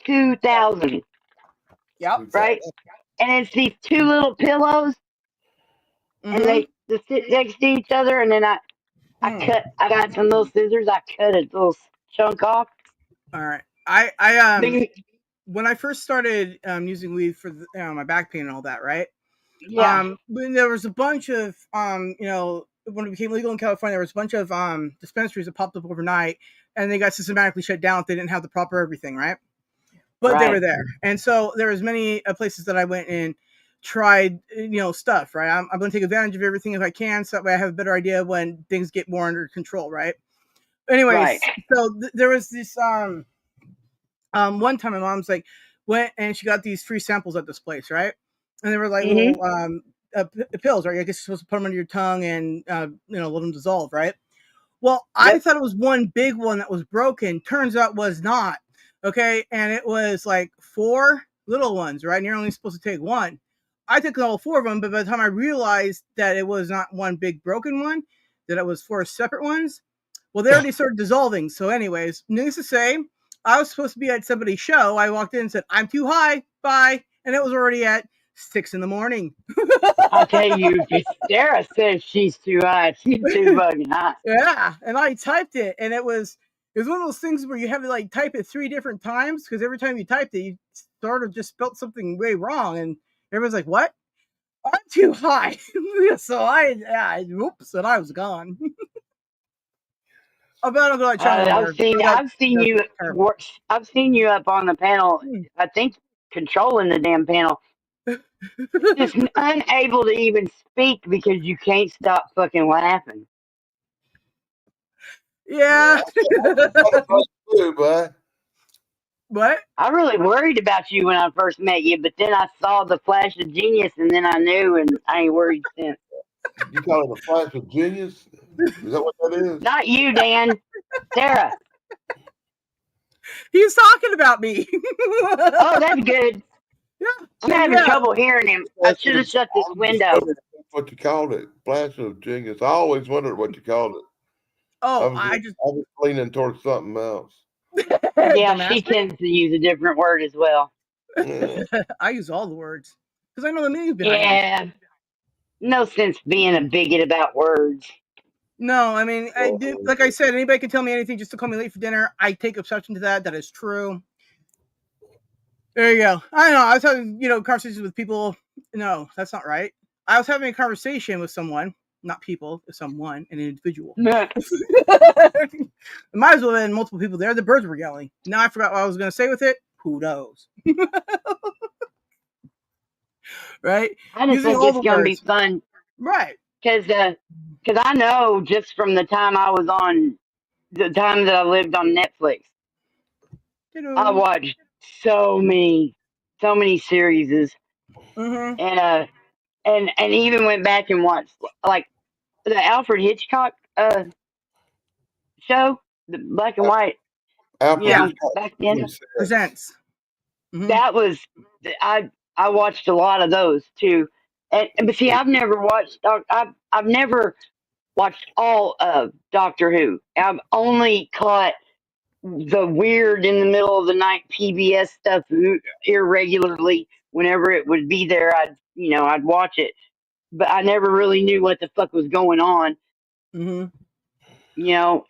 2,000. Yep. Right. And it's these two little pillows, and they sit next to each other. And then I got some little scissors. I cut a little chunk off. All right. I when I first started using weed for my back pain and all that, right? Yeah. When there was a bunch of when it became legal in California, there was a bunch of dispensaries that popped up overnight, and they got systematically shut down if they didn't have the proper everything, right? But they were there, and so there was many places that I went and tried stuff, right? I'm going to take advantage of everything if I can, so that way I have a better idea when things get more under control, right? Anyways, so there was this one time my mom's like went and she got these free samples at this place, right? And they were like little pills, right? I guess you're supposed to put them under your tongue and let them dissolve, right? Well, I thought it was one big one that was broken. Turns out was not. Okay, and it was like 4 little ones, right? And you're only supposed to take one. I took all 4 of them, but by the time I realized that it was not one big broken one, that it was 4 separate ones, well, they already started dissolving. So anyways, needless to say, I was supposed to be at somebody's show. I walked in and said, "I'm too high, bye." And it was already at 6 a.m. I'll tell you, Sarah says she's too high. She's too fucking high. Yeah, and I typed it, and it was one of those things where you have to like type it 3 different times because every time you typed it, you sort of just spelt something way wrong, and everyone's like, "What? I'm too high." So whoops, and I was gone. I'm gonna try. I've seen you work. I've seen you up on the panel. I think controlling the damn panel. Just unable to even speak because you can't stop fucking laughing. Yeah. What? I really worried about you when I first met you, but then I saw the flash of genius, and then I knew, and I ain't worried since. You call it a flash of genius? Is that what that is? Not you, Dan. Sarah. He's talking about me. Oh, that's good. Yeah. I'm having trouble hearing him. I should have shut this window. That's what you called it. Flash of genius. I always wondered what you called it. Oh, I was leaning towards something else. Yeah, she tends to use a different word as well. Yeah. I use all the words because I know the meanings behind them. Yeah. No sense being a bigot about words. No, I mean, like I said, anybody can tell me anything just to call me late for dinner. I take exception to that. That is true. There you go. I know. I was having, conversations with people. No, that's not right. I was having a conversation with someone, not people, someone, an individual. Might as well have been multiple people there. The birds were yelling. Now I forgot what I was going to say with it. Who knows? Right? I just think it's going to be fun. Right. Because I know just from the time the time that I lived on Netflix, I watched so many series, and even went back and watched like the Alfred Hitchcock show, the black and white. Alfred Back then Presents. That was I watched a lot of those too, but see, I've never watched all of Doctor Who. I've only caught the weird in the middle of the night PBS stuff irregularly. Whenever it would be there, I'd watch it, but I never really knew what the fuck was going on. Right.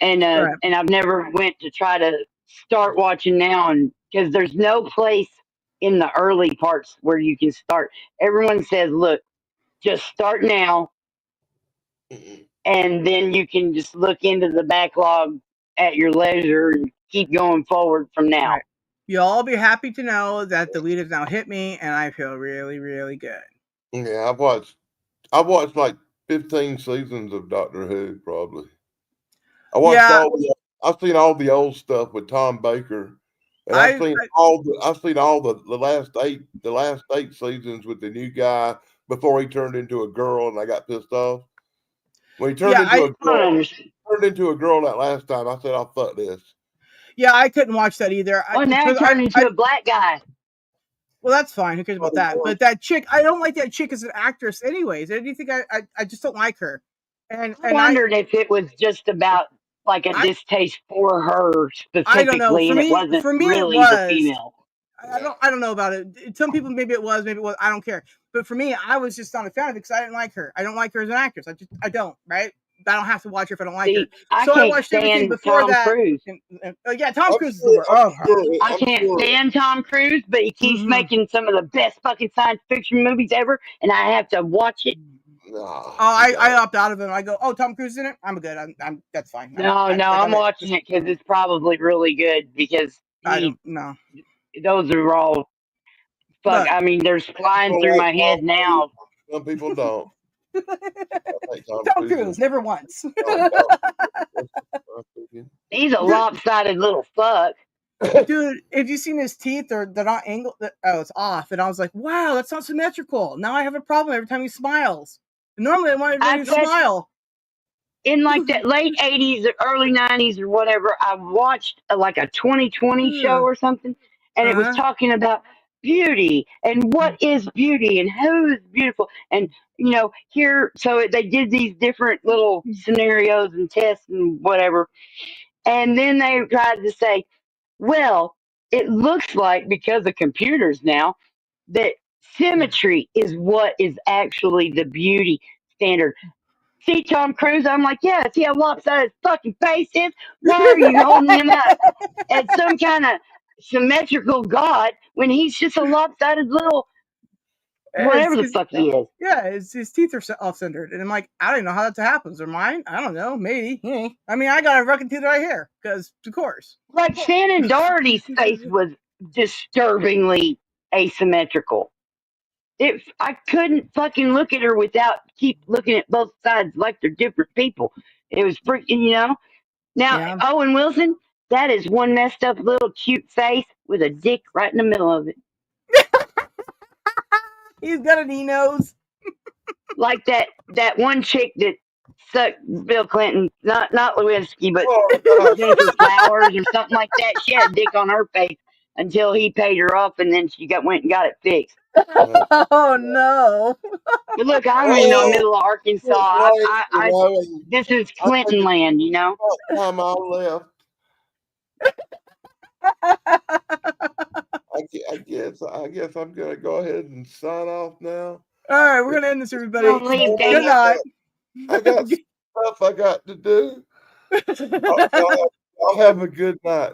And I've never went to try to start watching now, and because there's no place in the early parts where you can start. Everyone says, look, just start now, and then you can just look into the backlog at your leisure and keep going forward from now. Right. You'll all be happy to know that the lead has now hit me, and I feel really, really good. Yeah, I've watched like 15 seasons of Doctor Who, probably. I've seen all the old stuff with Tom Baker, and I've seen all the last eight seasons with the new guy before he turned into a girl, and I got pissed off. When he turned into a girl that last time, I said, "Oh, fuck this." Yeah, I couldn't watch that either. Now he turned into a black guy. Well, that's fine. Who cares about that? But that chick, I don't like that chick as an actress anyways. I think I just don't like her. And I wondered if it was just about like a distaste for her specifically, I don't know. and it wasn't really the female. I don't know about it. Some people, maybe it was, maybe it was. I don't care. But for me, I was just not a fan of it because I didn't like her. I don't like her as an actress. I don't. Right? I don't have to watch her if I don't like her. So I watched everything before Tom Cruise. Yeah, Tom Cruise is the worst. I can't stand Tom Cruise, but he keeps making some of the best fucking science fiction movies ever, and I have to watch it. I opt out of it. I go, oh, Tom Cruise is in it? I'm good. I'm that's fine. I'm watching it because it's probably really good because those are all fuck. I mean, they're flying through my head now. Some people don't. Tom Cruise, never once. He's a lopsided little fuck. Dude, have you seen his teeth? They're not angled. Oh, it's off. And I was like, wow, that's not symmetrical. Now I have a problem every time he smiles. Normally I want to smile. In like that late 80s or early 90s or whatever, I watched like a 2020 show or something, and it was talking about beauty and what is beauty and who is beautiful. And, so they did these different little scenarios and tests and whatever. And then they tried to say, well, it looks like because of computers now that symmetry is what is actually the beauty standard. See Tom Cruise? I'm like, yeah, see how lopsided his fucking face is? Why are you holding him up as some kind of symmetrical god when he's just a lopsided little whatever the fuck he is? Yeah, his teeth are off-centered. And I'm like, I don't know how that happens. Or mine? I don't know. Maybe. I mean, I got a fucking tooth right here. Because, of course. Like, Shannon Doherty's face was disturbingly asymmetrical. I couldn't fucking look at her without keep looking at both sides like they're different people. It was freaking, Now, Owen Wilson, that is one messed up little cute face with a dick right in the middle of it. He's got an E-nose. Like that one chick that suck Bill Clinton, not Lewinsky, but Oh, Jennifer Flowers or something like that. She had a dick on her face until he paid her off, and then she went and got it fixed. God. Oh no! But look, I'm in the middle of Arkansas. This is Clinton land, you know. Time I left. I guess I'm gonna go ahead and sign off now. All right, we're gonna end this, everybody. Don't leave, Good Dave. night. I got stuff I got to do. I'll have a good night.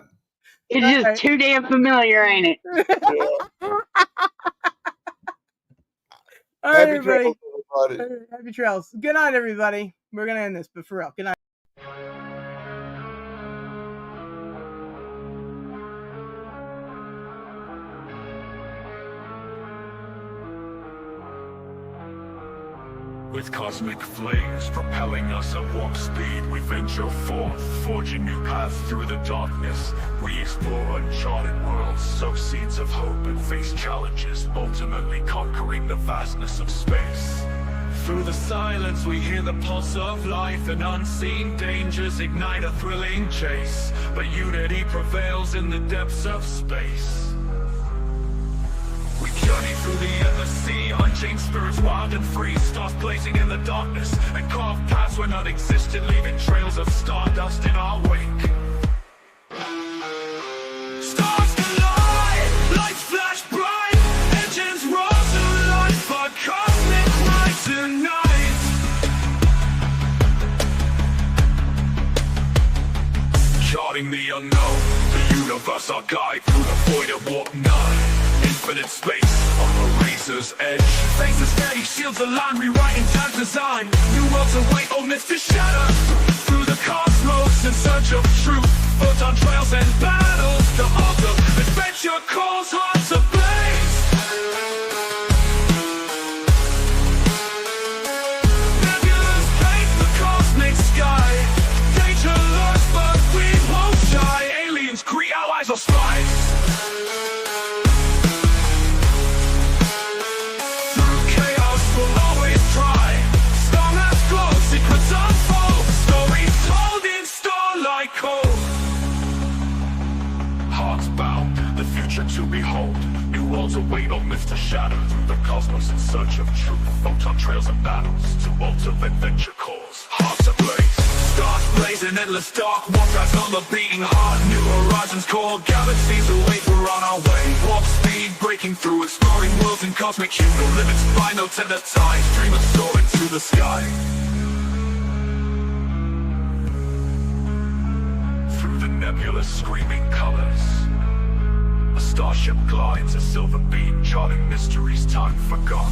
It's just too damn familiar, ain't it? Yeah. All right, Happy everybody. trails, everybody. Happy trails. Good night, everybody. We're gonna end this, but for real, good night. With cosmic flames propelling us at warp speed, we venture forth, forging new paths through the darkness. We explore uncharted worlds, sow seeds of hope, and face challenges, ultimately conquering the vastness of space. Through the silence we hear the pulse of life, and unseen dangers ignite a thrilling chase. But unity prevails in the depths of space. We journey through the endless sea, unchained spirits wild and free, stars blazing in the darkness, and carved paths where none existed, leaving trails of stardust in our wake. Stars collide, lights flash bright, engines roar to life, a cosmic ride tonight. Charting the unknown, the universe our guide through the void of warp 9. Infinite space on the razor's edge. Faces steady, shields align, rewriting time's design. New worlds await, old myths to shatter. Through the cosmos in search of truth, photon trails and battles to alter. Adventure calls hearts ablaze. Nebulous paint the cosmic sky. Danger lurks, but we won't shy. Aliens, Kree allies or spies. Hearts bound, the future to behold. New worlds await, old myths to shatter. Through the cosmos in search of truth, photon trails and battles to alter adventure calls. Hearts ablaze, stars blazing, endless dark warp drives on the beating heart. New horizons call, galaxies await, we're on our way. Warp speed breaking through, exploring worlds in cosmic hue. No limits, by no tender ties, dream of soaring through the sky. Through the nebulous screaming colors, a starship glides, a silver beam charting mysteries time forgot.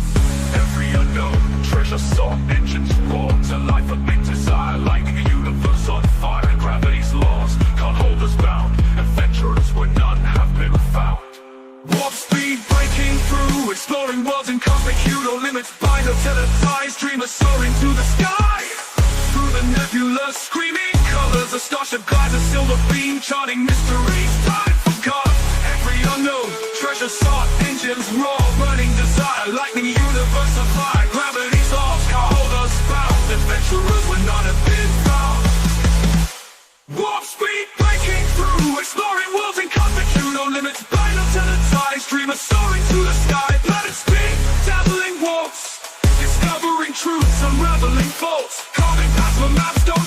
Every unknown treasure sought, engines roar to life a big desire, lighting a universe on fire. And gravity's laws can't hold us bound, adventurers where none have been found. Warp speed breaking through, exploring worlds in cosmic hue. No limits, by no tender ties, dreamers soaring to the sky. Through the nebulous screaming colors, a starship glides, a silver beam charting mysteries time forgot. Every unknown treasure sought, engines roar, burning desire, lightning universe of fire. Gravity's laws can't hold us bound, adventurers where none have been found. Warp speed breaking through, exploring worlds in cosmic hue. No limits, by no tender ties, dreamers soaring to the sky. Planet speed, dabbling warps, discovering truths, unraveling faults, carving paths where maps don't